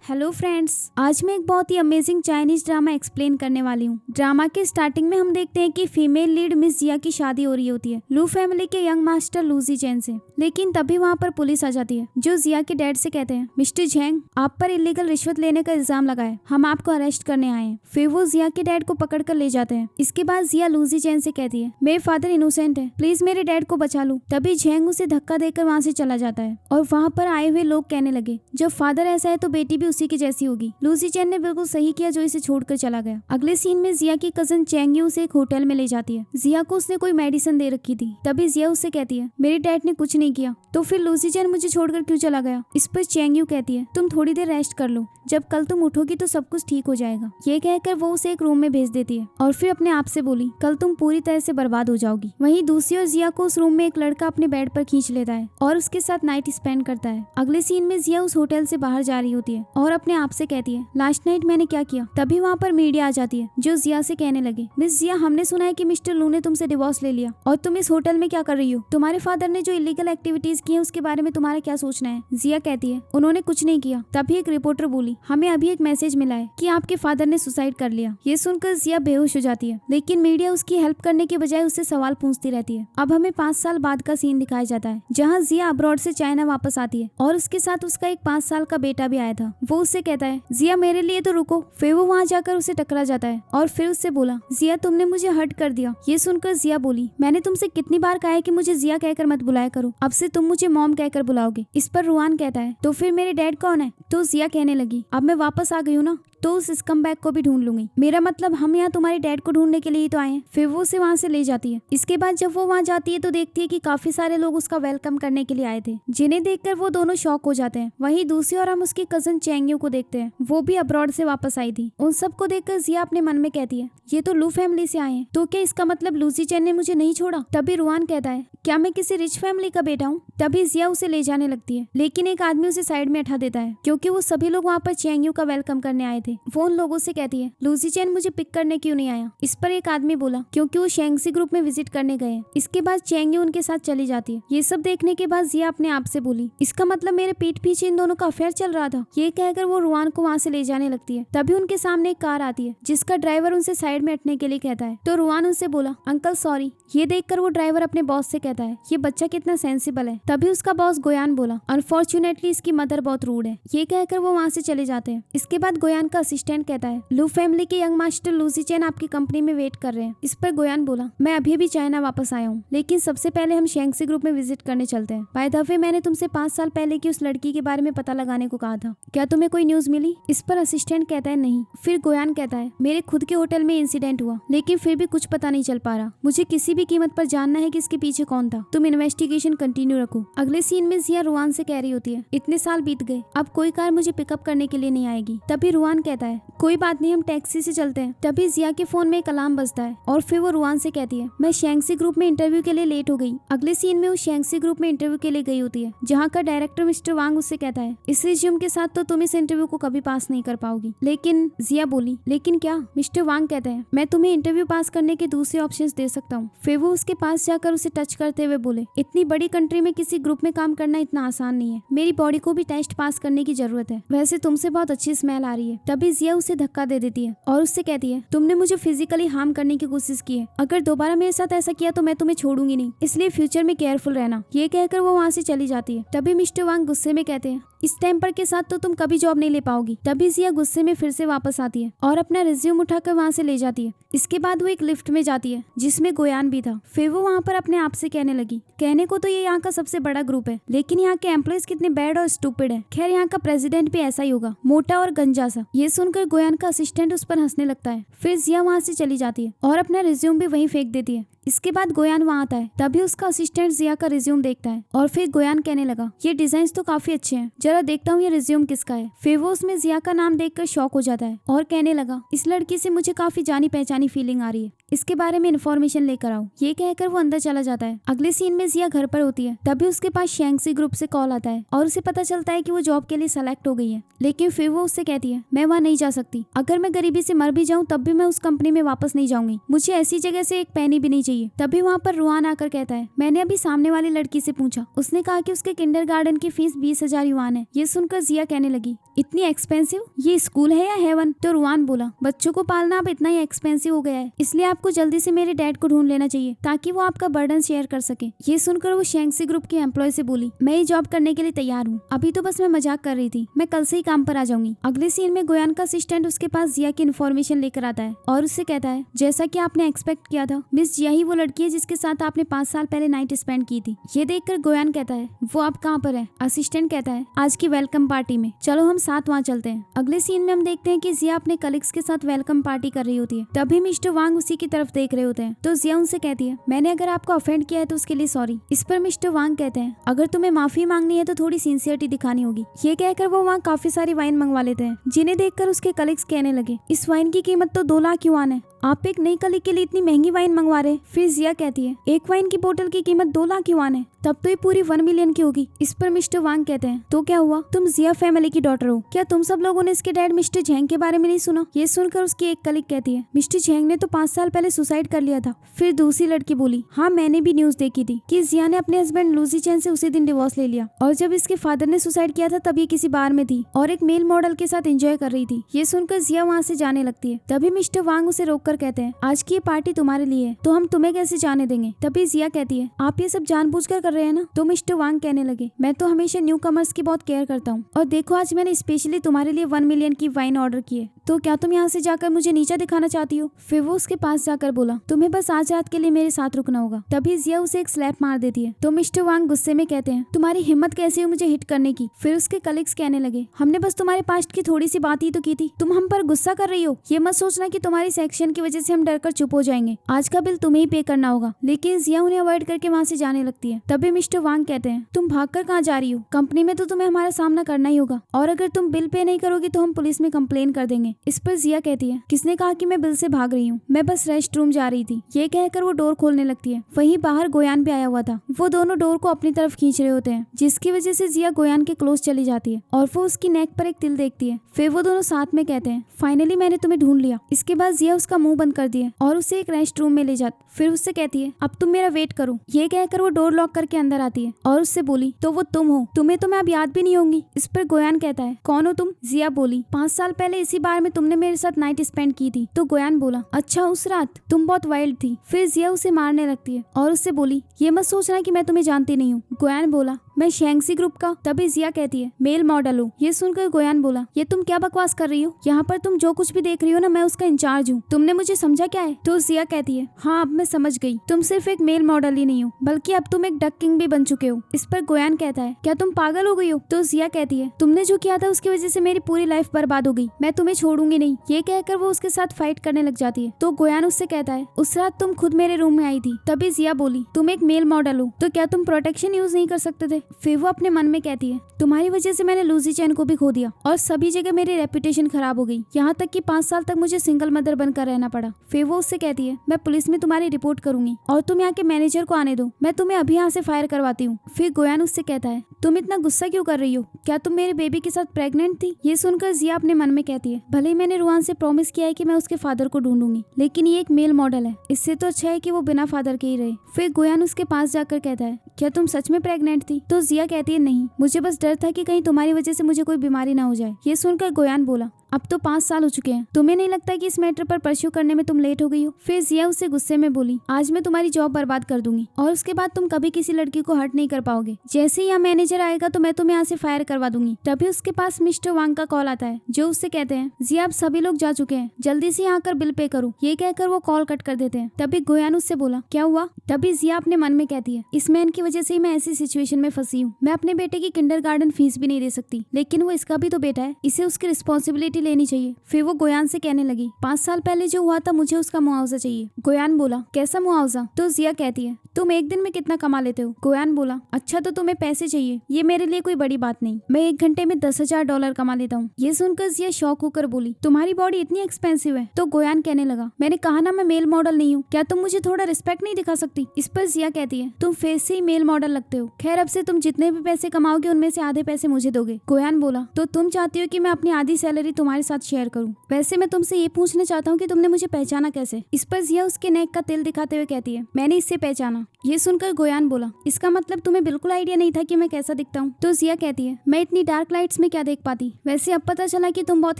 Hello friends, आज मैं एक बहुत ही अमेजिंग चाइनीज ड्रामा एक्सप्लेन करने वाली हूँ। ड्रामा के स्टार्टिंग में हम देखते हैं कि फीमेल लीड मिस जिया की शादी हो रही होती है लू फैमिली के यंग मास्टर लू जीचेन से। लेकिन तभी वहाँ पर पुलिस आ जाती है, जो जिया के डैड से कहते हैं, मिस्टर झेंग, आप पर इलीगल रिश्वत लेने का इल्जाम लगा है, हम आपको अरेस्ट करने आए हैं। फिर वो जिया के डैड को पकड़ कर ले जाते हैं। इसके बाद जिया लू जीचेन से कहती है, मेरे फादर इनोसेंट है, प्लीज मेरे डैड को बचा लो। तभी झेंग उसे धक्का देकर वहाँ से चला जाता है और वहाँ पर आए हुए लोग कहने लगे, जब फादर ऐसा है तो बेटी भी उसी की जैसी होगी। लू जीचेन ने बिल्कुल सही किया जो इसे छोड़कर चला गया। अगले सीन में जिया की कजन चेंग यू उसे एक होटल में ले जाती है। जिया को उसने कोई मेडिसिन दे रखी थी। तभी जिया उससे कहती है, मेरे डैड ने कुछ नहीं किया, तो फिर लू जीचेन मुझे छोड़कर क्यों चला गया। इस पर चेंग यू कहती है, तुम थोड़ी देर रेस्ट कर लो, जब कल तुम उठोगी तो सब कुछ ठीक हो जाएगा। ये कहकर वो उसे एक रूम में भेज देती है और फिर अपने आप से बोली, कल तुम पूरी तरह से बर्बाद हो जाओगी। वहीं दूसरी ओर जिया को उस रूम में एक लड़का अपने बेड पर खींच लेता है और उसके साथ नाइट स्पेंड करता है। अगले सीन में जिया उस होटल से बाहर जा रही होती है और अपने आप से कहती है, लास्ट नाइट मैंने क्या किया। तभी वहाँ पर मीडिया आ जाती है, जो जिया से कहने लगे, मिस जिया, हमने सुना है कि मिस्टर लू ने तुमसे डिवोर्स ले लिया और तुम इस होटल में क्या कर रही हो। तुम्हारे फादर ने जो इलीगल एक्टिविटीज की है उसके बारे में तुम्हारा क्या सोचना है। जिया कहती है, उन्होंने कुछ नहीं किया। तभी एक रिपोर्टर बोली, हमें अभी एक मैसेज मिला है कि आपके फादर ने सुसाइड कर लिया। ये सुनकर जिया बेहोश हो जाती है, लेकिन मीडिया उसकी हेल्प करने के बजाय उससे सवाल पूछती रहती है। अब हमें 5 साल बाद का सीन दिखाया जाता है, जहाँ जिया अब्रॉड से चाइना वापस आती है और उसके साथ उसका एक 5 साल का बेटा भी आया था। वो उससे कहता है, जिया मेरे लिए तो रुको। फिर वो वहाँ जाकर उसे टकरा जाता है और फिर उससे बोला, जिया तुमने मुझे हर्ट कर दिया। ये सुनकर जिया बोली, मैंने तुमसे कितनी बार कहा है कि मुझे जिया कहकर मत बुलाया करो, अब से तुम मुझे मॉम कहकर बुलाओगे। इस पर रुआन कहता है, तो फिर मेरे डैड कौन है। तो जिया कहने लगी, अब मैं वापस आ गई हूँ ना, तो उस स्कम को भी ढूंढ लूंगी। मेरा मतलब हम यहाँ तुम्हारे डैड को ढूंढने के लिए ही तो आए हैं। फिर वो उसे वहाँ से ले जाती है। इसके बाद जब वो वहाँ जाती है तो देखती है कि काफी सारे लोग उसका वेलकम करने के लिए आए थे, जिन्हें देखकर वो दोनों शॉक हो जाते हैं। वहीं दूसरी ओर हम उसकी कजन चेंग यू को देखते हैं, वो भी अब्रॉड से वापस आई थी। उन सबको देखकर जिया अपने मन में कहती है, ये तो लू फैमिली से आए हैं, तो क्या इसका मतलब लू जीचेन ने मुझे नहीं छोड़ा। तभी रुआन कहता है, क्या मैं किसी रिच फैमिली का बेटा हूँ। तभी जिया उसे ले जाने लगती है, लेकिन एक आदमी उसे साइड में हटा देता है, क्योंकि वो सभी लोग वहाँ पर चेंग यू का वेलकम करने आए थे। वो उन लोगों से कहती है, लू जीचेन मुझे पिक करने क्यों नहीं आया। इस पर एक आदमी बोला, क्योंकि वो शेंगसी ग्रुप में विजिट करने गए। इसके बाद चेंग यू उनके साथ चली जाती है। ये सब देखने के बाद जिया अपने आप से बोली, इसका मतलब मेरे पीठ पीछे इन दोनों का अफेयर चल रहा था। ये कहकर वो रुआन को वहाँ से ले जाने लगती है। तभी उनके सामने एक कार आती है, जिसका ड्राइवर उनसे साइड में हटने के लिए कहता है। तो रुआन उनसे बोला, अंकल सॉरी। ये देखकर वो ड्राइवर अपने बॉस से कहता है, ये बच्चा कितना सेंसिबल है। तभी उसका बॉस गोयान बोला, अनफॉर्चुनेटली इसकी मदर बहुत रूड है। ये कहकर वो वहाँ से चले जाते हैं। इसके बाद गोयान का असिस्टेंट कहता है, लू फैमिली के यंग मास्टर लू जीचेन आपकी कंपनी में वेट कर रहे हैं। इस पर गोयान बोला, मैं अभी भी चाइना वापस आया हूँ, लेकिन सबसे पहले हम शेंगसी ग्रुप में विजिट करने चलते हैं। बाय द वे, मैंने तुमसे 5 साल पहले की उस लड़की के बारे में पता लगाने को कहा था, क्या तुम्हें कोई न्यूज मिली। इस पर असिस्टेंट कहता है, नहीं। फिर गोयान कहता है, मेरे खुद के होटल में इंसिडेंट हुआ, लेकिन फिर भी कुछ पता नहीं चल पा रहा। मुझे किसी भी कीमत पर जानना है कि इसके पीछे कौन था। तुम इन्वेस्टिगेशन कंटिन्यू रखो। अगले सीन में जिया रुआन से कह रही होती है, इतने साल बीत गए, अब कोई कार मुझे पिकअप करने के लिए नहीं आएगी। तभी रुआन कहता है, कोई बात नहीं, हम टैक्सी से चलते हैं। तभी जिया के फोन में एक अलार्म बजता है और फिर वो रुआन से कहती है, मैं शेंगसी ग्रुप में इंटरव्यू के लिए लेट हो गई। अगले सीन में वो शेंगसी ग्रुप में इंटरव्यू के लिए गई होती है, जहाँ का डायरेक्टर मिस्टर वांग उससे कहता है, इस रिज्यूम के साथ तो तुम इस इंटरव्यू को कभी पास नहीं कर पाओगी। लेकिन जिया बोली, लेकिन क्या। मिस्टर वांग कहता है, मैं तुम्हें इंटरव्यू पास करने के दूसरे ऑप्शंस दे सकता हूँ। फिर वो उसके पास जाकर उसे टच करते हुए बोले, इतनी बड़ी कंट्री में किसी ग्रुप में काम करना इतना आसान नहीं है, मेरी बॉडी को भी टेस्ट पास करने की जरूरत है। वैसे तुमसे बहुत अच्छी स्मेल आ रही है। तभी जिया उसे धक्का दे देती है और उससे कहती है, तुमने मुझे फिजिकली हार्म करने की कोशिश की है, अगर दोबारा मेरे साथ ऐसा किया तो मैं तुम्हें छोड़ूंगी नहीं, इसलिए फ्यूचर में केयरफुल रहना। ये कहकर वो वहाँ से चली जाती है। तभी मिस्टर वांग गुस्से में कहते हैं, इस टेम्पर के साथ तो तुम कभी जॉब नहीं ले पाओगी। तभी जिया गुस्से में फिर से वापस आती है और अपना रिज्यूम उठाकर वहाँ से ले जाती है। इसके बाद वो एक लिफ्ट में जाती है, जिसमें गोयान भी था। फिर वो वहाँ पर अपने आप से कहने लगी, कहने को तो ये यहाँ का सबसे बड़ा ग्रुप है, लेकिन यहाँ के एम्प्लॉयज कितने बैड और स्टूपिड है। खैर यहाँ का प्रेसिडेंट भी ऐसा ही होगा, मोटा और गंजा सा। ये सुनकर गोयान का असिस्टेंट उस पर हंसने लगता है। फिर जिया वहाँ से चली जाती है और अपना रिज्यूम भी वहीं फेंक देती है। इसके बाद गोयान वहाँ आता है। तभी उसका असिस्टेंट जिया का रिज्यूम देखता है और फिर गोयान कहने लगा, ये डिजाइन तो काफी अच्छे हैं, जरा देखता हूँ ये रिज्यूम किसका है। फिर वो उसमें जिया का नाम देखकर शॉक हो जाता है और कहने लगा, इस लड़की से मुझे काफी जानी पहचानी फीलिंग आ रही है। इसके बारे में इन्फॉर्मेशन लेकर आओ। ये कहकर वो अंदर चला जाता है। अगले सीन में जिया घर पर होती है, तभी उसके पास शैंक्सी ग्रुप से कॉल आता है और उसे पता चलता है कि वो जॉब के लिए सेलेक्ट हो गई है। लेकिन फिर वो उससे कहती है, मैं वहाँ नहीं जा सकती। अगर मैं गरीबी से मर भी जाऊँ तब भी मैं उस कंपनी में वापस नहीं जाऊंगी। मुझे ऐसी जगह से एक पैनी भी नहीं चाहिए। तभी वहाँ पर रुआन आकर कहता है, मैंने अभी सामने वाली लड़की से पूछा, उसने कहा कि उसके किंडरगार्टन की फीस 20,000 युआन है। ये सुनकर जिया कहने लगी, इतनी एक्सपेंसिव? ये स्कूल है या हेवन? तो रुआन बोला, बच्चों को पालना अब इतना ही एक्सपेंसिव हो गया है, इसलिए आपको जल्दी से मेरे डैड को ढूंढ लेना चाहिए ताकि वो आपका बर्डन शेयर कर सके। ये सुनकर वो शैंक्सी ग्रुप के एम्प्लॉय से बोली, मैं ये जॉब करने के लिए तैयार हूँ, अभी तो बस मैं मजाक कर रही थी, मैं कल से ही काम पर आ जाऊंगी। अगले सीन में गोयान का असिस्टेंट उसके पास जिया की इन्फॉर्मेशन लेकर आता है और उससे कहता है, जैसा कि आपने एक्सपेक्ट किया था, मिस जिया ही वो लड़की है जिसके साथ आपने 5 साल पहले नाइट स्पेंड की थी। ये देखकर गोयान कहता है, वो आप कहाँ पर है? असिस्टेंट कहता है, आज की वेलकम पार्टी में, चलो हम साथ वहाँ चलते हैं। अगले सीन में हम देखते हैं कि जिया अपने कलीग्स के साथ वेलकम पार्टी कर रही होती है। तभी मिस्टर वांग उसी की तरफ देख रहे होते हैं। तो जिया उनसे कहती है, मैंने अगर आपको ऑफेंड किया है तो उसके लिए सॉरी। इस पर मिस्टर वांग कहते हैं, अगर तुम्हें माफी मांगनी है तो थोड़ी सिंसियरिटी दिखानी होगी। ये कहकर वो वहाँ काफी सारी वाइन मंगवा लेते हैं, जिन्हें देखकर उसके कलीग्स कहने लगे, इस वाइन की कीमत तो 2 लाख युआन है, आप एक नई कलीग के लिए इतनी महंगी वाइन मंगवा रहे। फिर जिया कहती है, एक वाइन की बोतल की कीमत 2 लाख युआन है, तब तो ये पूरी 1 मिलियन की होगी। इस पर मिस्टर वांग कहते हैं, तो क्या हुआ, तुम जिया फैमिली की डॉटर हो, क्या तुम सब लोगों ने इसके डैड मिस्टर झेंग के बारे में नहीं सुना? ये सुनकर उसकी एक कलीग कहती है, मिस्टर झेंग ने तो 5 साल पहले सुसाइड कर लिया था। फिर दूसरी लड़की बोली, हाँ मैंने भी न्यूज देखी थी कि जिया ने अपने हस्बैंड लूजी चैन से उसी दिन डिवोर्स ले लिया, और जब इसके फादर ने सुसाइड किया था तब ये किसी बार में थी और एक मेल मॉडल के साथ एंजॉय कर रही थी। ये सुनकर जिया वहाँ से जाने लगती है। तभी मिस्टर वांग उसे रोककर कहते हैं, आज की ये पार्टी तुम्हारे लिए है, तो हम तुम्हें कैसे जाने देंगे? तभी जिया कहती है, आप ये सब जानबूझकर कर रहे हैं ना? तो मिस्टर वांग कहने लगे, मैं तो हमेशा न्यू कमर्स की बहुत केयर करता हूँ, और देखो आज मैंने स्पेशली तुम्हारे लिए 1 मिलियन की वाइन ऑर्डर की है, तो क्या तुम यहाँ से जाकर मुझे नीचा दिखाना चाहती हो? फिर वो उसके पास जाकर बोला, तुम्हें बस आज रात के लिए मेरे साथ रुकना होगा। तभी जिया उसे एक स्लैप मार देती है। तो मिस्टर वांग गुस्से में कहते हैं, तुम्हारी हिम्मत कैसी हुई मुझे हिट करने की? फिर उसके कलीग्स कहने लगे, हमने बस तुम्हारे पास्ट की थोड़ी सी बात ही तो की थी, तुम हम पर गुस्सा कर रही हो। ये मत सोचना कि तुम्हारी सेक्शन की वजह से हम डरकर चुप हो जाएंगे, आज का बिल तुम्हें ही पे करना होगा। लेकिन जिया उन्हें अवॉइड करके वहाँ से जाने लगती है। तभी मिस्टर वांग कहते हैं, तुम भागकर कहाँ जा रही हो? कंपनी में तो तुम्हें हमारा सामना करना ही होगा, और अगर तुम बिल पे नहीं करोगी तो हम पुलिस में कंप्लेन कर देंगे। इस पर जिया कहती है, किसने कहा कि मैं बिल से भाग रही हूँ, मैं बस रेस्ट रूम जा रही थी। ये कहकर वो डोर खोलने लगती है। वहीं बाहर गोयान भी आया हुआ था। वो दोनों डोर को अपनी तरफ खींच रहे होते हैं, जिसकी वजह से जिया गोयान के क्लोज चली जाती है और वो उसकी नेक पर एक तिल देखती है। फिर वो दोनों साथ में कहते हैं, फाइनली मैंने तुम्हें ढूंढ लिया। इसके बाद जिया उसका मुंह बंद कर दिया और उसे एक रेस्ट रूम में ले जाती। फिर उससे कहती है, अब तुम मेरा वेट करो। ये कहकर वो डोर लॉक करके अंदर आती है और उससे बोली, तो वो तुम हो, तुम्हें तो मैं अब याद भी नहीं होंगी। इस पर गोयान कहता है, कौन हो तुम? जिया बोली, 5 साल पहले इसी बार में तुमने मेरे साथ नाइट स्पेंड की थी। तो गोयान बोला, अच्छा उस रात तुम बहुत वाइल्ड थी। फिर जिया उसे मारने लगती है और उससे बोली, ये मत सोचना कि मैं तुम्हें जानती नहीं हूँ। गोयान बोला, मैं शैंक्सी ग्रुप का। तभी जिया कहती है, मेल मॉडल हूँ। ये सुनकर गोयान बोला, ये तुम क्या बकवास कर रही हो? यहाँ पर तुम जो कुछ भी देख रही हो ना, मैं उसका इंचार्ज हूँ। तुमने मुझे समझा क्या है? तो जिया कहती है, हाँ अब मैं समझ गई, तुम सिर्फ एक मेल मॉडल ही नहीं हो, बल्कि अब तुम एक डक किंग भी बन चुके हो। इस पर गोयान कहता है, क्या तुम पागल हो गई हो? तो जिया कहती है, तुमने जो किया था उसकी वजह से मेरी पूरी लाइफ बर्बाद हो गई, मैं तुम्हें छोड़ूंगी नहीं। ये कहकर वो उसके साथ फाइट करने लग जाती है। तो गोयान उससे कहता है, उस रात तुम खुद मेरे रूम में आई थी। तभी जिया बोली, तुम एक मेल मॉडल हो, तो क्या तुम प्रोटेक्शन यूज नहीं कर सकते थे? फिर वो अपने मन में कहती है, तुम्हारी वजह से मैंने लूजी चैन को भी खो दिया और सभी जगह मेरी रेपुटेशन खराब हो गई, यहाँ तक कि 5 साल तक मुझे सिंगल मदर बनकर रहना पड़ा। फिर वो उससे कहती है, मैं पुलिस में तुम्हारी रिपोर्ट करूंगी और तुम यहाँ के मैनेजर को आने दो, मैं तुम्हें अभी यहाँ से फायर करवाती हूँ। फिर गोयान उससे कहता है, तुम इतना गुस्सा क्यों कर रही हो? क्या तुम मेरे बेबी के साथ प्रेग्नेंट थी? ये सुनकर जिया अपने मन में कहती है, भले ही मैंने रुआन से प्रॉमिस किया है कि मैं उसके फादर को ढूंढूंगी, लेकिन ये एक मेल मॉडल है, इससे तो अच्छा है कि वो बिना फादर के ही रहे। फिर गोयान उसके पास जाकर कहता है, क्या तुम सच में प्रेग्नेंट थी? तो जिया कहती है, नहीं, मुझे बस डर था कि कहीं तुम्हारी वजह से मुझे कोई बीमारी ना हो जाए। ये सुनकर गोयान बोला, अब तो 5 साल हो चुके हैं, तुम्हें नहीं लगता कि इस मैटर पर परस्यू करने में तुम लेट हो गई हो? फिर जिया उससे गुस्से में बोली, आज मैं तुम्हारी जॉब बर्बाद कर दूंगी और उसके बाद तुम कभी किसी लड़की को हर्ट नहीं कर पाओगे। जैसे ही यहाँ मैनेजर आएगा तो मैं तुम्हें यहाँ से फायर करवा दूंगी। तभी उसके पास मिस्टर वांग का कॉल आता है, जो उससे कहते हैं, जिया अब सभी लोग जा चुके हैं, जल्दी से यहाँ आकर बिल पे करो। ये कहकर वो कॉल कट कर देते हैं। तभी गोयान उससे बोला, क्या हुआ? तभी जिया अपने मन में कहती है, इस मैन की वजह से ही मैं ऐसी सिचुएशन में फंसी हूँ। मैं अपने बेटे की किंडरगार्टन फीस भी नहीं दे सकती, लेकिन वो इसका भी तो बेटा है, इसे उसकी रिस्पॉन्सिबिलिटी छुट्टी लेनी चाहिए। फिर वो गोयान से कहने लगी 5 साल पहले जो हुआ था मुझे उसका मुआवजा चाहिए। गोयान बोला कैसा मुआवजा? तो जिया कहती है तुम एक दिन में कितना कमा लेते हो? गोयान बोला अच्छा तो तुम्हें पैसे चाहिए, ये मेरे लिए कोई बड़ी बात नहीं, मैं 1 घंटे में $10,000 कमा लेता हूँ। ये सुनकर जिया शॉक होकर बोली तुम्हारी बॉडी इतनी एक्सपेंसिव है? तो गोयान कहने लगा मैंने कहा ना मैं मेल मॉडल नहीं हूँ, क्या तुम मुझे थोड़ा रिस्पेक्ट नहीं दिखा सकती? इस पर जिया कहती है तुम फेस से ही मेल मॉडल लगते हो, खैर अब से तुम जितने भी पैसे कमाओगे उनमें से आधे पैसे मुझे दोगे। गोयान बोला तो तुम चाहती हो कि मैं अपनी आधी सैलरी तुम्हारे साथ शेयर करूँ? वैसे मैं तुमसे ये पूछना चाहता हूँ कि तुमने मुझे पहचाना कैसे? इस पर जिया उसके नेक का तिल दिखाते हुए कहती है मैंने इससे पहचाना। ये सुनकर गोयान बोला इसका मतलब तुम्हें बिल्कुल आइडिया नहीं था कि मैं कैसा दिखता हूँ? तो जिया कहती है मैं इतनी डार्क लाइट्स में क्या देख पाती, वैसे अब पता चला कि तुम बहुत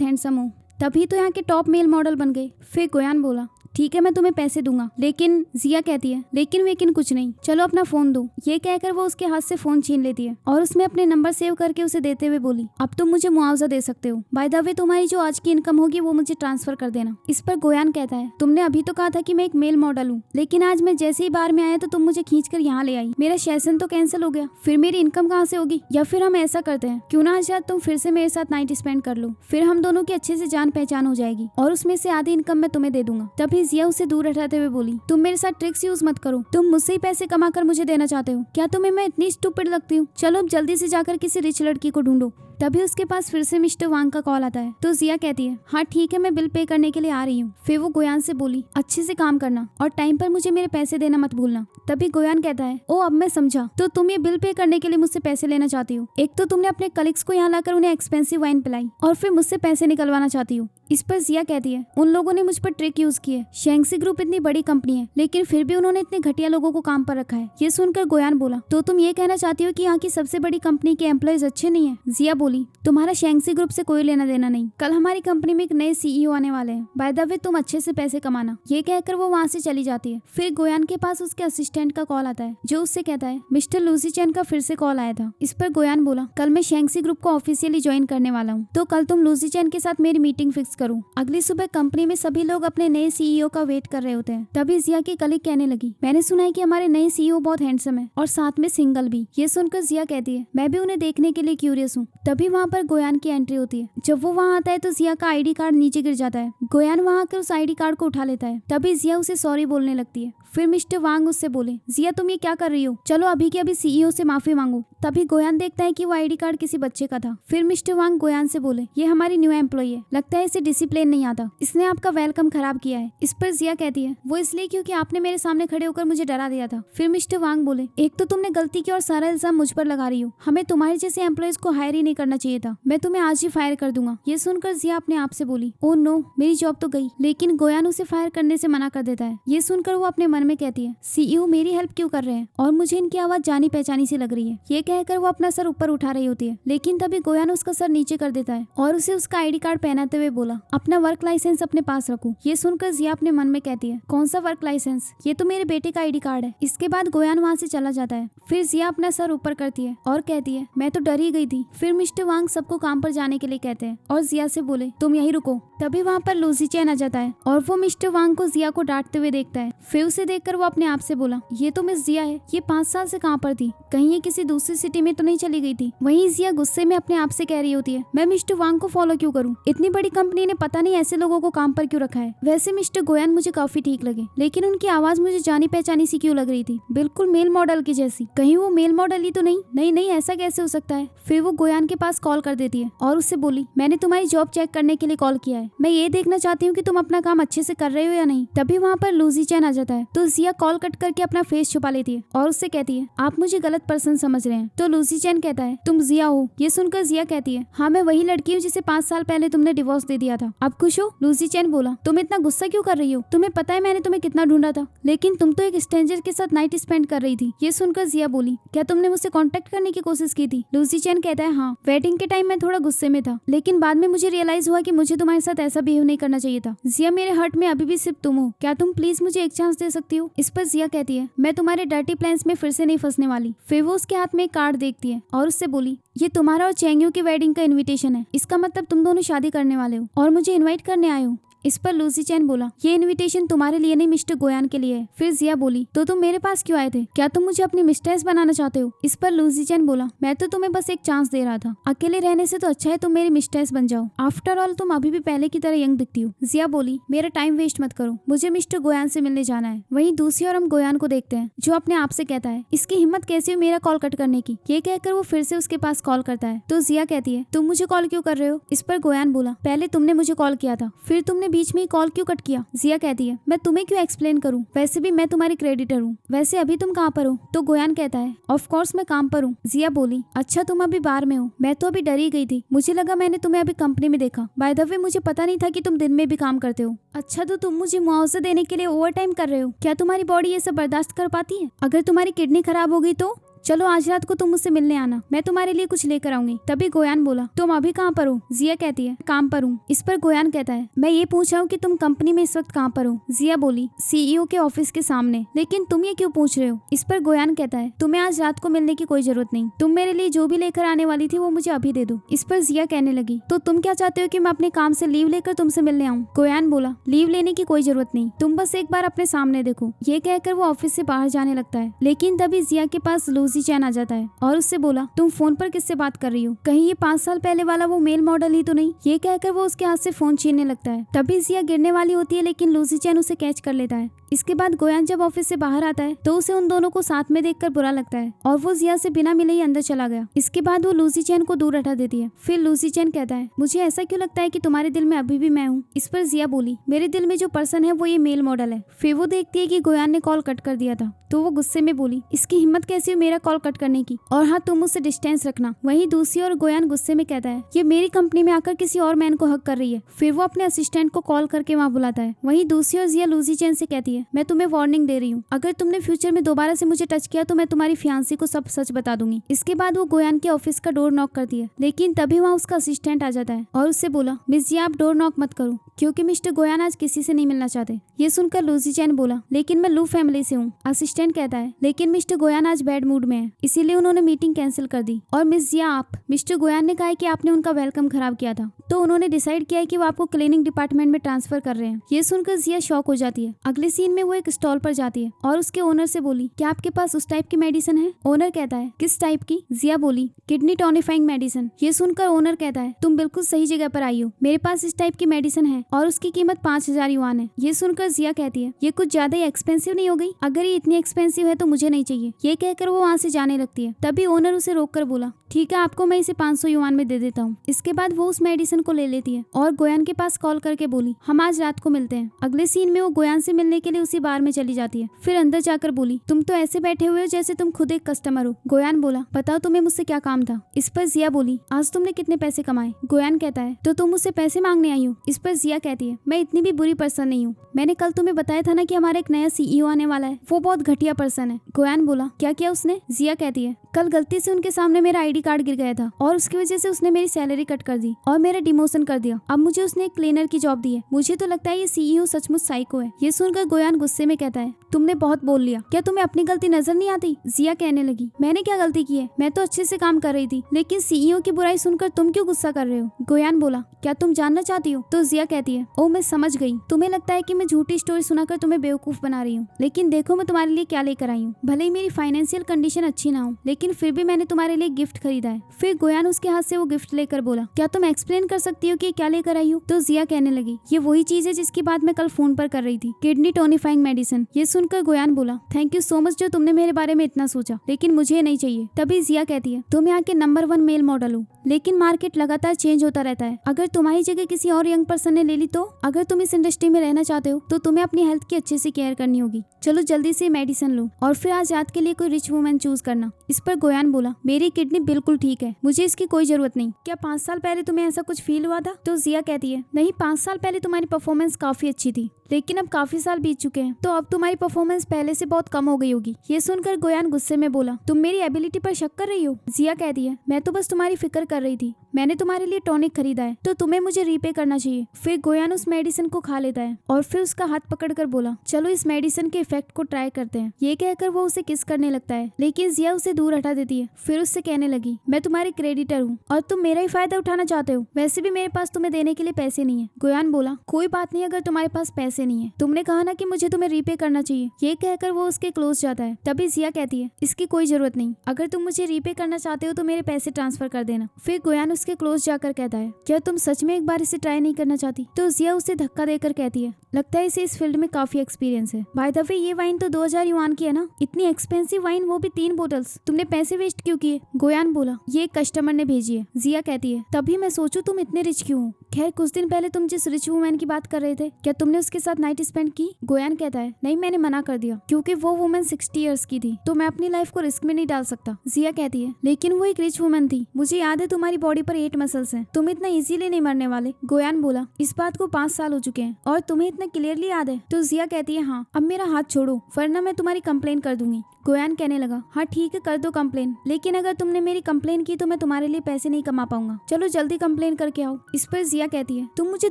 हैंडसम हो, तभी तो यहाँ के टॉप मेल मॉडल बन गए। फिर गोयान बोला ठीक है मैं तुम्हें पैसे दूंगा, लेकिन जिया कहती है लेकिन कुछ नहीं, चलो अपना फोन दो। ये कहकर वो उसके हाथ से फोन छीन लेती है और उसमें अपने नंबर सेव करके उसे देते हुए बोली अब तुम मुझे मुआवजा दे सकते हो, बाय द वे तुम्हारी जो आज की इनकम होगी वो मुझे ट्रांसफर कर देना। इस पर गोयान कहता है तुमने अभी तो कहा था कि मैं एक मेल मॉडल हूँ, लेकिन आज मैं जैसे ही बार में आया तो तुम मुझे खींच कर यहाँ ले आई, मेरा सेशन तो कैंसिल हो गया, फिर मेरी इनकम कहाँ से होगी? या फिर हम ऐसा करते हैं क्यों ना आजाद तुम फिर से मेरे साथ नाइट स्पेंड कर लो, फिर हम दोनों की अच्छे से जान पहचान हो जाएगी और उसमें से आधी इनकम मैं तुम्हें दे दूंगा। तभी जिया उसे दूर हटाते हुए बोली तुम मेरे साथ ट्रिक्स यूज मत करो, तुम मुझसे ही पैसे कमा कर मुझे देना चाहते हो, क्या तुम्हें मैं इतनी स्टूपिड लगती हूँ? चलो अब जल्दी से जाकर किसी रिच लड़की को ढूंढो। तभी उसके पास फिर से मिस्टर वांग का कॉल आता है तो जिया कहती है हाँ ठीक है मैं बिल पे करने के लिए आ रही हूँ। फिर वो गोयान से बोली अच्छे से काम करना और टाइम पर मुझे मेरे पैसे देना मत भूलना। तभी गोयान कहता है ओ अब मैं समझा, तो तुम ये बिल पे करने के लिए मुझसे पैसे लेना चाहती हो, एक तो तुमने अपने कलीग्स को यहाँ लाकर उन्हें एक्सपेंसिव वाइन पिलाई और फिर मुझसे पैसे निकलवाना चाहती हो। इस पर जिया कहती है उन लोगों ने मुझ पर ट्रिक यूज की है, शेंगसी ग्रुप इतनी बड़ी कंपनी है लेकिन फिर भी उन्होंने इतने घटिया लोगों को काम पर रखा है। ये सुनकर गोयान बोला तो तुम ये कहना चाहती हो कि यहाँ की सबसे बड़ी कंपनी के एम्प्लॉयज अच्छे नहीं है? जिया बोली तुम्हारा शेंगसी ग्रुप से कोई लेना देना नहीं, कल हमारी कंपनी में एक नए सीईओ आने वाले हैं, बाय द वे तुम अच्छे से पैसे कमाना। ये कहकर वो वहाँ से चली जाती है। फिर गोयान के पास उसके असिस्टेंट का कॉल आता है जो उससे कहता है मिस्टर लूसी चैन का फिर से कॉल आया था। इस पर गोयान बोला कल मैं शेंगसी ग्रुप को ऑफिशियली ज्वाइन करने वाला हूँ, तो कल तुम लूसी चैन के साथ मेरी मीटिंग फिक्स करो। अगली सुबह कंपनी में सभी लोग अपने नए सीईओ का वेट कर रहे होते हैं। तभी जिया की कलीग कहने लगी मैंने सुना है कि हमारे नए सीईओ बहुत हैंडसम है और साथ में सिंगल भी। ये सुनकर जिया कहती है मैं भी उन्हें देखने के लिए क्यूरियस हूँ। तभी वहाँ पर गोयान की एंट्री होती है। जब वो वहाँ आता है तो जिया का आईडी कार्ड नीचे गिर जाता है। गोयान वहाँ आकर उस आईडी कार्ड को उठा लेता है। तभी जिया उसे सॉरी बोलने लगती है। फिर मिस्टर वांग उससे बोले जिया तुम ये क्या कर रही हो, चलो अभी के अभी सीईओ से माफी मांगो। तभी गोयान देखता है कि वो आईडी कार्ड किसी बच्चे का था। फिर मिस्टर वांग गोयान से बोले ये हमारी न्यू एम्प्लॉई है, लगता है इसे डिसिप्लिन नहीं आता, इसने आपका वेलकम खराब किया है। इस पर जिया कहती है वो इसलिए क्योंकि आपने मेरे सामने खड़े होकर मुझे डरा दिया था। फिर मिस्टर वांग बोले एक तो तुमने गलती की और सारा इल्जाम मुझ पर लगा रही हो, हमें तुम्हारे जैसे एम्प्लॉयज को हायर ही नहीं करना चाहिए था, मैं तुम्हें आज ही फायर कर दूंगा। ये सुनकर जिया अपने आप से बोली ओ नो मेरी जॉब तो गई, लेकिन गोयान उसे फायर करने से मना कर देता है। ये सुनकर वो अपने मन में कहती है सीईओ मेरी हेल्प क्यों कर रहे हैं और मुझे इनकी आवाज जानी पहचानी सी लग रही है। ये कहकर वो अपना सर ऊपर उठा रही होती है, लेकिन तभी गोयान उसका सर नीचे कर देता है और उसे उसका आईडी कार्ड पहनाते हुए बोला अपना वर्क लाइसेंस अपने पास रखो। ये सुनकर जिया अपने मन में कहती है कौन सा वर्क लाइसेंस, ये तो मेरे बेटे का आईडी कार्ड है। इसके बाद गोयान वहाँ से चला जाता है। फिर जिया अपना सर ऊपर करती है और कहती है मैं तो डर ही गई थी। फिर मिस्टर वांग सबको काम पर जाने के लिए कहते हैं और जिया से बोले तुम यहीं रुको। तभी वहाँ पर लूसी चैन आ जाता है और वो मिस्टर वांग को जिया को डांटते हुए देखता है। फिर उसे देखकर वो अपने आप से बोला ये तो मिस जिया है, ये 5 साल से कहाँ पर थी, कहीं ये किसी दूसरी सिटी में तो नहीं चली गई थी। वहीं जिया गुस्से में अपने आप से कह रही होती है मैं मिस्टर वांग को फॉलो क्यों करूँ, इतनी बड़ी कंपनी ने पता नहीं ऐसे लोगों को काम पर क्यों रखा है। वैसे मिस्टर गोयान मुझे काफी ठीक लगे, लेकिन उनकी आवाज मुझे जानी पहचानी सी क्यों लग रही थी, बिल्कुल मेल मॉडल की जैसी, कहीं वो मेल मॉडल ही तो नहीं। नहीं नहीं ऐसा कैसे हो सकता है। फिर वो गोयान के पास कॉल कर देती है और उससे बोली मैंने तुम्हारी जॉब चेक करने के लिए कॉल किया है, मैं ये देखना चाहती हूँ कि तुम अपना काम अच्छे से कर रहे हो या नहीं। तभी वहाँ पर लूसी चैन आ जाता है तो जिया कॉल कट करके अपना फेस छुपा लेती है और उससे कहती है आप मुझे गलत पर्सन समझ रहे हैं। तो लूसी चैन कहता है तुम जिया हो। ये सुनकर जिया कहती है हाँ मैं वही लड़की हूँ जिसे 5 साल पहले तुमने डिवोर्स दे दिया था, अब खुश हो। लूसी चैन बोला तुम इतना गुस्सा क्यों कर रही हो, तुम्हें पता है मैंने तुम्हें कितना ढूंढा था, लेकिन तुम तो एक स्ट्रेंजर के साथ नाइट स्पेंड कर रही थी। ये सुनकर जिया बोली क्या तुमने मुझसे कांटेक्ट करने की कोशिश की थी। लूसी चैन कहता है हाँ वेडिंग के टाइम मैं थोड़ा गुस्से में था, लेकिन बाद में मुझे रियलाइज हुआ कि मुझे तुम्हारे साथ ऐसा बिहेव नहीं करना चाहिए था। जिया मेरे हार्ट में अभी भी सिर्फ तुम हो, क्या तुम प्लीज मुझे एक चांस दे सकती हो। इस पर जिया कहती है मैं तुम्हारे डर्टी प्लान्स में फिर से नहीं फंसने वाली। फिर वो उसके हाथ में एक कार्ड देखती है और उससे बोली ये तुम्हारा और चेंगयू की वेडिंग का इनविटेशन है, इसका मतलब तुम दोनों शादी करने वाले हो और मुझे इनवाइट करने आए हो। इस पर लूसी चैन बोला, ये इन्विटेशन तुम्हारे लिए नहीं मिस्टर गोयान के लिए है। फिर जिया बोली, तो तुम मेरे पास क्यों आए थे? क्या तुम मुझे अपनी मिस्ट्रेस बनाना चाहते हो? इस पर लूसी चैन बोला, मैं तो तुम्हें बस एक चांस दे रहा था। अकेले रहने से तो अच्छा है तुम मेरी मिस्ट्रेस बन जाओ। आफ्टर ऑल तुम अभी भी पहले की तरह यंग दिखती हो। जिया बोली, मेरा टाइम वेस्ट मत करो, मुझे मिस्टर गोयान से मिलने जाना है। वहीं दूसरी ओर हम गोयान को देखते हैं जो अपने आप से कहता है, इसकी हिम्मत कैसी हुई मेरा कॉल कट करने की। ये कहकर वो फिर से उसके पास कॉल करता है तो जिया कहती है, तुम मुझे कॉल क्यों कर रहे हो? इस पर गोयान बोला, पहले तुमने मुझे कॉल किया था, फिर तुमने बीच में ही कॉल क्यों कट किया? जिया कहती है, मैं तुम्हें क्यों एक्सप्लेन करूं, वैसे भी मैं तुम्हारी क्रेडिटर हूँ। वैसे अभी तुम कहाँ पर हो? तो गोयान कहता है, ऑफ कोर्स मैं काम पर हूँ। जिया बोली, अच्छा तुम अभी बार में हो, मैं तो अभी डरी गई थी, मुझे लगा मैंने तुम्हें अभी कंपनी में देखा। बाय द वे मुझे पता नहीं था कि तुम दिन में भी काम करते हो। अच्छा तो तुम मुझे मुआवजा देने के लिए ओवर टाइम कर रहे हो? क्या तुम्हारी बॉडी ये सब बर्दाश्त कर पाती है? अगर तुम्हारी किडनी खराब हो गई तो चलो आज रात को तुम मुझसे मिलने आना, मैं तुम्हारे लिए कुछ लेकर आऊंगी। तभी गोयान बोला, तुम अभी कहाँ पर हो? जिया कहती है, काम पर हूँ। इस पर गोयान कहता है, मैं ये पूछ रहा हूँ कि तुम कंपनी में इस वक्त कहाँ पर हो? जिया बोली, सीईओ के ऑफिस के सामने। लेकिन तुम ये क्यों पूछ रहे हो? इस पर गोयान कहता है, तुम्हें आज रात को मिलने की कोई जरूरत नहीं, तुम मेरे लिए जो भी लेकर आने वाली थी वो मुझे अभी दे दो। इस पर जिया कहने लगी, तो तुम क्या चाहते हो कि मैं अपने काम से लीव लेकर तुमसे मिलने आऊँ? गोयान बोला, लीव लेने की कोई जरूरत नहीं, तुम बस एक बार अपने सामने देखो। ये कहकर वो ऑफिस से बाहर जाने लगता है। लेकिन तभी जिया के पास लूसी चैन आ जाता है और उससे बोला, तुम फोन पर किससे बात कर रही हो? कहीं ये 5 साल पहले वाला वो मेल मॉडल ही तो नहीं? ये कहकर वो उसके हाथ से फोन छीनने लगता है। तभी जिया गिरने वाली होती है लेकिन लूसी चैन उसे कैच कर लेता है। इसके बाद गोयान जब ऑफिस से बाहर आता है तो उसे उन दोनों को साथ में देखकर बुरा लगता है और वो जिया से बिना मिले ही अंदर चला गया। इसके बाद वो लूसी चैन को दूर हटा देती है। फिर लूसी चैन कहता है, मुझे ऐसा क्यों लगता है कि तुम्हारे दिल में अभी भी मैं हूँ? इस पर जिया बोली, मेरे दिल में जो पर्सन है वो ये मेल मॉडल है। फिर वो देखती है कि गोयान ने कॉल कट कर दिया था तो वो गुस्से में बोली, इसकी हिम्मत कैसी हुई मेरा कॉल कट करने की, और हाँ तुम मुझसे डिस्टेंस रखना। वहीं दूसरी ओर गोयान गुस्से में कहता है, ये मेरी कंपनी में आकर किसी और मैन को हक कर रही है। फिर वो अपने असिस्टेंट को कॉल करके वहाँ बुलाता है। वहीं दूसरी ओर जिया लूसी चैन से कहती है, मैं तुम्हें वार्निंग दे रही हूँ, अगर तुमने फ्यूचर में दोबारा से मुझे टच किया तो मैं तुम्हारी फियांसी को सब सच बता दूंगी। इसके बाद वो गोयान के ऑफिस का डोर नॉक करती है लेकिन तभी वहाँ उसका असिस्टेंट आ जाता है और उससे बोला, मिस जिया आप डोर नॉक मत करो क्योंकि मिस्टर गोयान आज किसी से नहीं मिलना चाहते। ये सुनकर लूसी चैन बोला, लेकिन मैं लू फैमिली से हूँ। असिस्टेंट कहता है, लेकिन मिस्टर गोयान आज बैड मूड में है इसीलिए उन्होंने मीटिंग कैंसिल कर दी। और मिस जिया आप, मिस्टर गोयान ने कहा है कि आपने उनका वेलकम खराब किया था तो उन्होंने डिसाइड किया है कि वो आपको क्लीनिंग डिपार्टमेंट में ट्रांसफर कर रहे हैं। ये सुनकर जिया शॉक हो जाती है। अगले सीन में वो एक स्टॉल पर जाती है और उसके ओनर से बोली, क्या आपके पास उस टाइप की मेडिसिन है? ओनर कहता है, किस टाइप की? जिया बोली, किडनी टॉनिफाइंग मेडिसिन। ये सुनकर ओनर कहता है, तुम बिल्कुल सही जगह पर आई हो, मेरे पास इस टाइप की मेडिसिन है और उसकी कीमत 5000 युआन है। ये सुनकर जिया कहती है, ये कुछ ज्यादा ही एक्सपेंसिव नहीं हो गई? अगर ये इतनी एक्सपेंसिव है तो मुझे नहीं चाहिए। ये कहकर वो वहाँ से जाने लगती है। तभी ओनर उसे रोककर बोला, ठीक है आपको मैं इसे 500 युआन में दे देता हूँ। इसके बाद वो उस मेडिसिन को ले लेती है और गोयान के पास कॉल करके बोली, हम आज रात को मिलते हैं। अगले सीन में वो गोयान से मिलने के लिए उसी बार में चली जाती है। फिर अंदर जाकर बोली, तुम तो ऐसे बैठे हुए हो जैसे तुम खुद एक कस्टमर हो। गोयान बोला, बताओ तुम्हें मुझसे क्या काम था? इस पर जिया बोली, आज तुमने कितने पैसे कमाए? गोयान कहता है, तो तुम मुझसे पैसे मांगने आई हो? इस पर जिया कहती है, मैं इतनी भी बुरी पर्सन नहीं हूँ, मैंने कल तुम्हें बताया था ना कि हमारा एक नया सीईओ आने वाला है, वो बहुत घटिया पर्सन है। गोयान बोला, क्या किया उसने? जिया कहती है, कल गलती से उनके सामने मेरा आईडी कार्ड गिर गया था और उसकी वजह से उसने मेरी सैलरी कट कर दी और मेरा डिमोशन कर दिया। अब मुझे उसने एक क्लीनर की जॉब दी है। मुझे तो लगता है ये सीईओ सचमुच साइको है। ये सुनकर गोयान गुस्से में कहता है, तुमने बहुत बोल लिया, क्या तुम्हें अपनी गलती नजर नहीं आती? जिया कहने लगी, मैंने क्या गलती की है, मैं तो अच्छे से काम कर रही थी, लेकिन सीईओ की बुराई सुनकर तुम क्यों गुस्सा कर रहे हो? गोयान बोला, क्या तुम जानना चाहती हो? तो जिया कहती है, ओ मैं समझ गई, तुम्हें लगता है कि मैं झूठी स्टोरी सुनाकर तुम्हें बेवकूफ बना रही हूँ, लेकिन देखो मैं तुम्हारे लिए क्या लेकर आई हूँ। भले ही मेरी फाइनेंशियल कंडीशन अच्छी ना हो लेकिन फिर भी मैंने तुम्हारे लिए गिफ्ट खरीदा है। फिर गोयान उसके हाथ से वो गिफ्ट लेकर बोला, क्या तुम एक्सप्लेन कर सकती हो कि क्या लेकर आई हो? तो जिया कहने लगी, ये वही चीज है जिसकी बात मैं कल फोन पर कर रही थी, किडनी टोनिफाइंग मेडिसिन। ये सुनकर गोयान बोला, थैंक यू सो मच जो तुमने मेरे बारे में इतना सोचा, लेकिन मुझे ये नहीं चाहिए। तभी जिया कहती है, तुम यहाँ के नंबर 1 मेल मॉडल हो, लेकिन मार्केट लगातार चेंज होता रहता है। अगर तुम्हारी जगह किसी और यंग पर्सन ने ले ली तो? अगर तुम इस इंडस्ट्री में रहना चाहते हो तो तुम्हें अपनी हेल्थ की अच्छे से केयर करनी होगी। चलो जल्दी से मेडिसिन लो और फिर आज रात के लिए कोई रिच वुमन चूज करना। इस पर गोयान बोला, मेरी किडनी बिल्कुल ठीक है, मुझे इसकी कोई जरूरत नहीं। क्या 5 साल पहले तुम्हें ऐसा कुछ फील हुआ था? तो जिया कहती है, नहीं 5 साल पहले तुम्हारी परफॉर्मेंस काफी अच्छी थी, लेकिन अब काफी साल बीत चुके हैं, तो अब तुम्हारी परफॉर्मेंस पहले से बहुत कम हो गई होगी। ये सुनकर गोयान गुस्से में बोला, तुम मेरी एबिलिटी पर शक कर रही हो? जिया कहती है, मैं तो बस तुम्हारी फिक्र कर रही थी। मैंने तुम्हारे लिए टॉनिक खरीदा है, तो तुम्हें मुझे रीपे करना चाहिए। फिर गोयान उस मेडिसिन को खा लेता है और फिर उसका हाथ पकड़कर बोला, चलो इस मेडिसिन के इफेक्ट को ट्राई करते हैं। ये कहकर वो उसे किस करने लगता है, लेकिन जिया उसे दूर हटा देती है। फिर उससे कहने लगी, मैं तुम्हारी क्रेडिटर हूँ और तुम मेरा ही फायदा उठाना चाहते हो। वैसे भी मेरे पास तुम्हें देने के लिए पैसे नहीं है। गोयान बोला, कोई बात नहीं अगर तुम्हारे पास पैसे नहीं है, तुमने कहा ना कि मुझे तुम्हें रीपे करना चाहिए। ये कहकर वो उसके क्लोज जाता है। तभी जिया कहती है, इसकी कोई जरूरत नहीं, अगर तुम मुझे रीपे करना चाहते हो तो मेरे पैसे ट्रांसफर कर देना। फिर गोयान उसके क्लोज जाकर कहता है, क्या तुम सच में एक बार इसे ट्राई नहीं करना चाहती? तो जिया उसे धक्का देकर कहती है, लगता है इसे इस फील्ड में काफी एक्सपीरियंस है। बाय द वे ये वाइन तो 2000 युआन की है ना, इतनी एक्सपेंसिव वाइन, वो भी 3 बोतल्स। तुमने पैसे वेस्ट क्यों किए? गोयान बोला, ये एक कस्टमर ने भेजी है। जिया कहती है, तभी मैं सोचूं तुम इतने रिच क्यों हो। खैर कुछ दिन पहले तुम जिस रिच वुमेन की बात कर रहे थे, क्या तुमने उसके साथ नाइट स्पेंड की? गोयान कहता है, नहीं मैंने मना कर दिया, क्योंकि वो वुमेन 60 ईयर्स की थी, तो मैं अपनी लाइफ को रिस्क में नहीं डाल सकता। जिया कहती है, लेकिन वो एक रिच वुमेन थी, मुझे याद है तुम्हारी बॉडी पर 8 मसल्स हैं, तुम इतना इजीली नहीं मरने वाले। गोयान बोला, इस बात को 5 साल हो चुके हैं और तुम्हें इतना क्लियरली याद है? तो जिया कहती है, हाँ, अब मेरा हाथ छोड़ो वरना मैं तुम्हारी कंप्लेन कर दूंगी। गोयान कहने लगा, हाँ ठीक है कर दो कंप्लेन, लेकिन अगर तुमने मेरी कंप्लेन की तो मैं तुम्हारे लिए पैसे नहीं कमा पाऊंगा। चलो जल्दी कंप्लेन करके आओ। इस पर जिया कहती है, तुम मुझे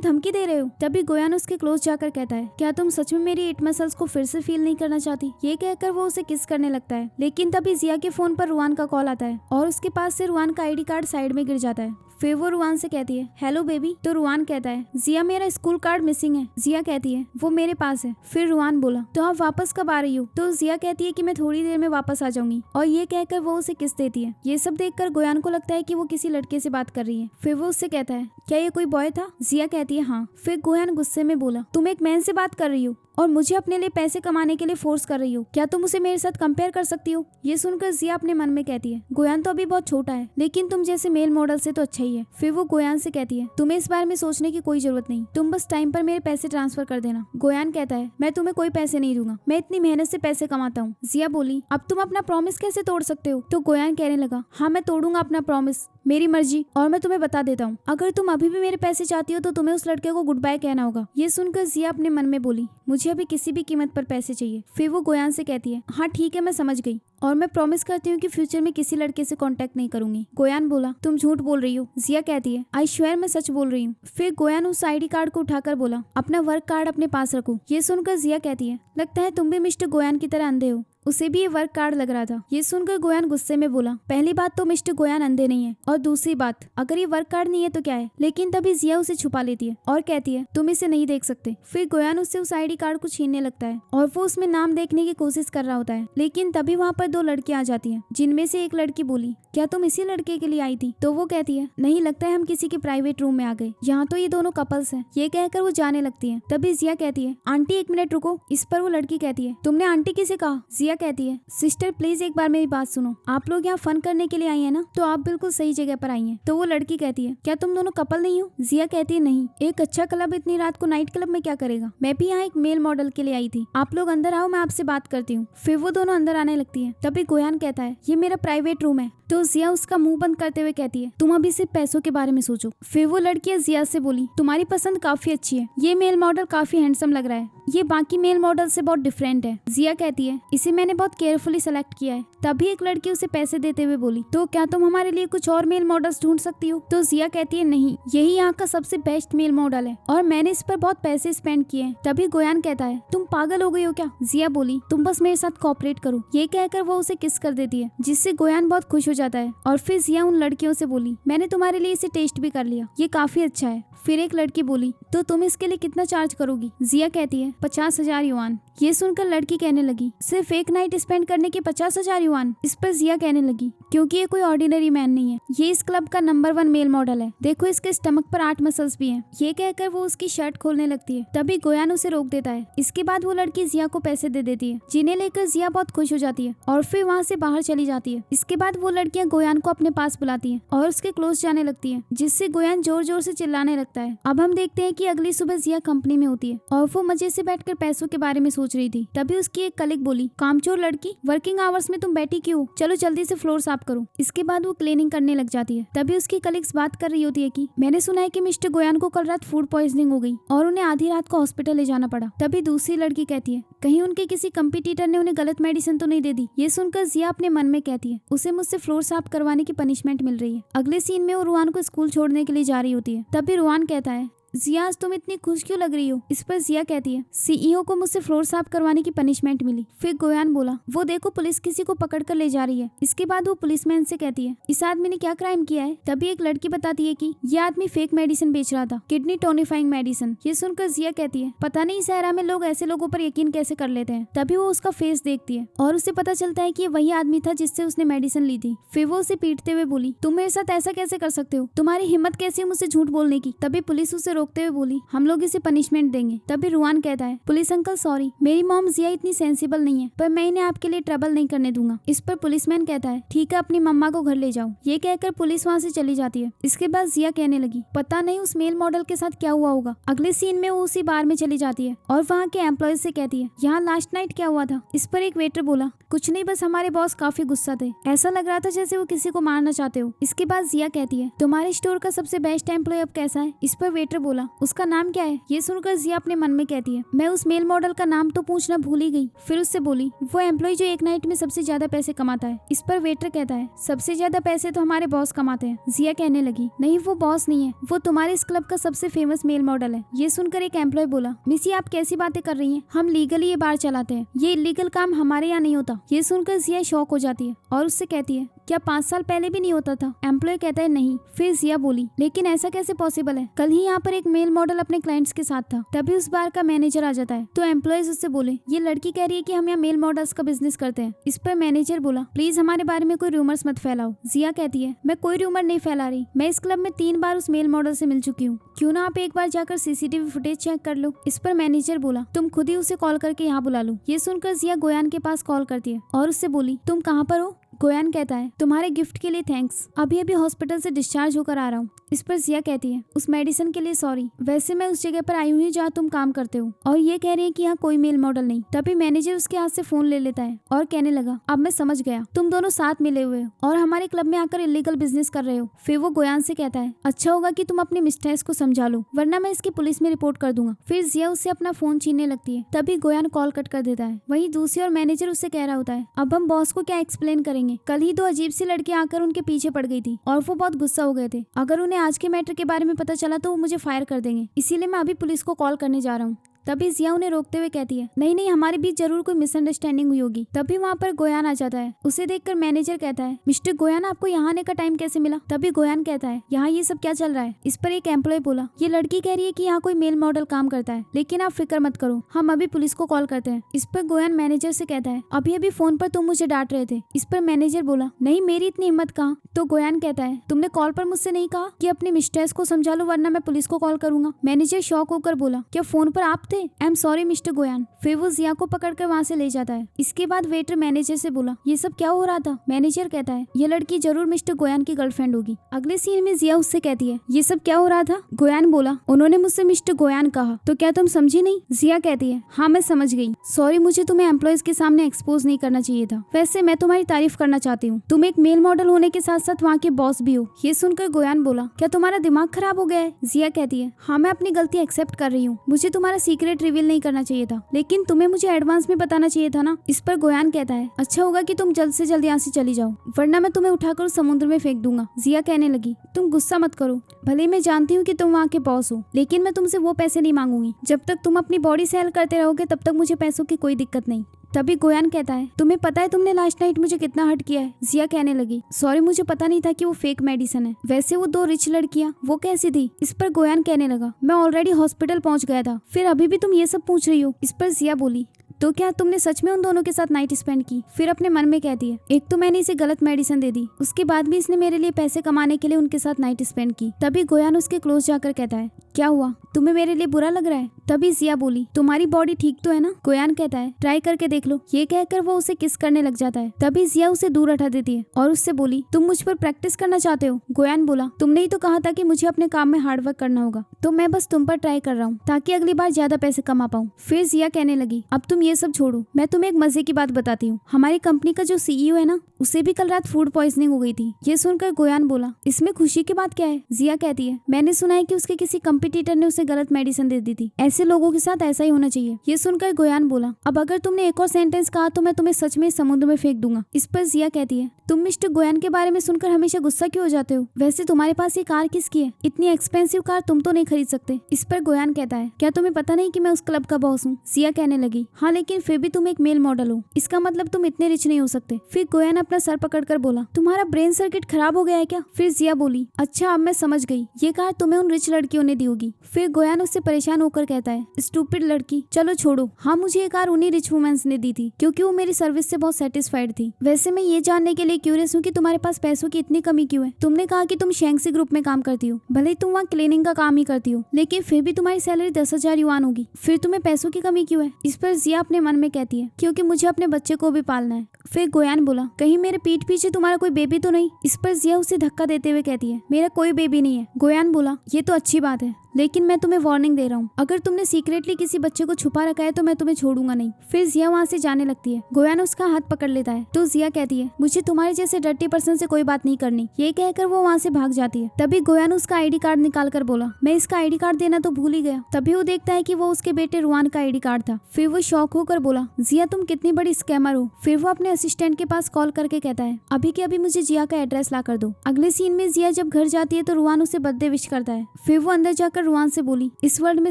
धमकी दे रहे हो? तभी गोयान उसके क्लोज जाकर कहता है, क्या तुम सच में मेरी 8 मसल्स को फिर से फील नहीं करना चाहती? ये कहकर वो उसे किस करने लगता है, लेकिन तभी जिया के फोन पर रुआन का कॉल आता है और उसके पास से रुआन का आईडी कार्ड साइड में गिर जाता है। फिर वो रुआन से कहती है, हेलो बेबी। तो रुआन कहता है, जिया मेरा स्कूल कार्ड मिसिंग है। जिया कहती है, वो मेरे पास है। फिर रुआन बोला, तो आप वापस कब आ रही हो? तो जिया कहती है कि मैं थोड़ी देर में वापस आ जाऊंगी, और ये कहकर वो उसे किस देती है। ये सब देखकर गोयान को लगता है कि वो किसी लड़के से बात कर रही है। फिर वो उससे कहता है, क्या ये कोई बॉय था? जिया कहती है, हाँ। फिर गोयान गुस्से में बोला, तुम एक मैन से बात कर रही हो और मुझे अपने लिए पैसे कमाने के लिए फोर्स कर रही हो, क्या तुम उसे मेरे साथ कंपेयर कर सकती हो? ये सुनकर जिया अपने मन में कहती है, गोयान तो अभी बहुत छोटा है, लेकिन तुम जैसे मेल मॉडल से तो अच्छा ही है। फिर वो गोयान से कहती है, तुम्हें इस बारे में सोचने की कोई जरूरत नहीं, तुम बस टाइम पर मेरे पैसे ट्रांसफर कर देना। गोयान कहता है, मैं तुम्हें कोई पैसे नहीं दूंगा, मैं इतनी मेहनत से पैसे कमाता हूँ। जिया बोली, अब तुम अपना प्रॉमिस कैसे तोड़ सकते हो? तो गोयान कहने लगा, हाँ मैं तोड़ूंगा अपना प्रॉमिस, मेरी मर्जी। और मैं तुम्हें बता देता हूँ, अगर तुम अभी भी मेरे पैसे चाहती हो तो तुम्हें उस लड़के को गुड बाय कहना होगा। ये सुनकर जिया अपने मन में बोली, मुझे अभी किसी भी कीमत पर पैसे चाहिए। फिर वो गोयान से कहती है, हाँ ठीक है मैं समझ गई, और मैं प्रॉमिस करती हूँ कि फ्यूचर में किसी लड़के से कांटेक्ट नहीं करूंगी। गोयान बोला, तुम झूठ बोल रही हो। जिया कहती है, आई श्योर मैं सच बोल रही हूँ। फिर गोयान उस आईडी कार्ड को उठाकर बोला, अपना वर्क कार्ड अपने पास रखो। ये सुनकर जिया कहती है, लगता है तुम भी मिस्टर गोयान की तरह अंधे हो, उसे भी ये वर्क कार्ड लग रहा था। ये सुनकर गोयान गुस्से में बोला, पहली बात तो मिस्टर गोयान अंधे नहीं है, और दूसरी बात अगर ये वर्क कार्ड नहीं है तो क्या है? लेकिन तभी जिया उसे छुपा लेती है और कहती है, तुम इसे नहीं देख सकते। फिर गोयान उससे उस आईडी कार्ड को छीनने लगता है और वो उसमें नाम देखने की कोशिश कर रहा होता है, लेकिन तभी वहाँ पर 2 लड़कियां आ जाती हैं, जिनमें से एक लड़की बोली, क्या तुम इसी लड़के के लिए आई थी? तो वो कहती है, नहीं, लगता है हम किसी के प्राइवेट रूम में आ गए, यहाँ तो ये दोनों कपल्स हैं। ये कहकर वो जाने लगती है। तभी जिया कहती है, आंटी 1 मिनट रुको। इस पर वो लड़की कहती है, तुमने आंटी किसे कहा? जिया कहती है, सिस्टर प्लीज एक बार मेरी बात सुनो, आप लोग यहाँ फन करने के लिए आई है ना, तो आप बिल्कुल सही जगह पर आई हैं। तो वो लड़की कहती है, क्या तुम दोनों कपल नहीं हो? जिया कहती है, नहीं, एक अच्छा क्लब इतनी रात को नाइट क्लब में क्या करेगा? मैं भी यहाँ एक मेल मॉडल के लिए आई थी, आप लोग अंदर आओ, मैं आपसे बात करती हूँ। फिर वो दोनों अंदर आने लगती है। तभी गोयान कहता है, ये मेरा प्राइवेट रूम है। तो जिया उसका मुंह बंद करते हुए कहती है, तुम अभी सिर्फ पैसों के बारे में सोचो। फिर वो लड़की जिया से बोली, तुम्हारी पसंद काफी अच्छी है, ये मेल मॉडल काफी हैंडसम लग रहा है, ये बाकी मेल मॉडल से बहुत डिफरेंट है। जिया कहती है, इसे मैंने बहुत केयरफुली सेलेक्ट किया है। तभी एक लड़की उसे पैसे देते हुए बोली, तो क्या तुम हमारे लिए कुछ और मेल मॉडल्स ढूंढ सकती हो? तो जिया कहती है, नहीं, यही यहाँ का सबसे बेस्ट मेल मॉडल है और मैंने इस पर बहुत पैसे स्पेंड किए हैं। तभी गोयान कहता है, तुम पागल हो गई हो क्या? जिया बोली, तुम बस मेरे साथ कोऑपरेट करो। ये कहकर वो उसे किस कर देती है, जिससे गोयान बहुत खुश हो जाता है। और फिर जिया उन लड़कियों से बोली, मैंने तुम्हारे लिए इसे टेस्ट भी कर लिया, ये काफी अच्छा है। फिर एक लड़की बोली, तो तुम इसके लिए कितना चार्ज करोगी? जिया कहती है, 50,000 युआन। ये सुनकर लड़की कहने लगी, सिर्फ एक नाइट स्पेंड करने के 50,000 युआन? इस पर जिया कहने लगी, क्योंकि ये कोई ऑर्डिनरी मैन नहीं है, ये इस क्लब का नंबर 1 मेल मॉडल है, देखो इसके स्टमक पर 8 मसल्स भी हैं। ये कहकर वो उसकी शर्ट खोलने लगती है। तभी गोयान उसे रोक देता है। इसके बाद वो लड़की जिया को पैसे दे देती है, जिन्हें लेकर जिया बहुत खुश हो जाती है और फिर वहाँ से बाहर चली जाती है। इसके बाद वो लड़कियां गोयान को अपने पास बुलाती हैं और उसके क्लोज जाने लगती हैं, जिससे गोयान जोर जोर से चिल्लाने लगता है। अब हम देखते हैं कि अगली सुबह जिया कंपनी में होती है और वो मजे से बैठकर पैसों के बारे में सोच रही थी। तभी उसकी एक कलीग बोली, कामचोर लड़की, वर्किंग आवर्स में तुम बैठी क्यों, चलो जल्दी से फ्लोर साफ करो। इसके बाद वो क्लीनिंग करने लग जाती है। तभी उसकी कलीग्स बात कर रही होती है कि मैंने सुना है कि मिस्टर गोयान को कल रात फूड पॉइजनिंग हो गई और उन्हें आधी रात को हॉस्पिटल ले जाना पड़ा। तभी दूसरी लड़की कहती है, कहीं उनके किसी कंपटीटर ने उन्हें गलत मेडिसिन तो नहीं दे दी। ये सुनकर जिया अपने मन में कहती है, उसे मुझसे फ्लोर साफ करवाने की पनिशमेंट मिल रही है। अगले सीन में वो रुआन को स्कूल छोड़ने के लिए जा रही होती है। तभी रुआन कहता है, जिया आज तुम इतनी खुश क्यों लग रही हो। इस पर जिया कहती है, सीईओ को मुझसे फ्लोर साफ करवाने की पनिशमेंट मिली। फिर गोयान बोला, वो देखो पुलिस किसी को पकड़ कर ले जा रही है। इसके बाद वो पुलिसमैन से कहती है, इस आदमी ने क्या क्राइम किया है। तभी एक लड़की बताती है कि यह आदमी फेक मेडिसिन बेच रहा था, किडनी टोनिफाइंग मेडिसिन। ये सुनकर जिया कहती है, पता नहीं सहरा में लोग ऐसे लोगों पर यकीन कैसे कर लेते हैं। तभी वो उसका फेस देखती है और उसे पता चलता है कि ये वही आदमी था जिससे उसने मेडिसिन ली थी। फिर वो उसे पीटते हुए बोली, तुम मेरे साथ ऐसा कैसे कर सकते हो, तुम्हारी हिम्मत कैसी है मुझसे झूठ बोलने की। तभी पुलिस उसे रोकते हुए बोली, हम लोग इसे पनिशमेंट देंगे। तभी रुआन कहता है, पुलिस अंकल सॉरी, मेरी मॉम जिया इतनी सेंसिबल नहीं है, पर मैं इन्हें आपके लिए ट्रबल नहीं करने दूंगा। इस पर पुलिसमैन कहता है, ठीक है अपनी मम्मा को घर ले जाओ। ये कहकर पुलिस वहाँ से चली जाती है। इसके बाद जिया कहने लगी, पता नहीं उस मेल मॉडल के साथ क्या हुआ होगा। अगले सीन में वो उसी बार में चली जाती है और वहाँ के एम्प्लॉय से कहती है, यहाँ लास्ट नाइट क्या हुआ था। इस पर एक वेटर बोला, कुछ नहीं, बस हमारे बॉस काफी गुस्सा थे, ऐसा लग रहा था जैसे वो किसी को मारना चाहते हो। इसके बाद जिया कहती है, तुम्हारे स्टोर का सबसे बेस्ट एम्प्लॉय अब कैसा है। इस पर वेटर बोला, उसका नाम क्या है। ये सुनकर जिया अपने मन में कहती है, मैं उस मेल मॉडल का नाम तो पूछना भूल ही गई। फिर उससे बोली, वो एम्प्लॉय जो एक नाइट में सबसे ज्यादा पैसे कमाता है। इस पर वेटर कहता है, सबसे ज्यादा पैसे तो हमारे बॉस कमाते हैं। जिया कहने लगी, नहीं वो बॉस नहीं है, वो तुम्हारे इस क्लब का सबसे फेमस मेल मॉडल है। ये सुनकर एक एम्प्लॉय बोला, मिस ये आप कैसी बातें कर रही हैं, हम लीगली ये बार चलाते हैं, ये इलीगल काम हमारे यहाँ नहीं होता। ये सुनकर जिया शॉक हो जाती है और उससे कहती है, क्या 5 साल पहले भी नहीं होता था। एम्प्लॉय कहता है, नहीं। फिर जिया बोली, लेकिन ऐसा कैसे पॉसिबल है, कल ही यहाँ पर एक मेल मॉडल अपने क्लाइंट्स के साथ था। तभी उस बार का मैनेजर आ जाता है। तो एम्प्लॉयज उससे बोले, ये लड़की कह रही है कि हम यहाँ मेल मॉडल्स का बिजनेस करते हैं। इस पर मैनेजर बोला, प्लीज हमारे बारे में कोई रूमर्स मत फैलाओ। जिया कहती है, मैं कोई रूमर नहीं फैला रही, मैं इस क्लब में 3 बार उस मेल मॉडल से मिल चुकी हूँ, क्यों ना आप एक बार जाकर सीसीटीवी फुटेज चेक कर लो। इस पर मैनेजर बोला, तुम खुद ही उसे कॉल करके यहाँ बुला लो। ये सुनकर जिया गोयान के पास कॉल करती है और उससे बोली, तुम कहाँ पर हो। गोयान कहता है, तुम्हारे गिफ्ट के लिए थैंक्स, अभी अभी हॉस्पिटल से डिस्चार्ज होकर आ रहा हूँ। इस पर जिया कहती है, उस मेडिसिन के लिए सॉरी, वैसे मैं उस जगह पर आई हुई जहाँ तुम काम करते हो। और ये कह रही है कि यहाँ कोई मेल मॉडल नहीं। तभी मैनेजर उसके हाथ से फोन ले लेता है और कहने लगा, अब मैं समझ गया, तुम दोनों साथ मिले हुए हो और हमारे क्लब में आकर इलीगल बिजनेस कर रहे हो। फिर वो गोयान से कहता है, अच्छा होगा कि तुम अपने मिस्टेक्स को समझा लो, वरना मैं इसकी पुलिस में रिपोर्ट कर दूंगा। फिर जिया उससे अपना फोन छीनने लगती है। तभी गोयान कॉल कट कर देता है। वहीं दूसरी और मैनेजर उससे कह रहा होता है, अब हम बॉस को क्या एक्सप्लेन करेंगे, कल ही 2 अजीब सी लड़कियां आकर उनके पीछे पड़ गई थी और वो बहुत गुस्सा हो गए थे। अगर उन्हें आज के मैटर के बारे में पता चला तो वो मुझे फायर कर देंगे, इसीलिए मैं अभी पुलिस को कॉल करने जा रहा हूँ। तभी जिया उन्हें रोकते हुए कहती है, नहीं नहीं, हमारे बीच जरूर कोई मिसअंडरस्टैंडिंग हुई होगी। तभी वहाँ पर गोयान आ जाता है। उसे देखकर मैनेजर कहता है, मिस्टर गोयान आपको यहाँ आने का टाइम कैसे मिला। तभी गोयान कहता है, यहाँ ये सब क्या चल रहा है। इस पर एक एम्प्लॉय बोला, ये लड़की कह रही है कि यहाँ कोई मेल मॉडल काम करता है, लेकिन आप फिक्र मत करो, हम अभी पुलिस को कॉल करते हैं। इस पर गोयान मैनेजर से कहता है, अभी अभी फोन पर तुम मुझे डांट रहे थे। इस पर मैनेजर बोला, नहीं मेरी इतनी हिम्मत कहाँ। तो गोयान कहता है, तुमने कॉल पर मुझसे नहीं कहा कि अपने मिस्ट्रेस को समझा लो वरना मैं पुलिस को कॉल करूंगा। मैनेजर शॉक होकर बोला, क्या फोन पर आप थे। I am sorry mister Goyan. फिर वो जिया को पकड़कर वहाँ से ले जाता है। इसके बाद वेटर मैनेजर से बोला, ये सब क्या हो रहा था। मैनेजर कहता है, ये लड़की जरूर मिस्टर गोयान की गर्लफ्रेंड होगी। अगले सीन में जिया उससे कहती है, ये सब क्या हो रहा था। गोयान बोला, उन्होंने मुझसे मिस्टर गोयान कहा, तो क्या तुम समझी नहीं। जिया कहती है, हाँ मैं समझ गई, सॉरी, मुझे तुम्हें एम्प्लॉयज के सामने एक्सपोज नहीं करना चाहिए था। वैसे मैं तुम्हारी तारीफ करना चाहती हूँ, तुम एक मेल मॉडल होने के साथ साथ वहाँ के बॉस भी हो। ये सुनकर गोयान बोला, क्या तुम्हारा दिमाग खराब हो गया है। जिया कहती है, हाँ मैं अपनी गलती एक्सेप्ट कर रही हूँ, मुझे तुम्हारा सीक्रेट रिवील नहीं करना चाहिए था, लेकिन तुम्हें मुझे एडवांस में बताना चाहिए था ना। इस पर गोयान कहता है, अच्छा होगा कि तुम जल्द से जल्द यहाँ से चली जाओ, वरना मैं तुम्हें उठाकर उस समुद्र में फेंक दूंगा। जिया कहने लगी, तुम गुस्सा मत करो, भले मैं जानती हूँ कि तुम वहाँ के बॉस हो, लेकिन मैं तुमसे वो पैसे नहीं मांगूंगी। जब तक तुम अपनी बॉडी सेल करते रहोगे तब तक मुझे पैसों की कोई दिक्कत नहीं। तभी गोयान कहता है, तुम्हें पता है तुमने लास्ट नाइट मुझे कितना हर्ट किया है। जिया कहने लगी, सॉरी, मुझे पता नहीं था कि वो फेक मेडिसिन है। वैसे वो 2 रिच लड़कियां, वो कैसी थी। इस पर गोयान कहने लगा, मैं ऑलरेडी हॉस्पिटल पहुंच गया था, फिर अभी भी तुम ये सब पूछ रही हो। इस पर जिया बोली, तो क्या तुमने सच में उन दोनों के साथ नाइट स्पेंड की। फिर अपने मन में कहती है, एक तो मैंने इसे गलत मेडिसिन दे दी, उसके बाद भी इसने मेरे लिए पैसे कमाने के लिए उनके साथ नाइट स्पेंड की। तभी गोयान उसके क्लोज जाकर कहता है, क्या हुआ, तुम्हें मेरे लिए बुरा लग रहा है? तभी जिया बोली, तुम्हारी बॉडी ठीक तो है ना? गोयान कहता है, ट्राई करके देख लो। ये कहकर वो उसे किस करने लग जाता है। तभी जिया उसे दूर हटा देती है और उससे बोली, तुम मुझ पर प्रैक्टिस करना चाहते हो? गोयान बोला, तुमने ही तो कहा था कि मुझे अपने काम में हार्डवर्क करना होगा, तो मैं बस तुम पर ट्राई कर रहा हूँ ताकि अगली बार ज्यादा पैसे कमा पाऊँ। फिर जिया कहने लगी, अब तुम ये सब छोड़ो, मैं तुम्हें एक मजे की बात बताती हूँ। हमारी कंपनी का जो CEO है ना, उसे भी कल रात फूड पॉइजनिंग हो गई थी। ये सुनकर गोयान बोला, इसमें खुशी की बात क्या है? जिया कहती है, मैंने सुना है कि उसके किसी कंपटीटर ने उसे गलत मेडिसिन दे दी थी। ऐसे लोगों के साथ ऐसा ही होना चाहिए। ये सुनकर गोयान बोला, अब अगर तुमने एक और सेंटेंस कहा तो मैं तुम्हें सच में समुद्र में फेंक दूंगा। इस पर जिया कहती है, तुम मिस्टर गोयान के बारे में सुनकर हमेशा गुस्सा क्यों हो जाते हो? वैसे तुम्हारे पास ये कार किसकी है? इतनी एक्सपेंसिव कार तुम तो नहीं खरीद सकते। इस पर गोयान कहता है, क्या तुम्हें पता नहीं कि मैं उस क्लब का बॉस हूँ? जिया कहने लगी, हाँ लेकिन फिर भी तुम एक मेल मॉडल हो, इसका मतलब तुम इतने रिच नहीं हो सकते। फिर गोयान अपना सर पकड़कर बोला, तुम्हारा ब्रेन सर्किट खराब हो गया है क्या? फिर जिया बोली, अच्छा अब मैं समझ गई, ये कार तुम्हें उन रिच लड़कियों ने दी होगी। फिर गोयान उससे परेशान होकर कहता है, स्टूपिड लड़की, चलो छोड़ो। हाँ, मुझे ये कार उन्हीं रिच वुमेन्स ने दी थी क्योंकि वो मेरी सर्विस से बहुत सेटिस्फाइड थी। वैसे मैं ये जानने के लिए क्यूरियस हूँ कि तुम्हारे पास पैसों की इतनी कमी क्यों है? तुमने कहा कि तुम शेंगसी ग्रुप में काम करती हो, भले ही तुम वहाँ क्लीनिंग का काम ही करती हो, लेकिन फिर भी तुम्हारी सैलरी 10,000 युआन होगी। फिर तुम्हें पैसों की कमी क्यों है? इस पर जिया अपने मन में कहती है, क्योंकि मुझे अपने बच्चे को भी पालना है। फिर गोयान बोला, कहीं मेरे पीठ पीछे तुम्हारा कोई बेबी तो नहीं? इस पर जिया उसे धक्का देते हुए कहती है, मेरा कोई बेबी नहीं है। गोयान बोला, ये तो अच्छी बात है, लेकिन मैं तुम्हें वार्निंग दे रहा हूँ, अगर तुमने सीक्रेटली किसी बच्चे को छुपा रखा है तो मैं तुम्हें छोड़ूंगा नहीं। फिर जिया वहाँ से जाने लगती है। गोयान उसका हाथ पकड़ लेता है तो जिया कहती है, मुझे तुम्हारे जैसे डर्टी पर्सन से कोई बात नहीं करनी। ये कहकर वो वहाँ से भाग जाती है। तभी गोयान उसका ID कार्ड निकाल कर बोला, मैं इसका ID कार्ड देना तो भूल ही गया। तभी वो देखता है कि वो उसके बेटे रुआन का ID कार्ड था। फिर वो शॉक होकर बोला, जिया तुम कितनी बड़ी स्कैमर हो। फिर वो अपने असिस्टेंट के पास कॉल करके कहता है, अभी के अभी मुझे जिया का एड्रेस ला कर दो। अगले सीन में जिया जब घर जाती है तो रुआन उसे बर्थडे विश करता है। फिर वो अंदर जाकर रुआन से बोली, इस वर्ल्ड में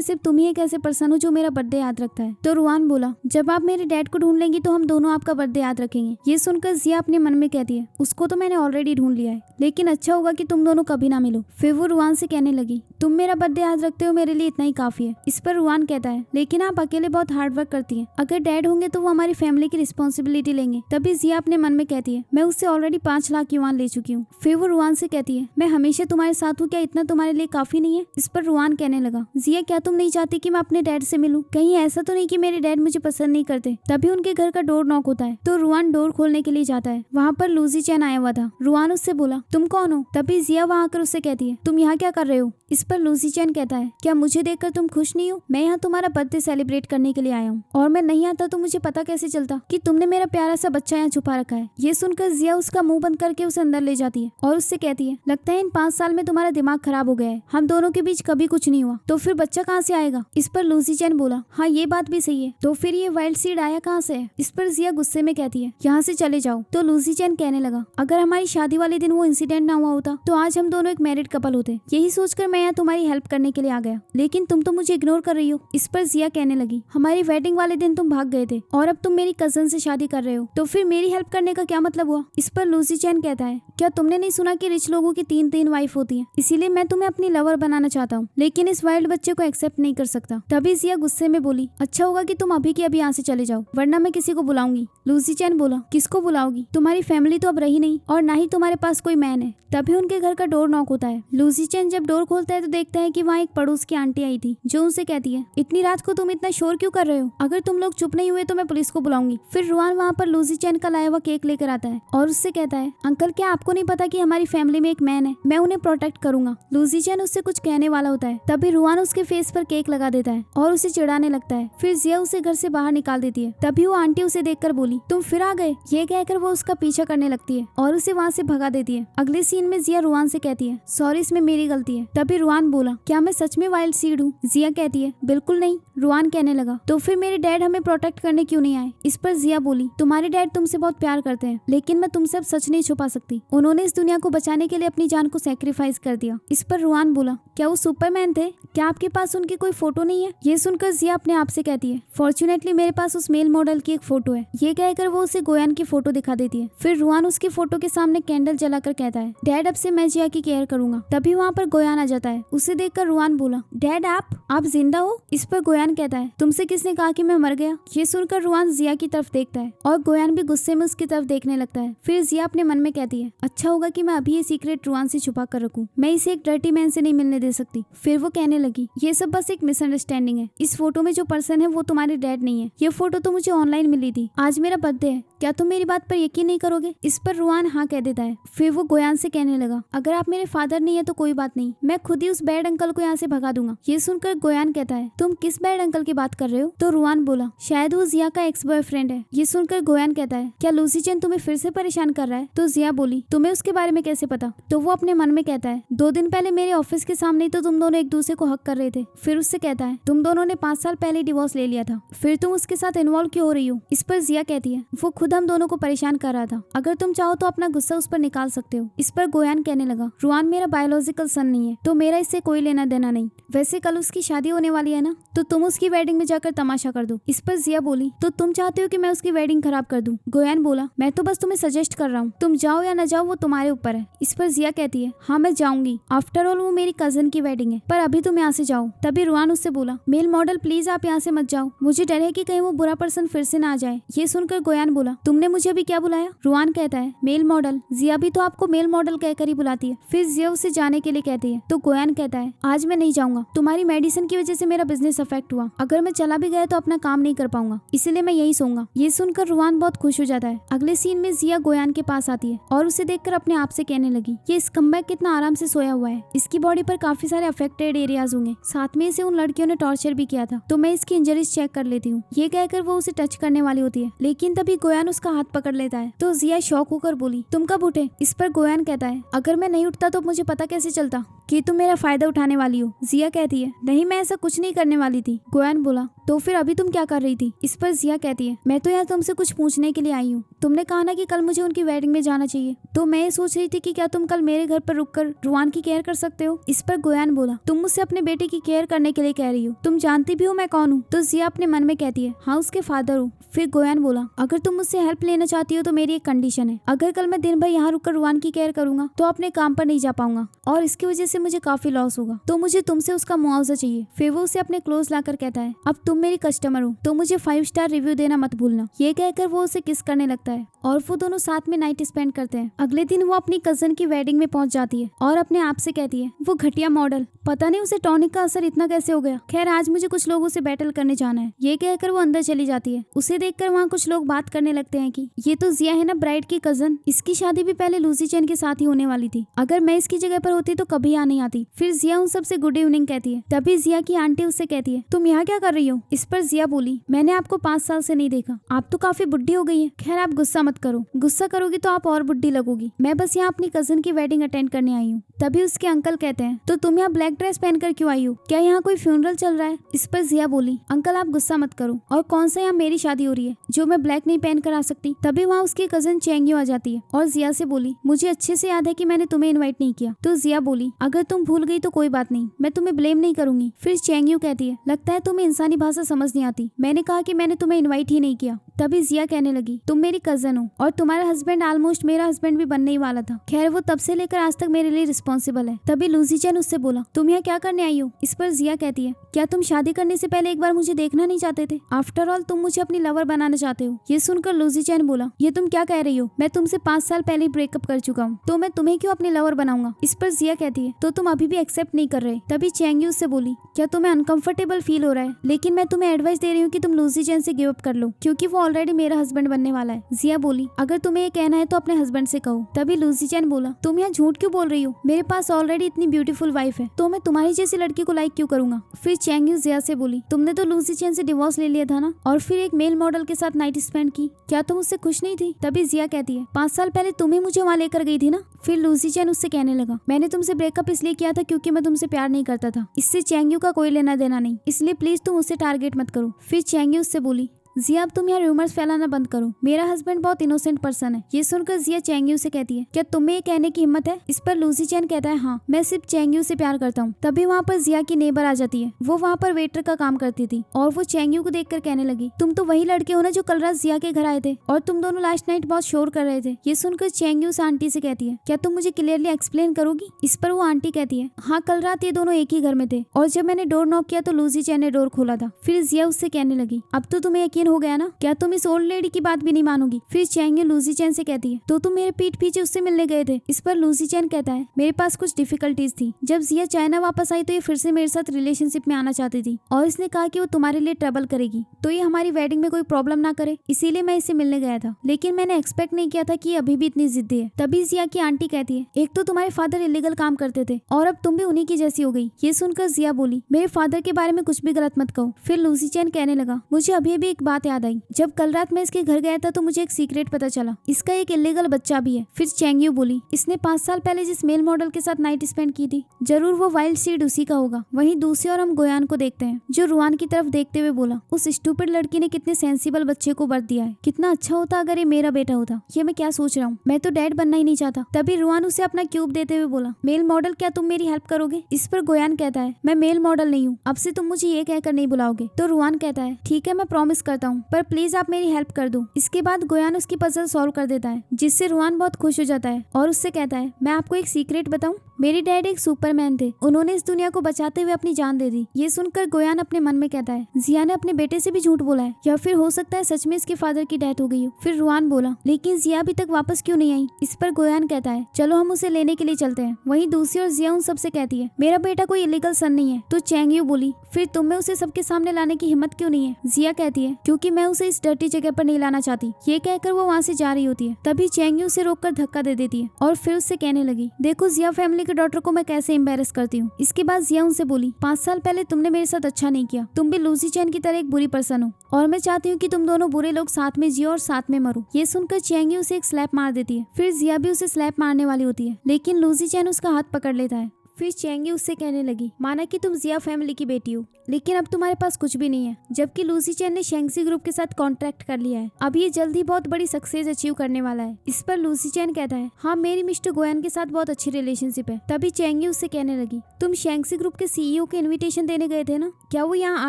सिर्फ तुम ही एक ऐसे पर्सन हो जो मेरा बर्थडे याद रखता है। तो रुआन बोला, जब आप मेरे डैड को ढूंढ लेंगी तो हम दोनों आपका बर्थडे याद रखेंगे। ये सुनकर जिया अपने मन में कहती है, उसको तो मैंने ऑलरेडी ढूंढ लिया है, लेकिन अच्छा होगा कि तुम दोनों कभी ना मिलो। फिर वो रुआन से कहने लगी, तुम मेरा बर्थडे याद रखते हो, मेरे लिए इतना ही काफी है। इस पर रुआन कहता है, लेकिन आप अकेले बहुत हार्ड वर्क करती हैं, अगर डैड होंगे तो वो हमारी फैमिली की रिस्पॉन्सिबिलिटी लेंगे। तभी जिया अपने मन में कहती है, मैं उससे ऑलरेडी 5 लाख युआन ले चुकी हूँ। फिर वो रुआन से कहती है, मैं हमेशा तुम्हारे साथ हूँ, क्या इतना तुम्हारे लिए काफी नहीं है? इस पर रुआन कहने लगा, जिया क्या तुम नहीं चाहती कि मैं अपने डैड से मिलूं? कहीं ऐसा तो नहीं कि मेरे डैड मुझे पसंद नहीं करते? तभी उनके घर का डोर नॉक होता है तो रुआन डोर खोलने के लिए जाता है। वहाँ पर लूजी चैन आया हुआ था। रुआन उससे बोला, तुम कौन हो? तभी जिया वहाँ आकर उससे कहती है, तुम यहाँ क्या कर रहे हो? इस पर लूजी चैन कहता है, क्या मुझे देखकर तुम खुश नहीं हो? मैं यहाँ तुम्हारा बर्थडे सेलिब्रेट करने के लिए आया हूँ, और मैं नहीं आता तो मुझे पता कैसे चलता कि तुमने मेरा प्यारा सा बच्चा यहाँ छुपा रखा है। ये सुनकर जिया उसका मुंह बंद करके उसे अंदर ले जाती है और उससे कहती है, लगता है इन 5 साल में तुम्हारा दिमाग खराब हो गया है, हम दोनों के बीच कभी कुछ नहीं हुआ, तो फिर बच्चा कहाँ से आएगा? इस पर लूसी चैन बोला, हाँ ये बात भी सही है, तो फिर ये वाइल्ड सीड आया कहाँ से है? इस पर जिया गुस्से में कहती है, यहाँ से चले जाओ। तो लूसी चैन कहने लगा, अगर हमारी शादी वाले दिन वो इंसिडेंट ना हुआ होता तो आज हम दोनों एक मैरिड कपल होते। यही सोचकर मैं यहाँ तुम्हारी हेल्प करने के लिए आ गया, लेकिन तुम तो मुझे इग्नोर कर रही हो। इस पर जिया कहने लगी, हमारी वेडिंग वाले दिन तुम भाग गए थे और अब तुम मेरी कजन से शादी कर रहे हो, तो फिर मेरी हेल्प करने का क्या मतलब हुआ? इस पर लूसी चैन कहता है, क्या तुमने नहीं सुना कि रिच लोगों की 3 वाइफ होती है, इसीलिए मैं तुम्हें अपनी लवर बनाना चाहता हूँ, लेकिन इस वाइल्ड बच्चे को एक्सेप्ट नहीं कर सकता। तभी जिया गुस्से में बोली, अच्छा होगा कि तुम अभी की अभी यहाँ से चले जाओ, वरना मैं किसी को बुलाऊंगी। लूसी चैन बोला, किसको बुलाओगी? तुम्हारी फैमिली तो अब रही नहीं और ना ही तुम्हारे पास कोई मैन है। तभी उनके घर का डोर नॉक होता है। लूसी चैन जब डोर खोलता है तो देखता है कि वहाँ एक पड़ोस की आंटी आई थी, जो उनसे कहती है, इतनी रात को तुम इतना शोर क्यों कर रहे हो? अगर तुम लोग चुप नहीं हुए तो मैं पुलिस को बुलाऊंगी। फिर रुआन वहाँ पर लूसी चैन का लाया हुआ केक लेकर आता है और उससे कहता है, अंकल क्या आपको नहीं पता कि हमारी फैमिली में एक मैन है, मैं उन्हें प्रोटेक्ट करूंगा। लूसी चैन उससे कुछ कहने वाला होता है, तभी रुआन उसके फेस पर केक लगा देता है और उसे चिढ़ाने लगता है। फिर जिया उसे घर से बाहर निकाल देती है। तभी वो आंटी उसे देखकर बोली, तुम फिर आ गए? ये कहकर वो उसका पीछा करने लगती है और उसे वहाँ से भगा देती है। अगले सीन में जिया रुआन से कहती है, सॉरी इसमें मेरी गलती है। तभी रुआन बोला, क्या मैं सच में वाइल्ड सीड हूँ? जिया कहती है, बिल्कुल नहीं। रुआन कहने लगा, तो फिर मेरे डैड हमें प्रोटेक्ट करने क्यों नहीं आए? इस पर जिया बोली, तुम्हारे डैड तुमसे बहुत प्यार करते हैं, लेकिन मैं तुमसे अब सच नहीं छुपा सकती, उन्होंने इस दुनिया को बचाने के लिए अपनी जान को सेक्रीफाइस कर दिया। इस पर रुआन बोला, क्या वो सुपरमैन थे? क्या आपके पास उनकी कोई फोटो नहीं है? ये सुनकर जिया अपने आप से कहती है, फॉर्चुनेटली मेरे पास उस मेल मॉडल की एक फोटो है। ये कहकर वो उसे गोयान की फोटो दिखा देती है। फिर रुआन उसकी फोटो के सामने कैंडल जलाकर कहता है, डैड अब से मैं जिया की केयर करूंगा। तभी वहाँ पर गोयान आ जाता है। उसे देखकर रुआन बोला, डैड आप जिंदा हो? इस पर गोयान कहता है, तुमसे किसने कहा कि मैं मर गया? ये सुनकर रुआन जिया की तरफ देखता है और गोयान भी गुस्से में उसकी तरफ देखने लगता है। फिर जिया अपने मन में कहती है, अच्छा होगा कि मैं अभी ये सीक्रेट रुआन से छुपा कर रखूं, मैं इसे एक डर्टी मैन से नहीं मिलने दे सकती। फिर फिर वो कहने लगी, ये सब बस एक मिसअंडरस्टैंडिंग है। इस फोटो में जो पर्सन है वो तुम्हारे डैड नहीं है। ये फोटो तो मुझे ऑनलाइन मिली थी। आज मेरा बर्थडे है, क्या तुम मेरी बात पर यकीन नहीं करोगे? इस पर रुआन हाँ कह देता है। फिर वो गोयान से कहने लगा, अगर आप मेरे फादर नहीं है तो कोई बात नहीं, मैं खुद ही उस बैड अंकल को यहाँ से भगा दूंगा। ये सुनकर गोयान कहता है, तुम किस बैड अंकल की बात कर रहे हो? तो रुआन बोला, शायद वो जिया का एक्स बॉयफ्रेंड है। ये सुनकर गोयान कहता है, क्या लूसी चैन तुम्हें फिर से परेशान कर रहा है? तो जिया बोली, तुम्हें उसके बारे में कैसे पता? तो वो अपने मन में कहता है, 2 दिन पहले मेरे ऑफिस के सामने तो तुम दोनों एक दूसरे को हक कर रहे थे। फिर उससे कहता है, तुम दोनों ने 5 साल पहले डिवोर्स ले लिया था, फिर तुम उसके साथ इन्वॉल्व क्यों हो रही हो? इस पर जिया कहती है, वो खुद हम दोनों को परेशान कर रहा था, अगर तुम चाहो तो अपना गुस्सा उस पर निकाल सकते हो। इस पर गोयान कहने लगा, रुआन मेरा बायोलॉजिकल सन नहीं है, तो मेरा इससे कोई लेना देना नहीं। वैसे कल उसकी शादी होने वाली है ना, तो तुम उसकी वेडिंग में जाकर तमाशा कर दो। इस पर जिया बोली, तो तुम चाहते हो कि मैं उसकी वेडिंग खराब कर दूं? गोयान बोला, मैं तो बस तुम्हें सजेस्ट कर रहा हूँ, तुम जाओ या न जाओ वो तुम्हारे ऊपर है। इस पर जिया कहती है, हाँ मैं जाऊंगी, आफ्टर ऑल वो मेरी कजन की वेडिंग है, पर अभी तुम यहाँ से जाओ। तभी रुआन उससे बोला, मेल मॉडल प्लीज आप यहाँ से मत जाओ, मुझे डर है कि कहीं वो बुरा पर्सन फिर से ना आ जाए। ये सुनकर गोयान बोला, तुमने मुझे अभी क्या बुलाया? रुआन कहता है, मेल मॉडल। जिया भी तो आपको मेल मॉडल कहकर ही बुलाती है। फिर जिया उसे जाने के लिए कहती है, तो गोयान कहता है, आज मैं नहीं जाऊंगा, तुम्हारी मेडिसिन की वजह से मेरा बिजनेस अफेक्ट हुआ, अगर मैं चला भी गया तो अपना काम नहीं कर पाऊंगा, इसलिए मैं यही सोऊंगा। ये सुनकर रुआन बहुत खुश हो जाता है। अगले सीन में जिया गोयान के पास आती है और उसे देखकर अपने आप से कहने लगी, ये स्कम्बैग कितना आराम से सोया हुआ है, इसकी बॉडी पर काफी सारे अफेक्टेड एरियाज होंगे, साथ में इसे उन लड़कियों ने टॉर्चर भी किया था, तो मैं इसकी इंजरीज चेक कर लेती हूँ। ये कहकर वो उसे टच करने वाली होती है, लेकिन तभी गोयान उसका हाथ पकड़ लेता है। तो जिया शॉक होकर बोली, तुम कब उठे? इस पर गोयान कहता है, अगर मैं नहीं उठता तो मुझे पता कैसे चलता कि तुम मेरा फायदा उठाने वाली हो? जिया कहती है, नहीं मैं ऐसा कुछ नहीं करने वाली थी। गोयान बोला, तो फिर अभी तुम क्या कर रही थी? इस पर जिया कहती है, मैं तो यहाँ तुमसे कुछ पूछने के लिए आई हूँ, तुमने कहा ना कि कल मुझे उनकी वेडिंग में जाना चाहिए, तो मैं ये सोच रही थी कि क्या तुम कल मेरे घर पर रुककर रुआन की केयर कर सकते हो? इस पर गोयान बोला, तुम मुझसे अपने बेटे की केयर करने के लिए कह रही हो, तुम जानती भी हो मैं कौन हूँ? तो जिया अपने मन में कहती है, हाँ उसके फादर हूँ। फिर गोयान बोला, अगर तुम मुझसे हेल्प लेना चाहती हो तो मेरी एक कंडीशन है, अगर कल मैं दिन भर यहाँ रुककर रुआन की केयर करूंगा तो अपने काम पर नहीं जा पाऊंगा और इसकी वजह से मुझे काफी लॉस होगा, तो मुझे तुमसे उसका मुआवजा चाहिए। फिर वो उसे अपने क्लोज लाकर कहता है, अब तुम मेरी कस्टमर हो तो मुझे 5 स्टार रिव्यू देना मत भूलना। ये कहकर वो उसे किस करने लगता है और वो दोनों साथ में नाइट स्पेंड करते हैं। अगले दिन वो अपनी कजन की वेडिंग में पहुंच जाती है और अपने आप से कहती है, वो घटिया मॉडल, पता नहीं उसे टॉनिक का असर इतना कैसे हो गया, खैर आज मुझे कुछ लोगों से बैटल करने जाना है। ये कहकर वो अंदर चली जाती है। उसे देखकर वहाँ कुछ लोग बात करने लगते हैं कि ये तो जिया है ना, ब्राइड की कजन, इसकी शादी भी पहले लूसी चैन के साथ ही होने वाली थी, अगर मैं इसकी जगह पर होती तो कभी यहाँ नहीं आती। फिर जिया उन सबसे गुड इवनिंग कहती है। तभी जिया की आंटी उससे कहती है, तुम यहाँ क्या कर रही हो? इस पर जिया बोली, मैंने आपको 5 साल से नहीं देखा, आप तो काफी बुढ़ी हो गई है। खैर आप गुस्सा मत करो, गुस्सा करोगी तो आप और बुढ़ी लगोगी, मैं बस यहाँ अपनी कजन की वेडिंग अटेंड करने आई हूँ। तभी उसके अंकल कहते हैं, तो तुम यहाँ ब्लैक ड्रेस पहनकर क्यों आई हो, क्या यहाँ कोई फ्यूनरल चल रहा है? इस पर जिया बोली, अंकल आप गुस्सा मत करो, और कौन सा यहाँ मेरी शादी हो रही है जो मैं ब्लैक नहीं पहन कर आ सकती? तभी वहाँ उसकी कजन चेंग्यू आ जाती है और जिया से बोली, मुझे अच्छे से याद है कि मैंने तुम्हें इन्वाइट नहीं किया। तो जिया बोली, अगर तुम भूल गई तो कोई बात नहीं, मैं तुम्हें ब्लेम नहीं करूंगी। फिर चेंग्यू कहती है, लगता है तुम्हें इंसानी भाषा समझ नहीं आती, मैंने कहा कि मैंने तुम्हें इन्वाइट ही नहीं किया। तभी जिया कहने लगी, तुम मेरी कजन हो और तुम्हारा हस्बैंड ऑलमोस्ट मेरा हस्बैंड भी बनने ही वाला था, खैर वो तब से लेकर आज तक मेरे लिए रिस्पॉन्सिबल है। तभी लूसी चैन उससे बोला, तुम यहाँ क्या करने आई हो? इस पर जिया कहती है, क्या तुम शादी करने से पहले एक बार मुझे देखना नहीं चाहते थे? आफ्टर ऑल तुम मुझे अपनी लवर बनाना चाहते हो। ये सुनकर लूसी चैन बोला, ये तुम क्या कह रही हो, मैं तुमसे 5 साल पहले ब्रेकअप कर चुका हूँ, तो मैं तुम्हें क्यों अपनी लवर बनाऊंगा? इस पर जिया कहती है, तो तुम अभी भी एक्सेप्ट नहीं कर रहे? तभी चेंग्यू उससे बोली, क्या तुम्हें अनकंफर्टेबल फील हो रहा है, लेकिन मैं तुम्हें एडवाइस दे रही हूँ कि तुम लूसी चैन से गिव अप कर लो, क्योंकि वो ऑलरेडी मेरा हस्बैंड बनने वाला है। जिया बोली, अगर तुम्हें ये कहना है तो अपने हस्बैंड से कहो। तभी लूसी चैन बोला, तुम यहाँ झूठ क्यों बोल रही हो, मेरे पास ऑलरेडी इतनी ब्यूटीफुल वाइफ है, तो मैं तुम्हारी जैसी लड़की को लाइक क्यों करूंगा? फिर चेंग्यू जिया से बोली, तुमने तो लूसी चैन से डिवोर्स ले लिया था ना, और फिर एक मेल मॉडल के साथ नाइट स्पेंड की, क्या तुम उससे खुश नहीं थी? तभी जिया कहती है, 5 साल पहले तुम ही मुझे वहाँ लेकर गई थी ना। फिर लूसी चैन उससे कहने लगा, मैंने तुमसे ब्रेकअप इसलिए किया था क्योंकि मैं तुमसे प्यार नहीं करता था, इससे चेंग्यू का कोई लेना देना नहीं, इसलिए प्लीज तुम उससे टारगेट मत करो। फिर चेंग्यू उससे बोली, जिया अब तुम यहाँ रूमर्स फैलाना बंद करो, मेरा हस्बैंड बहुत इनोसेंट पर्सन है। ये सुनकर जिया चेंग्यू से कहती है, क्या तुम्हें ये कहने की हिम्मत है? इस पर लूसी चैन कहता है, हाँ मैं सिर्फ चेंग्यू से प्यार करता हूँ। तभी वहाँ पर जिया की नेबर आ जाती है, वो वहाँ पर वेटर का काम करती थी और वो चेंग्यू को देखकर कहने लगी, तुम तो वही लड़के हो ना जो कल रात जिया के घर आए थे और तुम दोनों लास्ट नाइट बहुत शोर कर रहे थे। ये सुनकर चेंग्यू उस आंटी से कहती है, क्या तुम मुझे क्लियरली एक्सप्लेन करोगी? इस पर वो आंटी कहती है, हाँ कल रात ये दोनों एक ही घर में थे और जब मैंने डोर नॉक किया तो लूसी चैन ने डोर खोला था। फिर जिया उससे कहने लगी, अब तो तुम्हें यकीन यकीन हो गया ना? क्या तुम इस ओल्ड लेडी की बात भी नहीं मानोगी? फिर चैंग लूसी चैन से कहती है, तो तुम मेरे पीठ पीछे उससे मिलने गए थे। इस पर लूसी चैन कहता है, मेरे पास कुछ डिफिकल्टीज थी। जब जिया चाइना वापस आई तो ये फिर से मेरे साथ रिलेशनशिप में आना चाहती थी और इसने कहा कि वो तुम्हारे लिए ट्रबल करेगी, तो ये हमारी वेडिंग में कोई प्रॉब्लम ना करे, इसीलिए मैं इससे मिलने गया था। लेकिन मैंने एक्सपेक्ट नहीं किया था कि ये अभी भी इतनी जिद्दी है। तभी जिया की आंटी कहती है, एक तो तुम्हारे फादर इलीगल काम करते थे और अब तुम भी उन्हीं की जैसी हो गई। ये सुनकर जिया बोली, मेरे फादर के बारे में कुछ भी गलत मत कहो। फिर लूसी चैन कहने लगा, मुझे अभी भी एक बात याद आई। जब कल रात मैं इसके घर गया था तो मुझे एक सीक्रेट पता चला, इसका एक इलीगल बच्चा भी है। फिर चैंग्यू बोली, इसने 5 साल पहले जिस मेल मॉडल के साथ नाइट स्पेंड की थी, जरूर वो वाइल्ड सीड उसी का होगा। वहीं दूसरी ओर हम गोयान को देखते हैं, जो रुआन की तरफ देखते हुए बोला, उस स्टूपिड लड़की ने कितने सेंसिबल बच्चे को बर्थ दिया है। कितना अच्छा होता अगर ये मेरा बेटा होता। ये मैं क्या सोच रहा हूँ, मैं तो डैड बनना ही नहीं चाहता। तभी रुआन उसे अपना क्यूब देते हुए बोला, मेल मॉडल क्या तुम मेरी हेल्प करोगे? इस पर गोयान कहता है, मैं मेल मॉडल नहीं हूँ, अब से तुम मुझे ये कहकर नहीं बुलाओगे। तो रुआन कहता है, ठीक है मैं प्रॉमिस करता हूँ, पर प्लीज आप मेरी हेल्प कर दो। इसके बाद गोयान उसकी पजल सॉल्व कर देता है, जिससे रुआन बहुत खुश हो जाता है और उससे कहता है, मैं आपको एक सीक्रेट बताऊं, मेरे डैड एक सुपरमैन थे, उन्होंने इस दुनिया को बचाते हुए अपनी जान दे दी। ये सुनकर गोयान अपने मन में कहता है, जिया ने अपने बेटे से भी झूठ बोला है, या फिर हो सकता है सच में इसके फादर की डेथ हो गई हो। फिर रुआन बोला, लेकिन जिया अभी तक वापस क्यों नहीं आई? इस पर गोयान कहता है, चलो हम उसे लेने के लिए चलते हैं। वहीं दूसरी ओर जिया उन सबसे कहती है, मेरा बेटा कोई इलीगल सन नहीं है। तो चैंग्यू बोली, फिर तुम में उसे सबके सामने लाने की हिम्मत क्यों नहीं है? जिया कहती है, क्योंकि मैं उसे इस डर्टी जगह पर नहीं लाना चाहती। ये कहकर वो वहाँ से जा रही होती है। तभी चैंग्यू उसे रोककर धक्का दे देती है और फिर उससे कहने लगी, देखो जिया फैमिली के डॉटर को मैं कैसे एम्बेरस करती हूँ। इसके बाद जिया उनसे बोली, 5 साल पहले तुमने मेरे साथ अच्छा नहीं किया, तुम भी लूसी चैन की तरह एक बुरी पर्सन हो और मैं चाहती हूँ कि तुम दोनों बुरे लोग साथ में जियो और साथ में मरो। ये सुनकर चैंग्यू उसे एक स्लैप मार देती है। फिर जिया भी उसे स्लैप मारने वाली होती है, लेकिन लूसी चैन उसका हाथ पकड़ लेता है। फिर चैंगी उससे कहने लगी, माना कि तुम जिया फैमिली की बेटी हो, लेकिन अब तुम्हारे पास कुछ भी नहीं है। जबकि लूसी चैन ने शेंगसी ग्रुप के साथ कॉन्ट्रैक्ट कर लिया है, अब ये जल्द ही बहुत बड़ी सक्सेस अचीव करने वाला है। इस पर लूसी चैन कहता है, हाँ मेरी मिस्टर गोयन के साथ बहुत अच्छी रिलेशनशिप है। तभी चैंगी उससे कहने लगी, तुम शेंगसी ग्रुप के सीईओ के इन्विटेशन देने गए थे ना, क्या वो यहाँ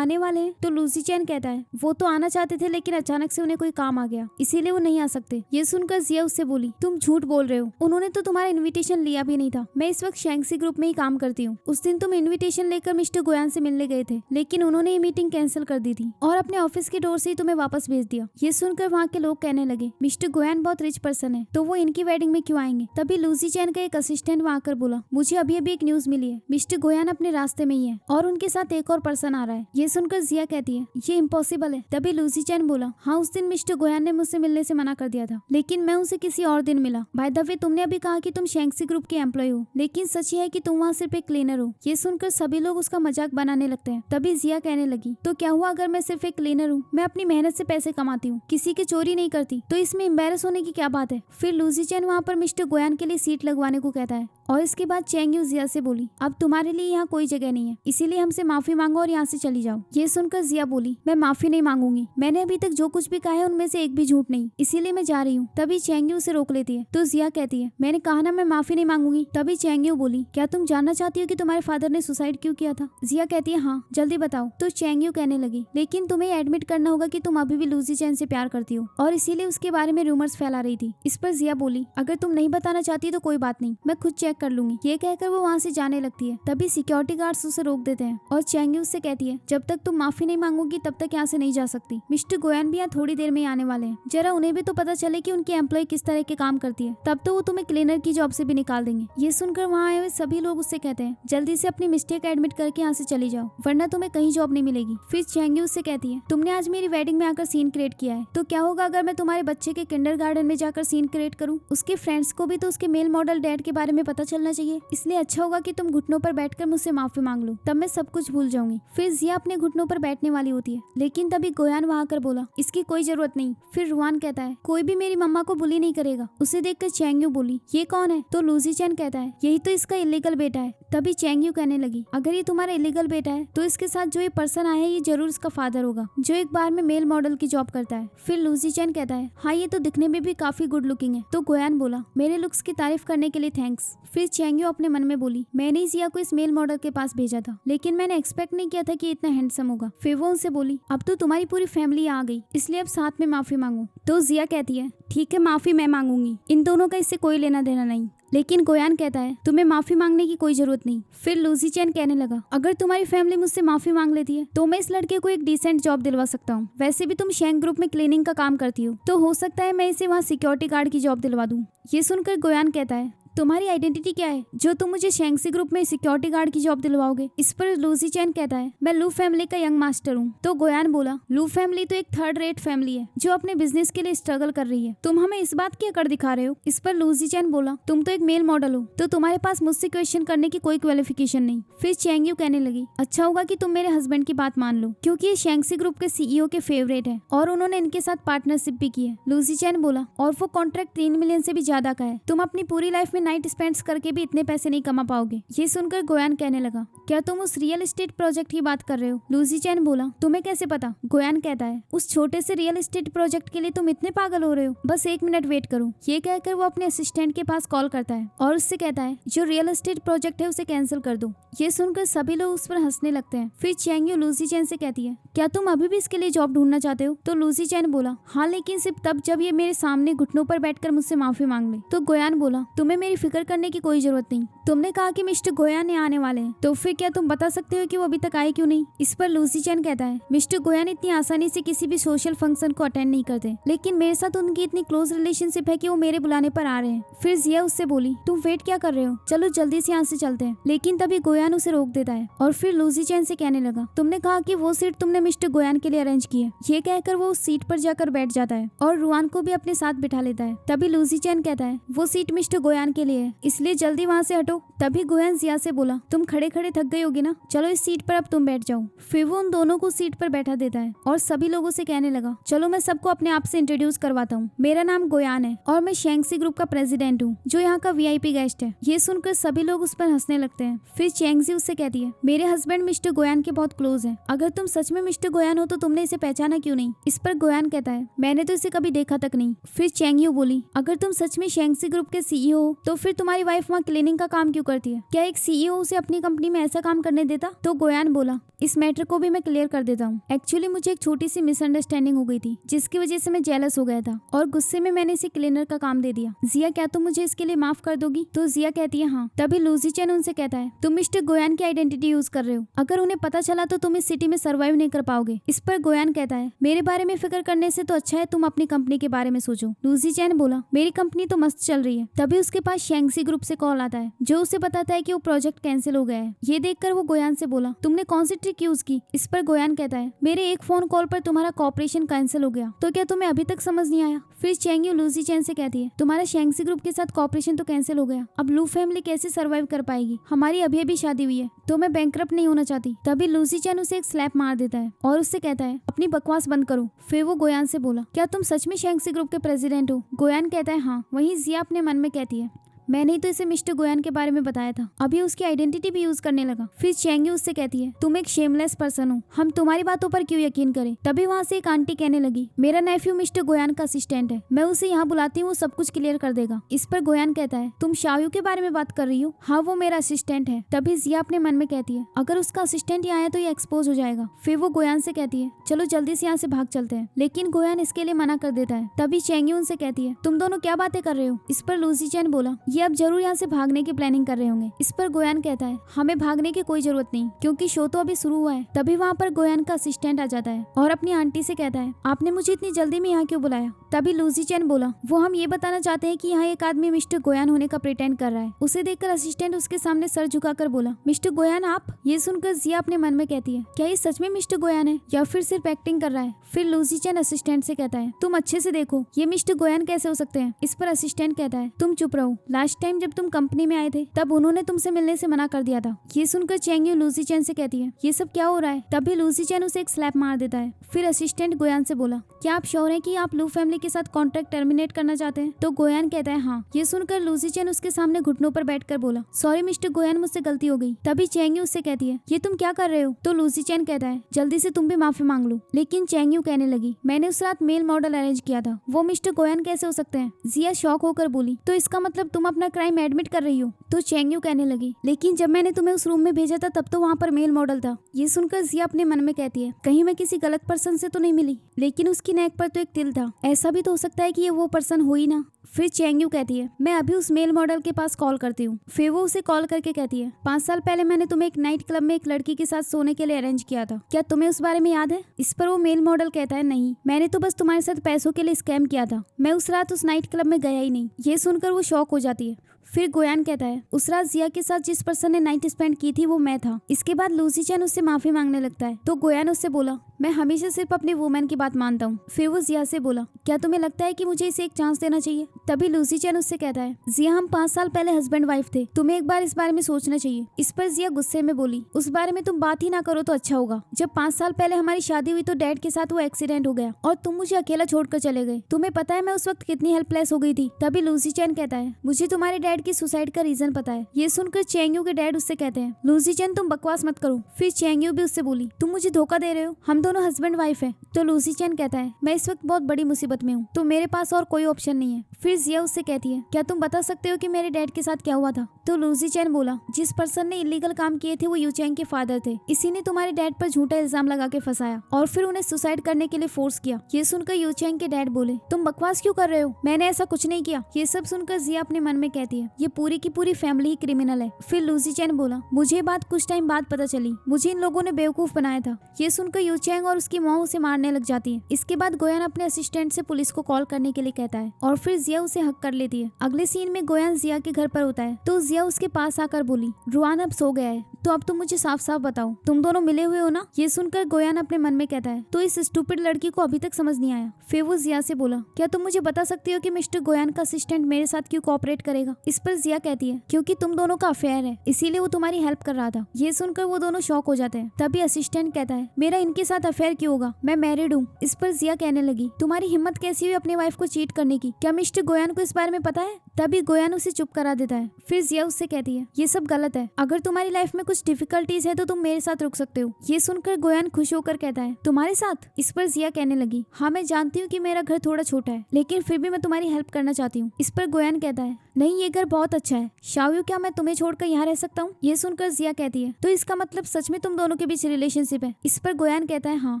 आने वाले हैं? तो लूसी चैन कहता है, वो तो आना चाहते थे लेकिन अचानक से उन्हें कोई काम आ गया, इसीलिए वो नहीं आ सकते। ये सुनकर जिया उससे बोली, तुम झूठ बोल रहे हो, उन्होंने तो तुम्हारा इन्विटेशन लिया भी नहीं था। मैं इस वक्त शेंगसी ग्रुप में ही काम करती हूँ। उस दिन तुम इन्विटेशन लेकर मिस्टर गोयान से मिलने गए थे, लेकिन उन्होंने ये मीटिंग कैंसिल कर दी थी और अपने ऑफिस के डोर से ही तुम्हें वापस भेज दिया। ये सुनकर वहाँ के लोग कहने लगे, मिस्टर गोयान बहुत रिच पर्सन है, तो वो इनकी वेडिंग में क्यों आएंगे? तभी लूसी चैन का एक असिस्टेंट वहाँ आकर बोला, मुझे अभी अभी एक न्यूज मिली है, मिस्टर गोयान अपने रास्ते में ही है और उनके साथ एक और पर्सन आ रहा है। ये सुनकर जिया कहती है, ये इम्पॉसिबल है। तभी लूसी चैन बोला, हाँ उस दिन मिस्टर गोयान ने मुझसे मिलने से मना कर दिया था, लेकिन मैं उनसे किसी और दिन मिला। बाय द वे तुमने अभी कहा कि तुम शेंगसी ग्रुप के एम्प्लॉय हो, लेकिन सच है कि तुम वहाँ सिर्फ एक क्लीनर हो। ये सुनकर सभी लोग उसका मजाक बनाने लगते हैं। तभी जिया कहने लगी, तो क्या हुआ अगर मैं सिर्फ एक क्लीनर हूँ? मैं अपनी मेहनत से पैसे कमाती हूँ, किसी की चोरी नहीं करती, तो इसमें एम्बेरस होने की क्या बात है? फिर लूसी चैन वहाँ पर मिस्टर गोयान के लिए सीट लगवाने को कहता है और इसके बाद चैंग्यू जिया से बोली, अब तुम्हारे लिए यहाँ कोई जगह नहीं है, इसीलिए हमसे माफी मांगो और यहाँ से चली जाओ। ये सुनकर जिया बोली, मैं माफी नहीं मांगूंगी, मैंने अभी तक जो कुछ भी कहा है उनमें से एक भी झूठ नहीं, इसीलिए मैं जा रही हूँ। तभी चैंग्यू उसे रोक लेती है। तो जिया कहती है, मैंने कहा ना मैं माफी नहीं मांगूंगी। तभी चैंग्यू बोली, क्या तुम जानना चाहती हो कि तुम्हारे फादर ने सुसाइड क्यों किया था? जिया कहती है, हाँ जल्दी बताओ। तो चैंग्यू कहने लगी, लेकिन तुम्हें एडमिट करना होगा कि तुम अभी भी लूसी चैन से प्यार करती हो और इसीलिए उसके बारे में रूमर्स फैला रही थी। इस पर जिया बोली, अगर तुम नहीं बताना चाहती तो कोई बात नहीं, मैं खुद चेक कर लूंगी। ये कहकर वो वहाँ से जाने लगती है। तभी सिक्योरिटी गार्ड्स उसे रोक देते हैं और चैंग्यू उससे कहती है, जब तक तुम माफी नहीं मांगोगी तब तक यहाँ से नहीं जा सकती। मिस्टर गोयन भी यहाँ थोड़ी देर में आने वाले हैं, जरा उन्हें भी तो पता चले कि उनकी एम्प्लॉय किस तरह के काम करती है, तब तो वो तुम्हें क्लीनर की जॉब से भी निकाल देंगे। ये सुनकर वहाँ आए हुए सभी लोग उससे कहते हैं, जल्दी से अपनी मिस्टेक एडमिट करके यहाँ से चली जाओ, वरना तुम्हें कहीं जॉब नहीं मिलेगी। फिर चैंग्यू उससे कहती है, तुमने आज मेरी वेडिंग में आकर सीन क्रिएट किया है, तो क्या होगा अगर मैं तुम्हारे बच्चे के किंडरगार्टन में जाकर सीन क्रिएट करूँ? उसके फ्रेंड्स को भी तो उसके मेल मॉडल डैड के बारे में पता चलना चाहिए, इसलिए अच्छा होगा कि तुम घुटनों पर बैठकर मुझसे माफी मांग लो, तब मैं सब कुछ भूल जाऊंगी। फिर जिया अपने घुटनों पर बैठने वाली होती है, लेकिन तभी गोयान वहाँ आकर बोला, इसकी कोई जरूरत नहीं। फिर रुआन कहता है, कोई भी मेरी मम्मा को बुली नहीं करेगा। उसे देखकर चैंग्यू बोली, ये कौन है? तो लूसी चैन कहता है, यही तो इसका इलीगल बेटा है। तभी चैंग्यू कहने लगी, अगर ये तुम्हारा इलीगल बेटा है तो इसके साथ जो ये पर्सन आया है ये जरूर इसका फादर होगा, जो एक बार में मेल मॉडल की जॉब करता है। फिर लूसी चैन कहता है, हाँ ये तो दिखने में भी काफी गुड लुकिंग है। तो गोयान बोला, मेरे लुक्स की तारीफ करने के लिए थैंक्स। फिर चैंग्यू अपने मन में बोली, मैंने ही जिया को इस मेल मॉडल के पास भेजा था, लेकिन मैंने एक्सपेक्ट नहीं किया था कि इतना हैंडसम होगा। फिर वो उनसे बोली, अब तो तुम्हारी पूरी फैमिली आ गई, इसलिए अब साथ में माफी मांगो। तो जिया कहती है, ठीक है माफी मैं मांगूंगी, इन दोनों का इससे कोई लेना देना नहीं। लेकिन गोयान कहता है तुम्हें माफी मांगने की कोई जरूरत नहीं। फिर लूसी चैन कहने लगा अगर तुम्हारी फैमिली मुझसे माफी मांग लेती है तो मैं इस लड़के को एक डिसेंट जॉब दिलवा सकता हूँ। वैसे भी तुम शेंग ग्रुप में क्लीनिंग का काम करती हो तो हो सकता है मैं इसे वहाँ सिक्योरिटी गार्ड की जॉब दिलवा दूँ। ये सुनकर गोयान कहता है तुम्हारी आइडेंटिटी क्या है जो तुम मुझे शेंगसी ग्रुप में सिक्योरिटी गार्ड की जॉब दिलवाओगे। इस पर लूसी चैन कहता है मैं लू फैमिली का यंग मास्टर हूँ। तो गोयान बोला लू फैमिली तो एक थर्ड रेट फैमिली है जो अपने बिजनेस के लिए स्ट्रगल कर रही है। तुम हमें इस बात की अकड़ दिखा रहे हो। इस पर लूसी चैन बोला तुम तो एक मेल मॉडल हो तो तुम्हारे पास मुझसे क्वेश्चन करने की कोई क्वालिफिकेशन नहीं। फिर चैंग कहने लगी अच्छा होगा कि तुम मेरे हस्बैंड की बात मान लो क्योंकि ये शेंगसी ग्रुप के सीईओ के फेवरेट है और उन्होंने इनके साथ पार्टनरशिप भी की है। लूसी चैन बोला और वो कॉन्ट्रैक्ट 3 मिलियन से भी ज्यादा का है। तुम अपनी पूरी लाइफ में नाइट स्पेंड करके भी इतने पैसे नहीं कमा पाओगे। ये सुनकर गोयान कहने लगा क्या तुम उस रियल एस्टेट प्रोजेक्ट की बात कर रहे हो। लूसी चैन बोला तुम्हें कैसे पता। गोयान कहता है उस छोटे से रियल एस्टेट प्रोजेक्ट के लिए तुम इतने पागल हो रहे हो। बस 1 मिनट वेट करो। ये कहकर वो अपने असिस्टेंट के पास कॉल करता है और उससे कहता है जो रियल एस्टेट प्रोजेक्ट है उसे कैंसिल कर दो। ये सुनकर सभी लोग उस पर हंसने लगते हैं। फिर चैंग लूसी चैन से कहती है क्या तुम अभी भी इसके लिए जॉब ढूंढना चाहते हो। तो लूसी चैन बोला हाँ लेकिन सिर्फ तब जब ये मेरे सामने घुटनों पर बैठकर मुझसे माफी मांग ले। तो गोयान बोला तुम्हें मेरी फिक्र करने की कोई जरूरत नहीं। तुमने कहा कि मिस्टर गोयान आने वाले हैं तो फिर क्या तुम बता सकते हो कि वो अभी तक आए क्यों नहीं। इस पर लूसी चैन कहता है मिस्टर गोयान इतनी आसानी से किसी भी सोशल फंक्शन को अटेंड नहीं करते लेकिन मेरे साथ उनकी इतनी क्लोज रिलेशनशिप है कि वो मेरे बुलाने पर आ रहे हैं। फिर जिया उससे बोली तुम वेट क्या कर रहे हो चलो जल्दी से यहाँ से चलते हैं। लेकिन तभी गोयान उसे रोक देता है और फिर लूसी चैन से कहने लगा तुमने कहा कि वो सीट तुमने मिस्टर गोयान के लिए अरेंज की है। ये कहकर वो उस सीट पर जाकर बैठ जाता है और रुआन को भी अपने साथ बिठा लेता है। तभी लूसी चैन कहता है वो सीट मिस्टर गोयान के लिए है इसलिए जल्दी वहाँ से हटो। तभी गोयान जिया से बोला तुम खड़े खड़े थक गई होगी ना चलो इस सीट पर अब तुम बैठ जाओ। फिर वो उन दोनों को सीट पर बैठा देता है और सभी लोगों से कहने लगा चलो मैं सबको अपने आप से इंट्रोड्यूस करवाता हूँ। मेरा नाम गोयान है और मैं शेंगसी ग्रुप का प्रेसिडेंट हूँ जो यहाँ का वीआईपी गेस्ट है। ये सुनकर सभी लोग उस पर हंसने लगते हैं। फिर चैंगजी उससे कहती है मेरे हस्बैंड मिस्टर गोयान के बहुत क्लोज है। अगर तुम सच में मिस्टर गोयान हो तो तुमने इसे पहचाना क्यों नहीं। इस पर गोयान कहता है मैंने तो इसे कभी देखा तक नहीं। फिर चैंगयू बोली अगर तुम सच में शेंगसी ग्रुप के सीईओ हो तो फिर तुम्हारी वाइफ वहाँ क्लीनिंग का काम क्यों करती है। क्या एक सीईओ उसे अपनी कंपनी में ऐसा काम करने देता। तो गोयान बोला इस मैटर को भी मैं क्लियर कर देता हूँ। एक्चुअली मुझे एक छोटी सी मिसअंडरस्टैंडिंग हो गई थी जिसकी वजह से मैं जेलस हो गया था और गुस्से में मैंने इसे क्लीनर का काम दे दिया। जिया क्या तुम मुझे इसके लिए माफ कर दोगी। तो जिया कहती है हाँ। तभी लूसी चैन उनसे कहता है तुम मिस्टर गोयान की आइडेंटिटी यूज कर रहे हो। अगर उन्हें पता चला तो तुम इस सिटी में सर्वाइव नहीं कर पाओगे। इस पर गोयान कहता है मेरे बारे में फिक्र करने से तो अच्छा है तुम अपनी कंपनी के बारे में सोचो। लूसी चैन बोला मेरी कंपनी तो मस्त चल रही है। तभी उसके पास शेंगसी ग्रुप से कॉल आता है जो उसे बताता है कि वो प्रोजेक्ट कैंसिल हो गया है। ये देखकर वो गोयान से बोला तुमने कौन सी ट्रिक यूज की। इस पर गोयान कहता है मेरे एक फोन कॉल पर तुम्हारा कॉपरेशन कैंसिल हो गया। तो क्या तुम्हें अभी तक समझ नहीं आया। फिर चैंगयू लूसी चैन से कहती है तुम्हारा शेंगसी ग्रुप के साथ कॉपरेशन तो कैंसिल हो गया। अब लू फैमिली कैसे सर्वाइव कर पाएगी। हमारी अभी अभी शादी हुई है तो मैं बैंकरप्ट नहीं होना चाहती। तभी लूसी चैन उसे एक स्लैप मार देता है और उससे कहता है अपनी बकवास बंद करो। फिर वो गोयान से बोला क्या तुम सच में शेंगसी ग्रुप के प्रेसिडेंट हो। गोयान कहता है हाँ। वहीं जिया अपने मन में कहती है मैंने ही तो इसे मिस्टर गोयान के बारे में बताया था। अभी उसकी आइडेंटिटी भी यूज करने लगा। फिर चैंगयू उससे कहती है तुम एक शेमलेस पर्सन हो। हम तुम्हारी बातों पर क्यों यकीन करें। तभी वहाँ से एक आंटी कहने लगी मेरा नेफ्यू मिस्टर गोयान का असिस्टेंट है। मैं उसे यहाँ बुलाती हूँ वो सब कुछ क्लियर कर देगा। इस पर गोयान कहता है तुम शायू के बारे में बात कर रही हो। हाँ वो मेरा असिस्टेंट है। तभी जिया अपने मन में कहती है अगर उसका असिस्टेंट यहाँ आया तो ये एक्सपोज हो जाएगा। फिर वो गोयान से कहती है चलो जल्दी से यहाँ से भाग चलते हैं। लेकिन गोयान इसके लिए मना कर देता है। तभी चैंगयू उनसे कहती है तुम दोनों क्या बातें कर रहे हो। इस पर लूसी चैन बोला ये अब जरूर यहाँ से भागने की प्लानिंग कर रहे होंगे। इस पर गोयान कहता है हमें भागने की कोई जरूरत नहीं क्योंकि शो तो अभी शुरू हुआ है। तभी वहाँ पर गोयान का असिस्टेंट आ जाता है और अपनी आंटी से कहता है आपने मुझे इतनी जल्दी में यहाँ क्यों बुलाया। तभी लूसी चैन बोला वो हम ये बताना चाहते हैं कि यहाँ एक आदमी मिस्टर गोयान होने का प्रिटेंड कर रहा है। उसे देखकर असिस्टेंट उसके सामने सर झुकाकर बोला मिस्टर गोयान आप। ये सुनकर जिया अपने मन में कहती है क्या ये सच में मिस्टर गोयान है या फिर सिर्फ एक्टिंग कर रहा है। फिर लूसी चैन असिस्टेंट से कहता है तुम अच्छे से देखो ये मिस्टर गोयान कैसे हो सकते हैं। इस पर असिस्टेंट कहता है तुम चुप रहो। लास्ट टाइम जब तुम कंपनी में आए थे तब उन्होंने तुमसे मिलने से मना कर दिया था। ये सुनकर चैंगयू लूसी चैन से कहती है ये सब क्या हो रहा है। तभी लूसी चैन उसे एक स्लैप मार देता है। फिर असिस्टेंट गोयान से बोला क्या आप श्योर हैं कि आप लू फैमिली के साथ कॉन्ट्रैक्ट टर्मिनेट करना चाहते हैं। तो गोयान कहता है हाँ। ये सुनकर लूसी चैन उसके सामने घुटनों पर बैठकर बोला सॉरी मिस्टर गोयान मुझसे गलती हो गई। तभी चैंगयू उससे कहती है ये तुम क्या कर रहे हो। तो लूसी चैन कहता है जल्दी से तुम भी माफी मांग लो। लेकिन चैंगयू कहने लगी मैंने उस रात मेल मॉडल अरेंज किया था वो मिस्टर गोयान कैसे हो सकते हैं। जिया शॉक होकर बोली तो इसका मतलब तुम अपना क्राइम एडमिट कर रही हो। तो चैंगयू कहने लगी लेकिन जब मैंने तुम्हें उस रूम में भेजा था तब तो वहाँ पर मेल मॉडल था। ये सुनकर जिया अपने मन में कहती है कहीं मैं किसी गलत पर्सन से तो नहीं मिली। लेकिन उसकी नेक पर तो एक तिल था। ऐसा भी तो हो सकता है कि ये वो पर्सन हो ही ना। फिर चेंगयू कहती है मैं अभी उस मेल मॉडल के पास कॉल करती हूँ। फिर वो उसे कॉल करके कहती है 5 साल पहले मैंने तुम्हें एक नाइट क्लब में एक लड़की के साथ सोने के लिए अरेंज किया था, क्या तुम्हें उस बारे में याद है? इस पर वो मेल मॉडल कहता है नहीं, मैंने तो बस तुम्हारे साथ पैसों के लिए स्कैम किया था, मैं उस रात उस नाइट क्लब में गया ही नहीं। ये सुनकर वो शॉक हो जाती है। फिर गोयान कहता है उस रात जिया के साथ जिस पर्सन ने नाइट स्पेंड की थी वो मैं था। इसके बाद लूसी चैन उससे माफी मांगने लगता है तो गोयान उससे बोला मैं हमेशा सिर्फ अपनी वुमेन की बात मानता हूँ। फिर वो जिया से बोला क्या तुम्हें लगता है कि मुझे इसे एक चांस देना चाहिए? तभी लूसी चैन उससे कहता है जिया हम 5 साल पहले हस्बैंड वाइफ थे, तुम्हें एक बार इस बारे में सोचना चाहिए। इस पर जिया गुस्से में बोली उस बारे में तुम बात ही ना करो तो अच्छा होगा। जब 5 साल पहले हमारी शादी हुई तो डैड के साथ वो एक्सीडेंट हो गया और तुम मुझे अकेला छोड़कर चले गए। तुम्हें पता है मैं उस वक्त कितनी हेल्पलेस हो गई थी। तभी लूसी चैन कहता है मुझे तुम्हारे डैड की सुसाइड का रीजन पता है। ये सुनकर चेंगयू के डैड उससे कहते हैं लूसी चैन तुम बकवास मत करो। फिर चेंगयू भी उससे बोली तुम मुझे धोखा दे रहे हो, हम दोनों हस्बैंड वाइफ है। तो लूसी चैन कहता है मैं इस वक्त बहुत बड़ी मुसीबत में हूँ तो मेरे पास और कोई ऑप्शन नहीं है। फिर जिया उससे कहती है क्या तुम बता सकते हो कि मेरे डैड के साथ क्या हुआ था? तो लूसी चैन बोला जिस पर्सन ने इलीगल काम किए थे वो यूचैंग के फादर थे, इसी ने तुम्हारे डैड पर झूठा इल्जाम लगा के फंसाया और फिर उन्हें सुसाइड करने के लिए फोर्स किया। ये सुनकर यूचैंग के डैड बोले तुम बकवास क्यों कर रहे हो, मैंने ऐसा कुछ नहीं किया। ये सब सुनकर जिया अपने मन में कहती है ये पूरी की पूरी फैमिली ही क्रिमिनल है। फिर लूसी चैन बोला मुझे ये बात कुछ टाइम बाद पता चली, मुझे इन लोगों ने बेवकूफ बनाया था। ये सुनकर यूचैंग और उसकी माँ उसे मारने लग जाती है। इसके बाद गोयान अपने असिस्टेंट से पुलिस को कॉल करने के लिए कहता है और फिर जिया उसे हक कर लेती है। अगले सीन में गोयान जिया के घर पर होता है तो जिया उसके पास आकर बोली रुआन अब सो गया है तो अब तुम मुझे साफ साफ बताओ तुम दोनों मिले हुए हो ना? ये सुनकर गोयान अपने मन में कहता है तो इस स्टूपिड लड़की को अभी तक समझ नहीं आया। फिर वो जिया से बोला क्या तुम मुझे बता सकती हो कि मिस्टर गोयान का असिस्टेंट मेरे साथ क्यों कोऑपरेट करेगा? इस पर जिया कहती है क्योंकि तुम दोनों का अफेयर है इसीलिए वो तुम्हारी हेल्प कर रहा था। ये सुनकर वो दोनों शॉक हो जाते हैं। तभी असिस्टेंट कहता है मेरा इनके साथ अफेयर क्यों होगा, मैं मैरिड हूँ। इस पर जिया कहने लगी तुम्हारी हिम्मत कैसी हुई अपनी वाइफ को चीट करने की, क्या मिस्टर गोयान को इस बारे में पता है? तभी गोयान उसे चुप करा देता है। फिर जिया उससे कहती है ये सब गलत है, अगर तुम्हारी लाइफ में कुछ डिफिकल्टीज है तो तुम मेरे साथ रुक सकते हो। ये सुनकर गोयान खुश होकर कहता है तुम्हारे साथ? इस पर जिया कहने लगी हाँ मैं जानती हूँ कि मेरा घर थोड़ा छोटा है लेकिन फिर भी मैं तुम्हारी हेल्प करना चाहती हूँ। इस पर गोयान कहता है नहीं ये घर बहुत अच्छा है शाओयू, क्या मैं तुम्हें छोड़कर यहाँ रह सकता हूँ? ये सुनकर जिया कहती है तो इसका मतलब सच में तुम दोनों के बीच रिलेशनशिप है? इस पर गोयान कहता है हाँ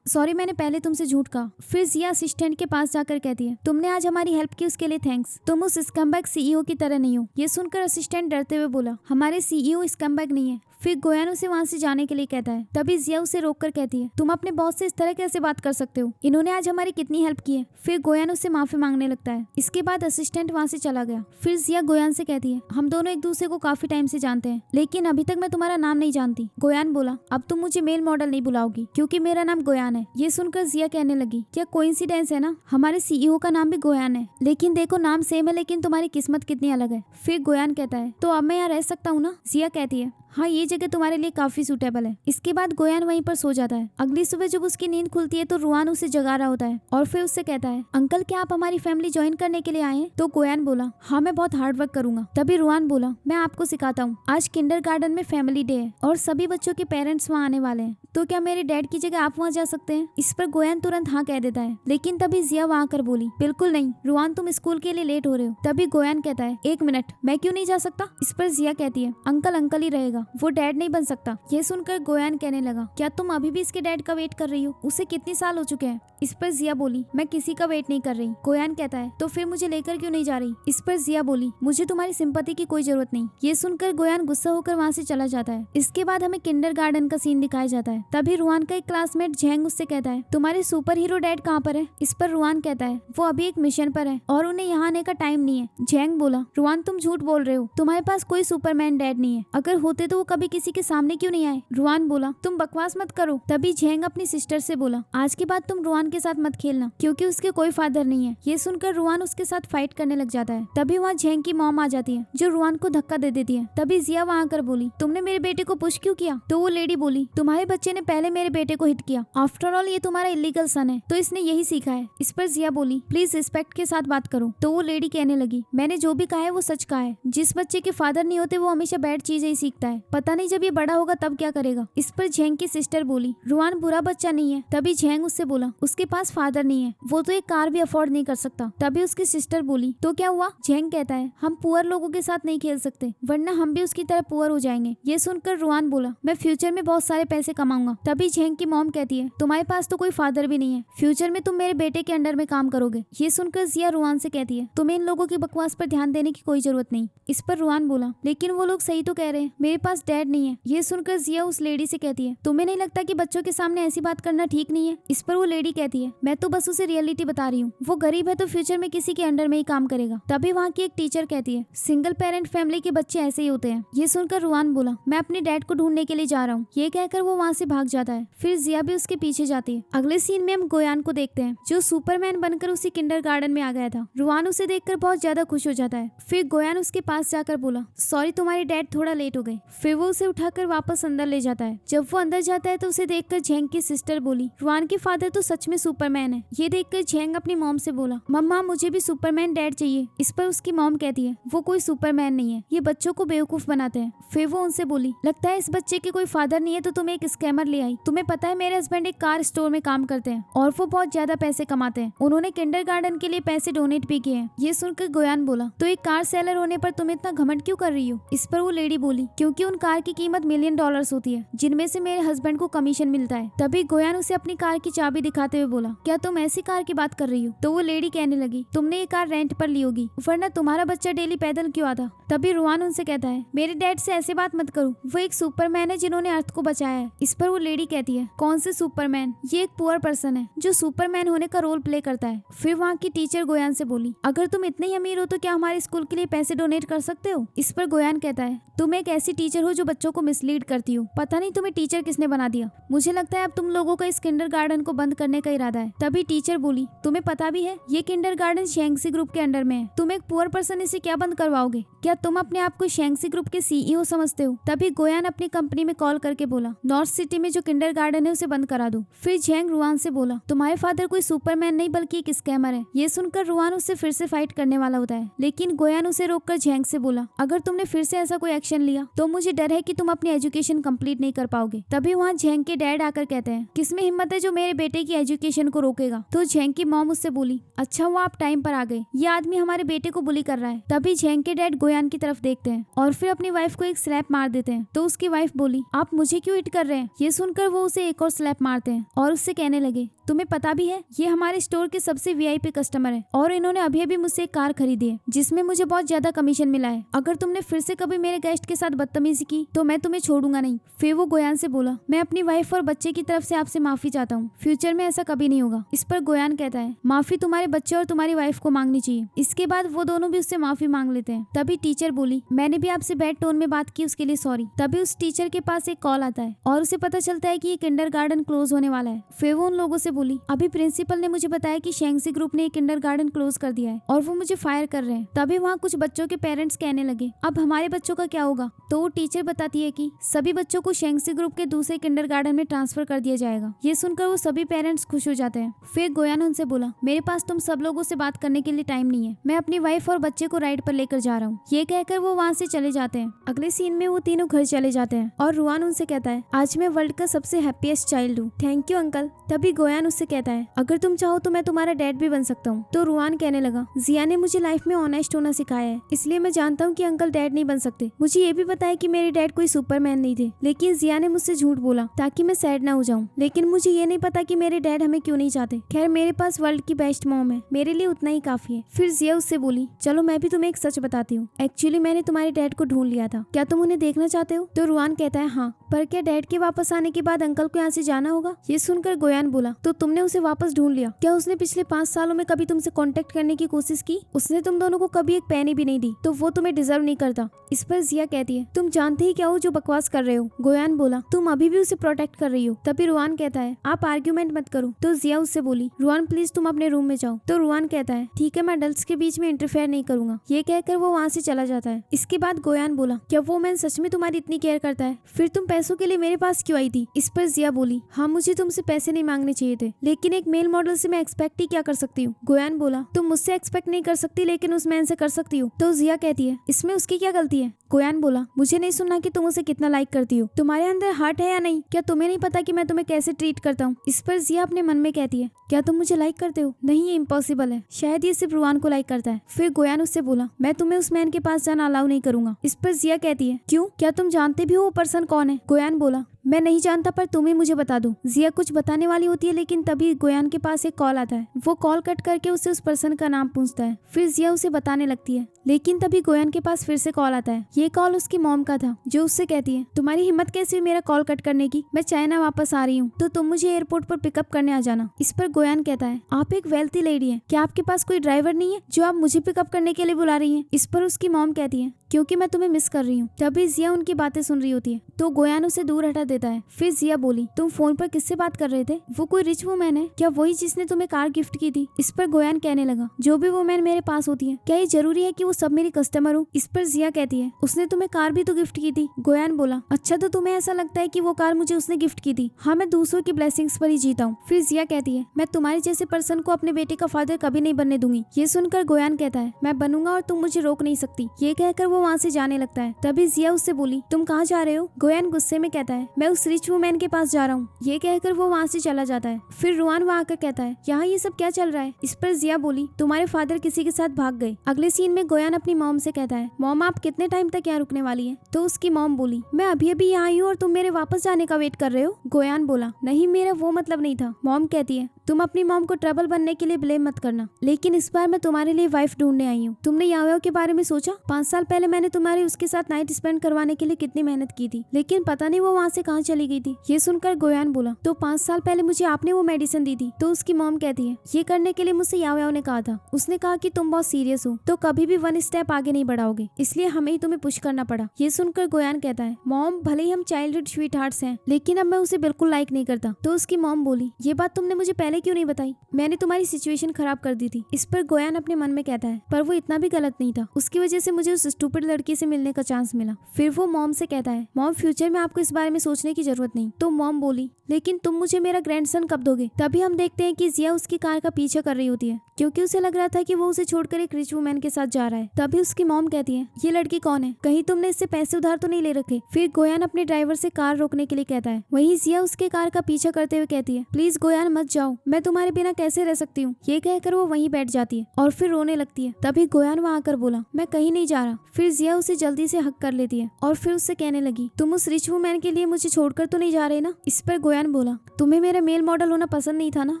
सॉरी मैंने पहले तुमसे झूठ कहा। फिर जिया असिस्टेंट के पास जाकर कहती है तुमने आज हमारी हेल्प की उसके लिए थैंक्स, तुम उस स्कम्बैग सीईओ की तरह नहीं हो। ये सुनकर असिस्टेंट डरते हुए बोला हमारे सीईओ स्कम्बैग नहीं है। फिर गोयान उसे वहाँ से जाने के लिए कहता है। तभी जिया उसे रोककर कहती है तुम अपने बॉस से इस तरह कैसे बात कर सकते हो, इन्होंने आज हमारी कितनी हेल्प की है। फिर गोयान उससे माफी मांगने लगता है। इसके बाद असिस्टेंट वहाँ से चला गया। फिर जिया गोयान से कहती है हम दोनों एक दूसरे को काफी टाइम से जानते हैं लेकिन अभी तक मैं तुम्हारा नाम नहीं जानती। गोयान बोला अब तुम मुझे मेल मॉडल नहीं बुलाओगी क्योंकि मेरा नाम गोयान है। ये सुनकर जिया कहने लगी क्या कोइंसिडेंस है ना, हमारे सीईओ का नाम भी गोयान है, लेकिन देखो नाम सेम है लेकिन तुम्हारी किस्मत कितनी अलग है। फिर गोयान कहता है तो अब मैं यहाँ रह सकता हूँ ना? जिया कहती है हाँ ये जगह तुम्हारे लिए काफी सूटेबल है। इसके बाद गोयान वहीं पर सो जाता है। अगली सुबह जब उसकी नींद खुलती है तो रुआन उसे जगा रहा होता है और फिर उससे कहता है अंकल क्या आप हमारी फैमिली ज्वाइन करने के लिए आए हैं? तो गोयान बोला हाँ मैं बहुत हार्ड वर्क करूंगा। तभी रुआन बोला मैं आपको सिखाता हूँ, आज किंडरगार्टन में फैमिली डे है और सभी बच्चों के पेरेंट्स वहाँ आने वाले हैं, तो क्या मेरे डैड की जगह आप वहाँ जा सकते हैं? इस पर गोयान तुरंत हाँ कह देता है लेकिन तभी जिया वहाँ कर बोली बिल्कुल नहीं रुआन तुम स्कूल के लिए लेट हो रहे हो। तभी गोयान कहता है 1 मिनट मैं क्यों नहीं जा सकता? इस पर जिया कहती है अंकल अंकल ही रहेगा, वो डैड नहीं बन सकता। ये सुनकर गोयान कहने लगा क्या तुम अभी भी इसके डैड का वेट कर रही हो, उसे कितने साल हो चुके हैं? इस पर जिया बोली मैं किसी का वेट नहीं कर रही। गोयान कहता है तो फिर मुझे लेकर क्यों नहीं जा रही? इस पर जिया बोली मुझे तुम्हारी सिंपैथी की कोई जरूरत नहीं। ये सुनकर गोयान गुस्सा होकर वहाँ से चला जाता है। इसके बाद हमें किंडरगार्टन का सीन दिखाया जाता है। तभी रुआन का एक क्लासमेट झेंग उससे कहता है तुम्हारे सुपर हीरो डैड कहाँ पर है? इस पर रुआन कहता है वो अभी एक मिशन पर है और उन्हें यहाँ आने का टाइम नहीं है। झेंग बोला रुआन तुम झूठ बोल रहे हो, तुम्हारे पास कोई सुपरमैन डैड नहीं है, अगर होते तो वो कभी किसी के सामने क्यों नहीं आए? रुआन बोला तुम बकवास मत करो। तभी झेंग अपनी सिस्टर से बोला आज के बाद तुम रुआन के साथ मत खेलना क्योंकि उसके कोई फादर नहीं है। ये सुनकर रुआन उसके साथ फाइट करने लग जाता है। तभी वहाँ झेंग की मॉम आ जाती है जो रुआन को धक्का दे देती है। तभी जिया वहाँ आकर बोली तुमने मेरे बेटे को पुश क्यों किया? तो वो लेडी बोली तुम्हारे बच्चे ने पहले मेरे बेटे को हिट किया, आफ्टर ऑल ये तुम्हारा इलीगल सन है तो इसने यही सीखा है। इस पर जिया बोली प्लीज रिस्पेक्ट के साथ बात करो। तो वो लेडी कहने लगी मैंने जो भी कहा है वो सच कहा है, जिस बच्चे के फादर नहीं होते वो हमेशा बैड चीजें ही सीखता है। है, पता नहीं जब ये बड़ा होगा तब क्या करेगा। इस पर झेंग की सिस्टर बोली, रुआन बुरा बच्चा नहीं है। तभी झेंग उससे बोला, उसके पास फादर नहीं है, वो तो एक कार भी अफोर्ड नहीं कर सकता। तभी उसकी सिस्टर बोली, तो क्या हुआ? झेंग कहता है, हम पुअर लोगों के साथ नहीं खेल सकते, वरना हम भी उसकी तरह पुअर हो जाएंगे। ये सुनकर रुआन बोला, मैं फ्यूचर में बहुत सारे पैसे कमाऊंगा। तभी झेंग की मॉम कहती है, तुम्हारे पास तो कोई फादर भी नहीं है, फ्यूचर में तुम मेरे बेटे के अंडर में काम करोगे। ये सुनकर जिया रुआन से कहती है, तुम्हें इन लोगों की बकवास पर ध्यान देने की कोई जरूरत नहीं। इस पर रुआन बोला, लेकिन वो लोग सही तो कह रहे हैं, मेरे पास डैड नहीं है। ये सुनकर जिया उस लेडी से कहती है, तुम्हें नहीं लगता कि बच्चों के सामने ऐसी बात करना ठीक नहीं है? इस पर वो लेडी कहती है, मैं तो बस उसे रियलिटी बता रही हूँ, वो गरीब है तो फ्यूचर में किसी के अंडर में ही काम करेगा। तभी वहाँ की एक टीचर कहती है, सिंगल पेरेंट फैमिली के बच्चे ऐसे ही होते हैं। ये सुनकर रुआन बोला, मैं अपने डैड को ढूंढने के लिए जा रहा हूँ। ये कहकर वो वहाँ से भाग जाता है। फिर जिया भी उसके पीछे जाती है। अगले सीन में हम गोयान को देखते हैं, जो सुपरमैन बनकर उसी किंडरगार्टन में आ गया था। रुआन उसे देखकर बहुत ज्यादा खुश हो जाता है। फिर गोयान उसके पास जाकर बोला, सॉरी तुम्हारे डैड थोड़ा लेट हो गए। फिर वो उसे उठाकर वापस अंदर ले जाता है। जब वो अंदर जाता है तो उसे देखकर झेंग की सिस्टर बोली, रुआन के फादर तो सच में सुपरमैन है। ये देखकर झेंग अपनी मॉम से बोला, मम्मा मुझे भी सुपरमैन डैड चाहिए। इस पर उसकी मॉम कहती है, वो कोई सुपरमैन नहीं है, ये बच्चों को बेवकूफ बनाते हैं। फिर वो उनसे बोली, लगता है इस बच्चे के कोई फादर नहीं है तो तुम्हें एक स्कैमर ले आई। तुम्हें पता है मेरे हस्बैंड एक कार स्टोर में काम करते हैं और वो बहुत ज्यादा पैसे कमाते हैं। उन्होंने किंडरगार्टन के लिए पैसे डोनेट भी किए हैं। ये सुनकर गोयान बोला, तो एक कार सेलर होने पर तुम इतना घमंड क्यों कर रही हो? इस पर वो लेडी बोली, क्योंकि उन कार की कीमत $1,000,000 होती है, जिनमें से मेरे हस्बैंड को कमीशन मिलता है। तभी गोयान उसे अपनी कार की चाबी दिखाते हुए बोला, क्या तुम ऐसी कार की बात कर रही हो? तो वो लेडी कहने लगी, तुमने ये कार रेंट पर ली होगी, वरना तुम्हारा बच्चा डेली पैदल क्यों आता? तभी रुआन उनसे कहता है, मेरे डैड से ऐसे बात मत करो, वो एक सुपरमैन है जिन्होंने अर्थ को बचाया है। इस पर वो लेडी कहती है, कौन से सुपरमैन? ये एक पुअर पर्सन है जो सुपरमैन होने का रोल प्ले करता है। फिर वहाँ की टीचर गोयान से बोली, अगर तुम इतने ही अमीर हो तो क्या हमारे स्कूल के लिए पैसे डोनेट कर सकते हो? इस पर गोयान कहता है, तुम एक ऐसी टीचर हो जो बच्चों को मिसलीड करती हो, पता नहीं तुम्हें टीचर किसने बना दिया। मुझे लगता है अब तुम लोगों का इस किंडरगार्टन को बंद करने का इरादा है। तभी टीचर बोली, तुम्हें पता भी है ये किंडरगार्टन शेंगसी ग्रुप के अंडर में है, तुम एक पुअर पर्सन इसे क्या बंद करवाओगे? क्या तुम अपने आप को शेंगसी ग्रुप के सीईओ समझते हो? तभी गोयान अपनी कंपनी में कॉल करके बोला, नॉर्थ सिटी में जो किंडरगार्टन है उसे बंद करा दो। फिर झेंग रुआन से बोला, तुम्हारे फादर कोई सुपरमैन नहीं बल्कि एक स्कैमर है। ये सुनकर रुआन उससे फिर से फाइट करने वाला होता है, लेकिन गोयान उसे रोककर झेंग से बोला, अगर तुमने फिर से ऐसा कोई एक्शन लिया तो मुझे डर है कि तुम अपनी एजुकेशन कंप्लीट नहीं कर पाओगे। तभी वहाँ झेंग के डैड आकर कहते हैं, किसमें हिम्मत है जो मेरे बेटे की एजुकेशन को रोकेगा? तो झेंग की मॉम उससे बोली, अच्छा हुआ आप टाइम पर आ गए, ये आदमी हमारे बेटे को बुली कर रहा है। तभी झेंग के डैड गोयान की तरफ देखते हैं और फिर अपनी वाइफ को एक स्लैप मार देते हैं। तो उसकी वाइफ बोली, आप मुझे क्यों हिट कर रहे हैं? ये सुनकर वो उसे एक और स्लैप मारते हैं और उससे कहने लगे, तुम्हें पता भी है ये हमारे स्टोर के सबसे वीआईपी कस्टमर है और इन्होंने अभी अभी मुझसे एक कार खरीदी है जिसमें मुझे बहुत ज्यादा कमीशन मिला है। अगर तुमने फिर से कभी मेरे गेस्ट के साथ बदतमीजी की तो मैं तुम्हें छोड़ूंगा नहीं। फिर वो गोयान से बोला, मैं अपनी वाइफ और बच्चे की तरफ से आपसे माफी चाहता हूँ, फ्यूचर में ऐसा कभी नहीं होगा। इस पर गोयान कहता है, माफी तुम्हारे बच्चे और तुम्हारी वाइफ को मांगनी चाहिए। इसके बाद वो दोनों भी उससे माफी मांग लेते हैं। तभी टीचर बोली, मैंने भी आपसे बैड टोन में बात की, उसके लिए सॉरी। तभी उस टीचर के पास एक कॉल आता है और उसे पता चलता है कि ये किंडरगार्टन क्लोज होने वाला है। फिर वो उन लोगों से बोली, अभी प्रिंसिपल ने मुझे बताया कि शेंगसी ग्रुप ने किंडरगार्टन क्लोज कर दिया है और वो मुझे फायर कर रहे हैं। तभी वहाँ कुछ बच्चों के पेरेंट्स कहने लगे, अब हमारे बच्चों का क्या होगा? तो वो टीचर बताती है कि सभी बच्चों को शेंगसी ग्रुप के दूसरे किंडरगार्टन में ट्रांसफर कर दिया जाएगा। ये सुनकर वो सभी पेरेंट्स खुश हो जाते हैं। फिर गोयान उनसे बोला, मेरे पास तुम सब लोगों से बात करने के लिए टाइम नहीं है, मैं अपनी वाइफ और बच्चे को राइड पर लेकर जा रहा हूँ। ये कहकर वो वहाँ से चले जाते हैं। अगले सीन में वो तीनों घर चले जाते हैं और रुआन उनसे कहता है, आज मैं वर्ल्ड का सबसे हैप्पीएस्ट चाइल्ड हूँ, थैंक यू अंकल। तभी गोयान उससे कहता है, अगर तुम चाहो तो मैं तुम्हारा डैड भी बन सकता हूँ। तो रुआन कहने लगा, जिया ने मुझे लाइफ में ऑनेस्ट होना सिखाया है, इसलिए मैं जानता हूँ कि अंकल डैड नहीं बन सकते। मुझे ये भी पता है कि मेरे डैड कोई सुपरमैन नहीं थे, लेकिन जिया ने मुझसे झूठ बोला ताकि मैं सैड ना हो जाऊं। लेकिन मुझे ये नहीं पता कि मेरे डैड हमें क्यों नहीं चाहते। खैर मेरे पास वर्ल्ड की बेस्ट मॉम है, मेरे लिए उतना ही काफी है। फिर जिया उससे बोली, चलो मैं भी तुम्हें एक सच बताती हूँ, एक्चुअली मैंने तुम्हारे डैड को ढूंढ लिया था, क्या तुम उन्हें देखना चाहते हो? तो रुआन कहता है, हाँ, पर क्या डैड के वापस आने के बाद अंकल को यहाँ से जाना होगा? ये सुनकर गोयान बोला, तो तुमने उसे वापस ढूंढ लिया? क्या उसने पिछले 5 सालों में कभी तुमसे कांटेक्ट करने की कोशिश की? उसने तुम दोनों को कभी एक पैनी भी नहीं दी, तो वो तुम्हें डिजर्व नहीं करता। इस पर जिया कहती है, तुम जानते ही क्या हो जो बकवास कर रहे हो? गोयान बोला, तुम अभी भी उसे प्रोटेक्ट कर रही हो। तभी रुआन कहता है, आप आर्ग्यूमेंट मत करो। तो जिया उससे बोली, रुआन प्लीज तुम अपने रूम में जाओ। तो रुआन कहता है, ठीक है, मैं अडल्ट्स के बीच में इंटरफेयर नहीं करूंगा। ये कहकर वो वहाँ से चला जाता है। इसके बाद गोयान बोला, क्या वो मैन सच में तुम्हारी इतनी केयर करता है? फिर तुम पैसों के लिए मेरे पास क्यों आई थी? इस पर जिया बोली, हाँ मुझे तुमसे पैसे नहीं मांगने चाहिए थे, लेकिन एक मेल मॉडल से मैं एक्सपेक्ट ही क्या कर सकती हूँ? गोयान बोला, तुम मुझसे एक्सपेक्ट नहीं कर सकती लेकिन उस मैन से कर सकती हो। तो जिया कहती है, इसमें उसकी क्या गलती है? गोयान बोला, मुझे नहीं सुनना कि तुम उसे कितना लाइक करती हो। तुम्हारे अंदर हार्ट है या नहीं? क्या तुम्हें नहीं पता कि मैं तुम्हें कैसे ट्रीट करता हूँ? इस पर जिया अपने मन में कहती है, क्या तुम मुझे लाइक करते हो? नहीं, ये इम्पॉसिबल है। शायद ये सिर्फ रुआन को लाइक करता है। फिर गोयान उससे बोला, मैं तुम्हें उस मैन के पास जाना अलाउ नहीं करूंगा। इस पर जिया कहती है, क्यों? क्या तुम जानते भी हो वो पर्सन कौन है? गोयान बोला, मैं नहीं जानता, पर तुम ही मुझे बता दो। जिया कुछ बताने वाली होती है, लेकिन तभी गोयान के पास एक कॉल आता है। वो कॉल कट करके उसे उस पर्सन का नाम पूछता है। फिर जिया उसे बताने लगती है, लेकिन तभी गोयान के पास फिर से कॉल आता है। ये कॉल उसकी मॉम का था, जो उससे कहती है, तुम्हारी हिम्मत कैसे हुई मेरा कॉल कट करने की? मैं चाइना वापस आ रही हूँ, तो तुम मुझे एयरपोर्ट पर पिकअप करने आ जाना। इस पर गोयान कहता है, आप एक वेल्थी लेडी है, क्या आपके पास कोई ड्राइवर नहीं है जो आप मुझे पिकअप करने के लिए बुला रही है? इस पर उसकी मॉम कहती है, क्योंकि मैं तुम्हें मिस कर रही हूँ। तभी जिया उनकी बातें सुन रही होती है, तो गोयान उसे दूर हटा देता है। फिर जिया बोली, तुम फोन पर किससे बात कर रहे थे? वो कोई रिच वुमैन है क्या? वही जिसने तुम्हें कार गिफ्ट की थी? इस पर गोयान कहने लगा, जो भी वुमैन मेरे पास होती है, क्या ये जरूरी है कि वो सब मेरी कस्टमर हो? इस पर जिया कहती है, उसने तुम्हें कार भी तो गिफ्ट की थी। गोयान बोला, अच्छा, तो तुम्हें ऐसा लगता है कि वो कार मुझे उसने गिफ्ट की थी? हाँ, मैं दूसरों की ब्लेसिंग्स पर ही जीता हूँ। फिर जिया कहती है, मैं तुम्हारे जैसे पर्सन को अपने बेटे का फादर कभी नहीं बनने दूंगी। ये सुनकर गोयान कहता है, मैं बनूंगा और तुम मुझे रोक नहीं सकती। ये कहकर वो वहाँ से जाने लगता है। तभी जिया उससे बोली, तुम कहाँ जा रहे हो? गोयान गुस्से में कहता है, मैं उस रिच वुमैन के पास जा रहा हूँ। ये कहकर वो वहाँ से चला जाता है। फिर रुआन वहाँ आकर कहता है, यहाँ ये सब क्या चल रहा है? इस पर जिया बोली, तुम्हारे फादर किसी के साथ भाग गए। अगले सीन में गोयान अपनी मॉम से कहता है, मॉम आप कितने टाइम तक यहाँ रुकने वाली है? तो उसकी मॉम बोली, मैं अभी अभी यहाँ आई हूँ और तुम मेरे वापस जाने का वेट कर रहे हो? गोयान बोला, नहीं, मेरा वो मतलब नहीं था। मॉम कहती है, तुम अपनी मॉम को ट्रबल बनने के लिए ब्लेम मत करना, लेकिन इस बार मैं तुम्हारे लिए वाइफ ढूंढने आई हूँ। तुमने याओ के बारे में सोचा? 5 साल पहले मैंने तुम्हारे उसके साथ नाइट स्पेंड करवाने के लिए कितनी मेहनत की थी, लेकिन पता नहीं वो वहाँ से कहाँ चली गई थी। ये सुनकर गोयान बोला, तो 5 साल पहले मुझे आपने वो मेडिसिन दी थी? तो उसकी मॉम कहती है, ये करने के लिए मुझसे याओ ने कहा था। उसने कहा कि तुम बहुत सीरियस हो तो कभी भी 1 स्टेप आगे नहीं बढ़ाओगे, इसलिए हमें ही तुम्हें पुश करना पड़ा। ये सुनकर गोयान कहता है, मॉम भले ही हम चाइल्डहुड स्वीट हार्ट्स हैं, लेकिन अब मैं उसे बिल्कुल लाइक नहीं करता। तो उसकी मॉम बोली, ये बात तुमने मुझे पहले क्यों नहीं बताई? मैंने तुम्हारी सिचुएशन खराब कर दी थी। इस पर गोयान अपने मन में कहता है, पर वो इतना भी गलत नहीं था, उसकी वजह से मुझे उस स्टूपिड लड़की से मिलने का चांस मिला। फिर वो मॉम से कहता है, मॉम फ्यूचर में आपको इस बारे में सोचने की जरूरत नहीं। तो मॉम बोली, लेकिन तुम मुझे मेरा ग्रैंडसन कब दोगे? तभी हम देखते हैं कि जिया उसकी कार का पीछा कर रही होती है, क्योंकि उसे लग रहा था कि वो उसे छोड़कर एक रिच वुमैन के साथ जा रहा है। तभी उसकी मॉम कहती है, ये लड़की कौन है? कहीं तुमने इससे पैसे उधार तो नहीं ले रखे? फिर गोयान अपने ड्राइवर से कार रोकने के लिए कहता है। वहीं जिया उसके कार का पीछा करते हुए कहती है, प्लीज गोयान मत जाओ, मैं तुम्हारे बिना कैसे रह सकती हूँ? ये कहकर वो वहीं बैठ जाती है और फिर रोने लगती है। तभी गोयान वहाँ आकर बोला, मैं कहीं नहीं जा रहा। फिर जिया उसे जल्दी से हक कर लेती है और फिर उससे कहने लगी, तुम उस रिच वुमैन के लिए मुझे छोड़कर तो नहीं जा रहे ना? इस पर गोयान बोला, तुम्हें मेरा मेल मॉडल होना पसंद नहीं था ना,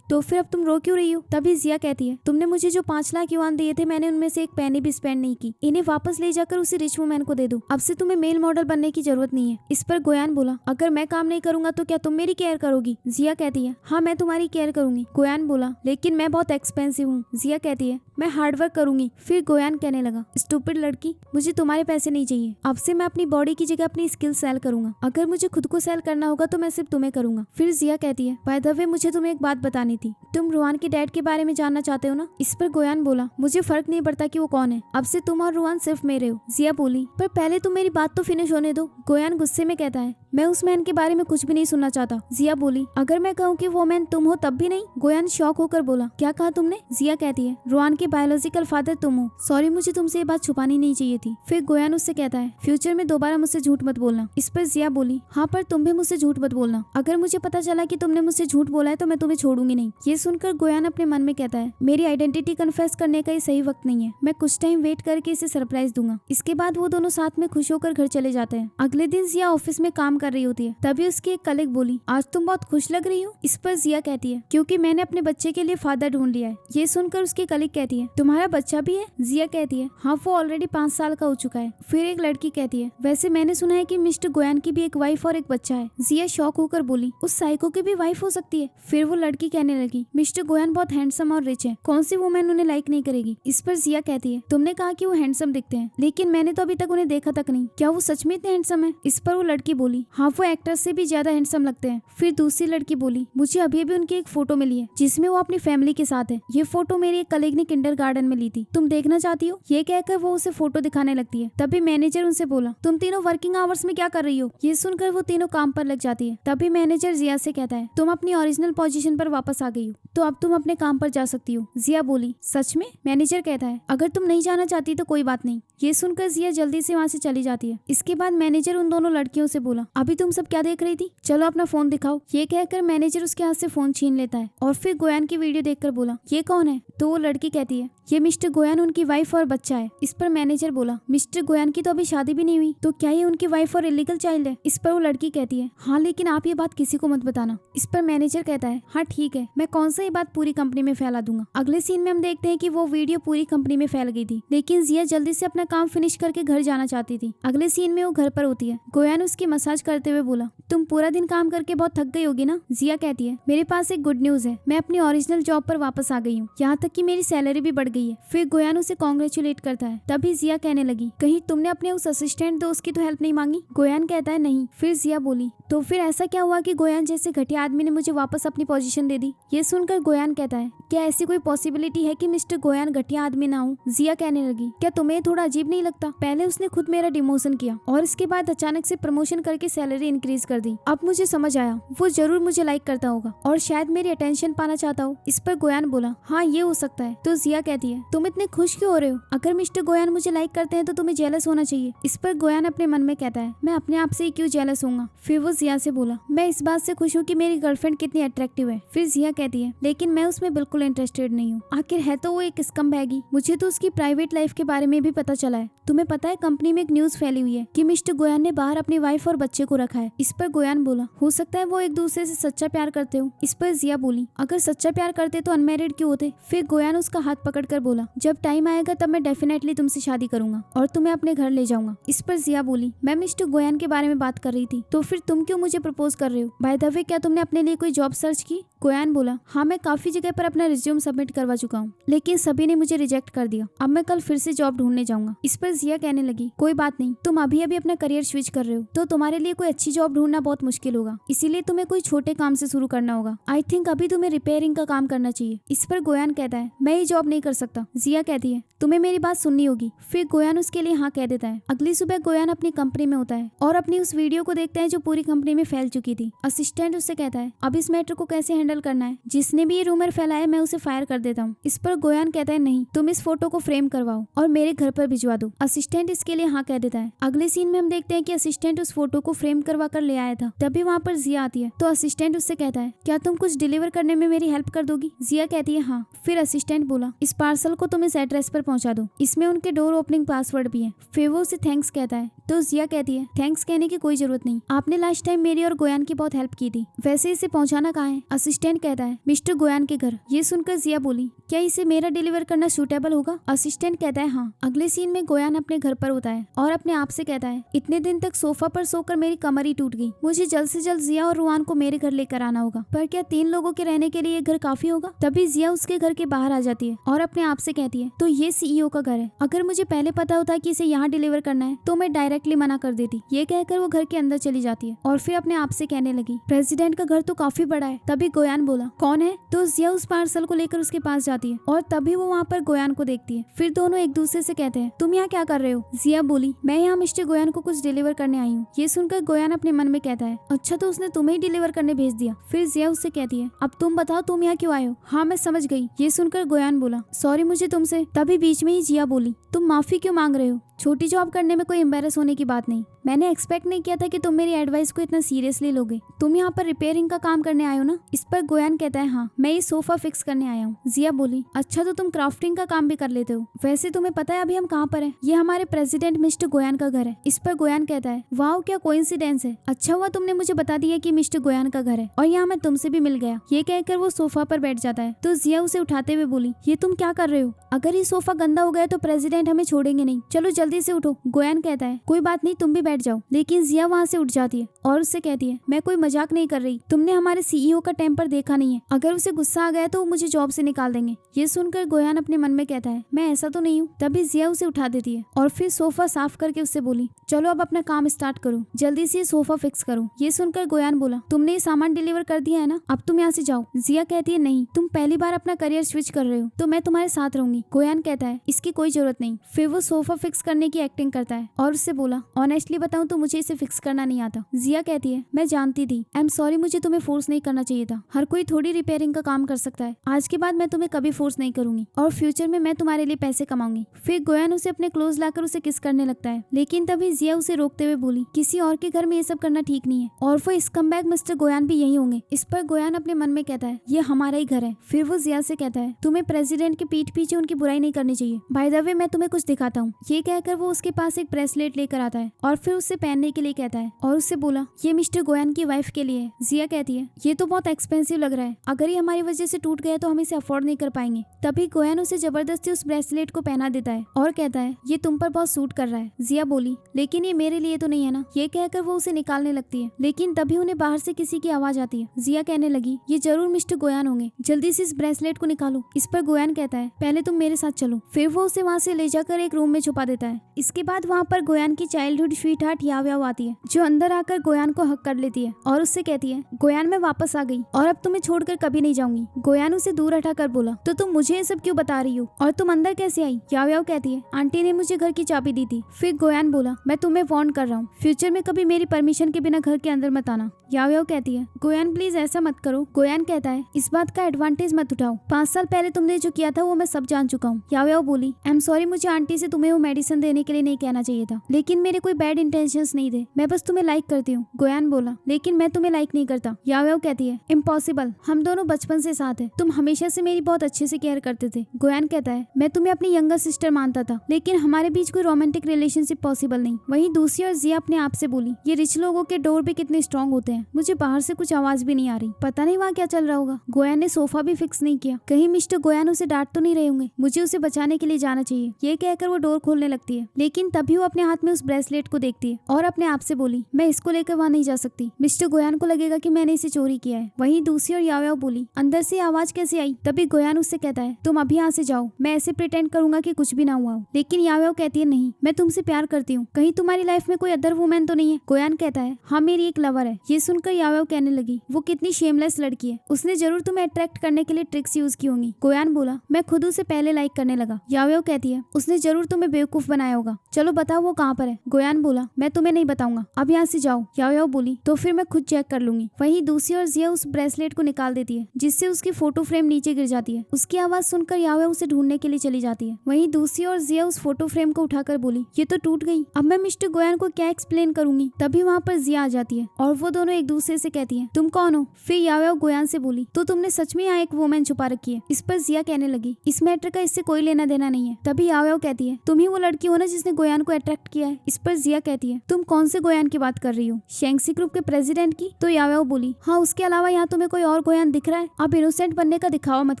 तो फिर अब तुम रो क्यों रही हो? तभी जिया कहती है, तुमने मुझे जो 5 लाख युआन दिए थे, मैंने उनमें से एक पैनी भी स्पेंड नहीं की। इन्हें वापस ले जाकर उसी रिच वुमैन को दे दो। अब से तुम्हें मेल मॉडल बनने की जरूरत नहीं है। इस पर गोयान बोला, अगर मैं काम नहीं करूंगा तो क्या तुम मेरी केयर करोगी? जिया कहती है, हाँ मैं तुम्हारी केयर करूंगी। गोयान बोला, लेकिन मैं बहुत एक्सपेंसिव हूँ। जिया कहती है, मैं हार्डवर्क करूंगी। फिर गोयान कहने लगा, स्टूपिड लड़की, मुझे तुम्हारे पैसे नहीं चाहिए। अब से मैं अपनी बॉडी की जगह अपनी स्किल सेल करूंगा। अगर मुझे खुद को सेल करना होगा तो मैं सिर्फ तुम्हें करूंगा। फिर जिया कहती है, बाय द वे मुझे तुम्हें एक बात बतानी थी, तुम रुआन के डैड के बारे में जानना चाहते हो ना? इस पर गोयान बोला, मुझे फर्क नहीं पड़ता कि वो कौन है, अब से तुम और रुआन सिर्फ मेरे हो। जिया बोली, पर पहले तुम मेरी बात तो फिनिश होने दो। गोयान गुस्से में कहता है, मैं उस मैन के बारे में कुछ भी नहीं सुनना चाहता। जिया बोली, अगर मैं कहूँ कि वो मैन तुम हो तब भी नहीं? गोयान शॉक होकर बोला, क्या कहा तुमने? जिया कहती है, रुआन के बायोलॉजिकल फादर तुम हो। सॉरी, मुझे तुमसे ये बात छुपानी नहीं चाहिए थी। फिर गोयान उससे कहता है, फ्यूचर में दोबारा मुझसे झूठ मत बोलना। इस पर जिया बोली, हाँ पर तुम भी मुझसे झूठ मत बोलना। अगर मुझे पता चला कि तुमने मुझसे झूठ बोला है तो मैं तुम्हें छोड़ूंगी नहीं। ये सुनकर गोयान अपने मन में कहता है, मेरी आइडेंटिटी कन्फेस करने का ये सही वक्त नहीं है, मैं कुछ टाइम वेट करके इसे सरप्राइज दूंगा। इसके बाद वो दोनों साथ में खुश होकर घर चले जाते हैं। अगले दिन जिया ऑफिस में काम कर रही होती है, तभी उसकी एक कलीग बोली, आज तुम बहुत खुश लग रही हो। इस पर जिया कहती है, क्योंकि मैंने अपने बच्चे के लिए फादर ढूंढ लिया है। ये सुनकर उसकी कलीग कहती है, तुम्हारा बच्चा भी है? जिया कहती है, हाँ वो ऑलरेडी 5 साल का हो चुका है। फिर एक लड़की कहती है, वैसे मैंने सुना है कि मिस्टर गोयान की भी एक वाइफ और एक बच्चा है। जिया शॉक होकर बोली, उस साइको की भी वाइफ हो सकती है? फिर वो लड़की कहने लगी, मिस्टर गोयान बहुत हैंडसम और रिच है, कौन सी वुमेन उन्हें लाइक नहीं करेगी? इस पर जिया कहती है, तुमने कहा कि वो हैंडसम दिखते हैं, लेकिन मैंने तो अभी तक उन्हें देखा तक नहीं, क्या वो सच में इतने हैंडसम है? इस पर वो लड़की बोली, हाँ वो एक्टर्स से भी ज्यादा हैंडसम लगते हैं। फिर दूसरी लड़की बोली, मुझे अभी भी उनकी एक फोटो मिली है जिसमें वो अपनी फैमिली के साथ है। ये फोटो मेरी एक कलीग ने किंडरगार्टन में ली थी, तुम देखना चाहती हो? ये कहकर वो उसे फोटो दिखाने लगती है। तभी मैनेजर उनसे बोला, तुम तीनों वर्किंग आवर्स में क्या कर रही हो? ये सुनकर वो तीनों काम पर लग जाती है। तभी मैनेजर जिया से कहता है, तुम अपनी ओरिजिनल पोजीशन पर वापस आ गई हो। तो अब तुम अपने काम पर जा सकती हो। जिया बोली, सच में? मैनेजर कहता है, अगर तुम नहीं जाना चाहती तो कोई बात नहीं। ये सुनकर जिया जल्दी से वहाँ से चली जाती है। इसके बाद मैनेजर उन दोनों लड़कियों से बोला, अभी तुम सब क्या देख रही थी, चलो अपना फोन दिखाओ। ये कहकर मैनेजर उसके हाथ से फोन छीन लेता है और फिर गोयान की वीडियो देखकर बोला, ये कौन है? तो वो लड़की कहती है, ये मिस्टर गोयान उनकी वाइफ और बच्चा है। इस पर मैनेजर बोला, मिस्टर गोयान की तो अभी शादी भी नहीं हुई, तो क्या ये उनकी वाइफ और इलीगल चाइल्ड है? इस पर वो लड़की कहती है, हाँ, लेकिन आप ये बात किसी को मत बताना। इस पर मैनेजर कहता है, हाँ ठीक है, मैं कौन सा ये बात पूरी कंपनी में फैला दूंगा। अगले सीन में हम देखते हैं कि वो वीडियो पूरी कंपनी में फैल गई थी, लेकिन जिया जल्दी से अपना काम फिनिश करके घर जाना चाहती थी। अगले सीन में वो घर पर होती है। गोयान उसकी मसाज करते हुए बोला, तुम पूरा दिन काम करके बहुत थक गई होगी ना? जिया कहती है, मेरे पास एक गुड न्यूज है, मैं अपनी ओरिजिनल जॉब पर वापस आ गई हूँ, यहाँ तक कि मेरी सैलरी भी बढ़ गई है। फिर गोयान उसे कॉन्ग्रेचुलेट करता है। तभी जिया कहने लगी, कहीं तुमने अपने उस असिस्टेंट दोस्त की तो हेल्प नहीं मांगी? गोयान कहता है, नहीं। फिर जिया बोली, तो फिर ऐसा क्या हुआ कि गोयान जैसे घटिया आदमी ने मुझे वापस अपनी पोजीशन दे दी? ये सुनकर गोयान कहता है, क्या ऐसी कोई पॉसिबिलिटी है कि मिस्टर गोयान घटिया आदमी ना हो? जिया कहने लगी, क्या तुम्हें थोड़ा अजीब नहीं लगता? पहले उसने खुद मेरा डिमोशन किया और इसके बाद अचानक से प्रमोशन करके सैलरी इंक्रीज कर दी। अब मुझे समझ आया, वो जरूर मुझे लाइक करता होगा और शायद मेरी अटेंशन पाना चाहता हो। इस पर गोयान बोला, हाँ ये हो सकता है। तो जिया कहती है, तुम इतने खुश क्यों हो रहे हो? अगर मिस्टर गोयान मुझे लाइक करते हैं तो तुम्हें जेलस होना चाहिए। इस पर गोयान अपने मन में कहता है, मैं अपने आप से ही क्यों जेलस होऊंगा? फिर वो जिया से बोला, मैं इस बात से खुश हूँ कि मेरी गर्लफ्रेंड कितनी अट्रैक्टिव है। फिर जिया कहती है, लेकिन मैं उसमें बिल्कुल इंटरेस्टेड नहीं हूँ, आखिर है तो वो एक स्कमबैगी। मुझे तो उसकी प्राइवेट लाइफ के बारे में भी पता चला है। तुम्हें पता है कंपनी में एक न्यूज फैली हुई है कि मिस्टर गोयान ने बाहर अपनी वाइफ और बच्चे को रखा है। इस पर गोयान बोला, हो सकता है वो एक दूसरे से सच्चा प्यार करते हो। इस पर जिया बोली, अगर सच्चा प्यार करते तो अनमैरिड क्यों होते? फिर गोयान उसका हाथ पकड़कर बोला, जब टाइम आएगा तब मैं डेफिनेटली तुमसे शादी करूंगा और तुम्हें अपने घर ले जाऊंगा। इस पर जिया बोली, मैं मिस्टर गोयान के बारे में बात कर रही थी, तो फिर तुम क्यों मुझे प्रपोज कर रहे हो? बाय द वे, क्या तुमने अपने लिए कोई जॉब सर्च की? गोयान बोला, हाँ मैं काफी जगह पर अपना रिज्यूम सबमिट करवा चुका हूँ, लेकिन सभी ने मुझे रिजेक्ट कर दिया। अब मैं कल फिर से जॉब ढूंढने जाऊंगा। इस पर जिया कहने लगी, कोई बात नहीं, तुम अभी अभी अपना करियर स्विच कर रहे हो, तो तुम्हारे लिए कोई अच्छी जॉब ढूंढना बहुत मुश्किल होगा, इसीलिए तुम्हें कोई छोटे काम से शुरू करना होगा। आई थिंक अभी तुम्हें रिपेयरिंग का काम करना चाहिए। इस पर गोयान कहता है, मैं ये जॉब नहीं कर सकता। जिया कहती है, तुम्हें मेरी बात सुननी होगी। फिर गोयान उसके लिए हाँ कह देता है। अगली सुबह गोयान अपनी कंपनी में होता है और अपनी उस वीडियो को देखता है जो पूरी कंपनी में फैल चुकी थी। असिस्टेंट उससे कहता है, अब इस मैटर को कैसे हैंडल करना है? जिसने भी ये रूमर फैलाया मैं उसे फायर कर देता हूँ। इस पर गोयान कहता है, नहीं, तुम इस फोटो को फ्रेम करवाओ और मेरे घर पर भिजवा दो। असिस्टेंट इसके लिए हाँ कह देता है। अगले सीन में हम देखते हैं कि असिस्टेंट उस फोटो को फ्रेम करवा कर ले आया था। तभी वहाँ पर जिया आती है, तो असिस्टेंट उससे कहता है, क्या तुम कुछ डिलीवर करने में मेरी हेल्प कर दोगी? जिया कहती है, हाँ। फिर असिस्टेंट बोला, इस पार्सल को तुम इस एड्रेस पर पहुंचा दो, इसमें उनके डोर ओपनिंग पासवर्ड भी है। फिर वो उसे थैंक्स कहता है, तो जिया कहती है, थैंक्स कहने की कोई जरूरत नहीं, आपने लास्ट टाइम मेरी और गोयान की बहुत हेल्प की थी। वैसे इसे पहुंचाना कहाँ है? असिस्टेंट कहता है, मिस्टर गोयान के घर। ये सुनकर जिया बोली, क्या इसे मेरा डिलीवर करना सूटेबल होगा? असिस्टेंट कहता है, हाँ। अगले सीन में गोयान अपने घर पर होता है और अपने आप से कहता है, इतने दिन तक सोफा पर सोकर मेरी कमर ही टूट गई, मुझे जल्द से जल्द जिया और रुआन को मेरे घर लेकर आना होगा। पर क्या 3 लोगों के रहने के लिए ये घर काफी होगा? तभी जिया उसके घर के बाहर आ जाती है और अपने आप से कहती है, तो ये सीईओ का घर है, अगर मुझे पहले पता होता कि इसे यहाँ डिलीवर करना है तो मैं डायरेक्टली मना कर देती। ये कहकर वो घर के अंदर चली जाती है और फिर अपने आप से कहने लगी, प्रेसिडेंट का घर तो काफी बड़ा है। तभी गोयान बोला, कौन है? तो जिया उस पार्सल को लेकर उसके पास जाती है और तभी वो वहाँ पर गोयान को देखती है। फिर दोनों एक दूसरे से कहते हैं, तुम यहाँ क्या कर रहे हो? जिया बोली, मैं यहाँ मिस्टर गोयान को कुछ डिलीवर करने आई हूँ। ये सुनकर गोयान अपने मन में कहता है, अच्छा तो उसने तुम्हें ही डिलीवर करने भेज दिया। फिर जिया उससे कहती है, अब तुम बताओ तुम यहाँ क्यों आए हो? हाँ मैं समझ गई। ये सुनकर गोयान बोला, सॉरी मुझे तुमसे। तभी बीच में ही जिया बोली, तुम माफी क्यों मांग रहे हो? छोटी जॉब करने में कोई एम्बेरस होने की बात नहीं, मैंने एक्सपेक्ट नहीं किया था कि तुम मेरी एडवाइस को इतना सीरियसली लोगे। तुम यहाँ पर रिपेयरिंग का काम करने आए हो ना? इस पर गोयान कहता है, हाँ मैं ये सोफा फिक्स करने आया हूँ। जिया बोली, अच्छा तो तुम क्राफ्टिंग का काम भी कर लेते हो। वैसे तुम्हें पता है अभी हम कहाँ पर हैं? ये हमारे प्रेसिडेंट मिस्टर गोयान का घर है। इस पर गोयान कहता है, वाह क्या कोइंसिडेंस है, अच्छा हुआ तुमने मुझे बता दिया कि मिस्टर गोयान का घर है और यहाँ मैं तुमसे भी मिल गया। ये कहकर वो सोफा पर बैठ जाता है तो जिया उसे उठाते हुए बोली, ये तुम क्या कर रहे हो? अगर ये सोफा गंदा हो गया तो प्रेसिडेंट हमें छोड़ेंगे नहीं, चलो जल्दी से उठो। गोयान कहता है, कोई बात नहीं तुम भी बैठ जाओ। लेकिन जिया वहाँ से उठ जाती है और उससे कहती है, मैं कोई मजाक नहीं कर रही, तुमने हमारे सीईओ का टेम्पर देखा नहीं है, अगर उसे गुस्सा आ गया तो वो मुझे जॉब से निकाल देंगे। ये सुनकर गोयान अपने मन में कहता है, मैं ऐसा तो नहीं हूँ। तभी जिया उसे उठा देती है और फिर सोफा साफ करके उससे बोली, चलो अब अपना काम स्टार्ट करो, जल्दी से सोफा फिक्स करो। ये सुनकर गोयान बोला, तुमने ये सामान डिलीवर कर दिया है ना, अब तुम यहाँ से जाओ। जिया कहती है, नहीं तुम पहली बार अपना करियर स्विच कर रहे हो तो मैं तुम्हारे साथ रहूंगी। गोयान कहता है, इसकी कोई जरूरत नहीं। फिर वो सोफा फिक्स करने करने की एक्टिंग करता है और उससे बोला, ऑनेस्टली बताऊं तो मुझे इसे फिक्स करना नहीं आता। जिया कहती है, मैं जानती थी, आई एम सॉरी, मुझे तुम्हें फोर्स नहीं करना चाहिए था। हर कोई थोड़ी रिपेयरिंग का काम कर सकता है। आज के बाद मैं तुम्हें कभी फोर्स नहीं करूंगी और फ्यूचर में मैं तुम्हारे लिए पैसे कमाऊंगी। फिर गोयान उसे अपने क्लोज लाकर उसे किस करने लगता है, लेकिन तभी जिया उसे रोकते हुए बोली, किसी और के घर में ये सब करना ठीक नहीं है और वो स्कमबैग मिस्टर गोयान भी यही होंगे। इस पर गोयान अपने मन में कहता है, ये हमारा ही घर है। फिर वो जिया से कहता है, तुम्हें प्रेसिडेंट के पीठ पीछे उनकी बुराई नहीं करनी चाहिए। बाय द वे मैं तुम्हें कुछ दिखाता हूँ। ये कहकर वो उसके पास एक ब्रेसलेट लेकर आता है और फिर उससे पहनने के लिए कहता है और उससे बोला, ये मिस्टर गोयान की वाइफ के लिए है। जिया कहती है, ये तो बहुत एक्सपेंसिव लग रहा है, अगर ये हमारी वजह से टूट गया तो हम इसे अफोर्ड नहीं कर पाएंगे। तभी गोयान उसे जबरदस्ती उस ब्रेसलेट को पहना देता है और कहता है, ये तुम पर बहुत सूट कर रहा है। जिया बोली, लेकिन ये मेरे लिए तो नहीं है ना। ये कहकर वो उसे निकालने लगती है, लेकिन तभी उन्हें बाहर से किसी की आवाज आती है। जिया कहने लगी, ये जरूर मिस्टर गोयान होंगे, जल्दी से इस ब्रेसलेट को निकालो। इस पर गोयान कहता है, पहले तुम मेरे साथ चलो। फिर वो उसे वहाँ से ले जाकर एक रूम में छुपा देता है। इसके बाद वहाँ पर गोयान की चाइल्डहुड स्वीट हार्ट याव्याव आती है, जो अंदर आकर गोयान को हक कर लेती है और उससे कहती है, गोयान मैं वापस आ गई और अब तुम्हें छोड़कर कभी नहीं जाऊंगी। गोयान उसे दूर हटाकर बोला, तो तुम मुझे ये सब क्यों बता रही हो और तुम अंदर कैसे आई? याव्याव कहती है, आंटी ने मुझे घर की चाबी दी थी। फिर गोयान बोला, मैं तुम्हें वार्न कर रहा हूँ, फ्यूचर में कभी मेरी परमिशन के बिना घर के अंदर मत आना। याव्याव कहती है, गोयान प्लीज ऐसा मत करो। गोयान कहता है, इस बात का एडवांटेज मत उठाओ, 5 साल पहले तुमने जो किया था वो मैं सब जान चुका हूँ। याव्याव बोली, आई एम सॉरी, मुझे आंटी से तुम्हें वो मेडिसिन देने के लिए नहीं कहना चाहिए था, लेकिन मेरे कोई बैड इंटेंशंस नहीं थे, मैं बस तुम्हें लाइक करती हूँ। गोयान बोला, लेकिन मैं तुम्हें लाइक नहीं करता। याव्याव कहती है, इम्पॉसिबल, हम दोनों बचपन से साथ हैं, तुम हमेशा से मेरी बहुत अच्छे से केयर करते थे। गोयान कहता है, मैं तुम्हें अपनी यंगर सिस्टर मानता था, लेकिन हमारे बीच कोई रोमांटिक रिलेशनशिप पॉसिबल नहीं। वहीं दूसरी ओर जिया अपने आप से बोली, ये रिच लोगों के डोर भी कितने स्ट्रॉन्ग होते हैं, मुझे बाहर से कुछ आवाज भी नहीं आ रही, पता नहीं वहाँ क्या चल रहा होगा। गोयान ने सोफा भी फिक्स नहीं किया, कहीं मिस्टर गोयान उसे डांट तो नहीं रहे होंगे, मुझे उसे बचाने के लिए जाना चाहिए। ये कहकर वो डोर खोलने लगती है, लेकिन तभी वो अपने हाथ में उस ब्रेसलेट को देखती है और अपने आप से बोली, मैं इसको लेकर वहाँ नहीं जा सकती, मिस्टर गोयान को लगेगा कि मैंने इसे चोरी किया है। वहीं दूसरी ओर याव्याव बोली, अंदर से आवाज कैसे आई? तभी गोयान उससे कहता है, तुम अभी यहाँ से जाओ, मैं ऐसे प्रिटेंड करूंगा कि कुछ भी ना हुआ हो। लेकिन याव्याव कहती है, नहीं, मैं तुमसे प्यार करती हूँ, कहीं तुम्हारी लाइफ में कोई अदर वुमेन तो नहीं है? गोयान कहता है, हाँ मेरी एक लवर है। ये सुनकर याव्याव कहने लगी, वो कितनी शेमलेस लड़की है, उसने जरूर तुम्हें अट्रैक्ट करने के लिए ट्रिक्स यूज की होंगी। गोयान बोला, मैं खुद उसे पहले लाइक करने लगा। याव्याव कहती है, उसने जरूर तुम्हें बेवकूफ बनाया होगा, चलो बताओ वो कहाँ पर है? गोयान बोला, मैं तुम्हें नहीं बताऊंगा, अब यहाँ से जाओ। याव्याव बोली, तो फिर मैं खुद चेक कर लूंगी। वहीं दूसरी ओर जिया उस ब्रेसलेट को निकाल देती है, जिससे उसकी फोटो फ्रेम नीचे गिर जाती है। उसकी आवाज सुनकर याव्याव उसे ढूंढने के लिए चली जाती है। वहीं दूसरी ओर जिया उस फोटो फ्रेम को उठाकर बोली, ये तो टूट गई, अब मैं मिस्टर गोयान को क्या एक्सप्लेन करूंगी? तभी वहाँ पर जिया आ जाती है और वो दोनों एक दूसरे से कहती है, तुम कौन हो? फिर याव्याव गोयान से बोली, तो तुमने सच में यहाँ एक वुमेन छुपा रखी है? इस पर जिया कहने लगी, इस मैटर का इससे कोई लेना देना नहीं है। तभी याव्याव कहती है, तुम ही वो लड़की हो ना जिसने गोयान को अट्रैक्ट किया है? इस पर जिया कहती है, तुम कौन से गोयान की बात कर रही हो? शेंगसी ग्रुप के प्रेसिडेंट की? तो याव्याव बोली, हाँ, उसके अलावा यहाँ तुम्हें कोई और गोयान दिख रहा है? अब इनोसेंट बनने का दिखावा मत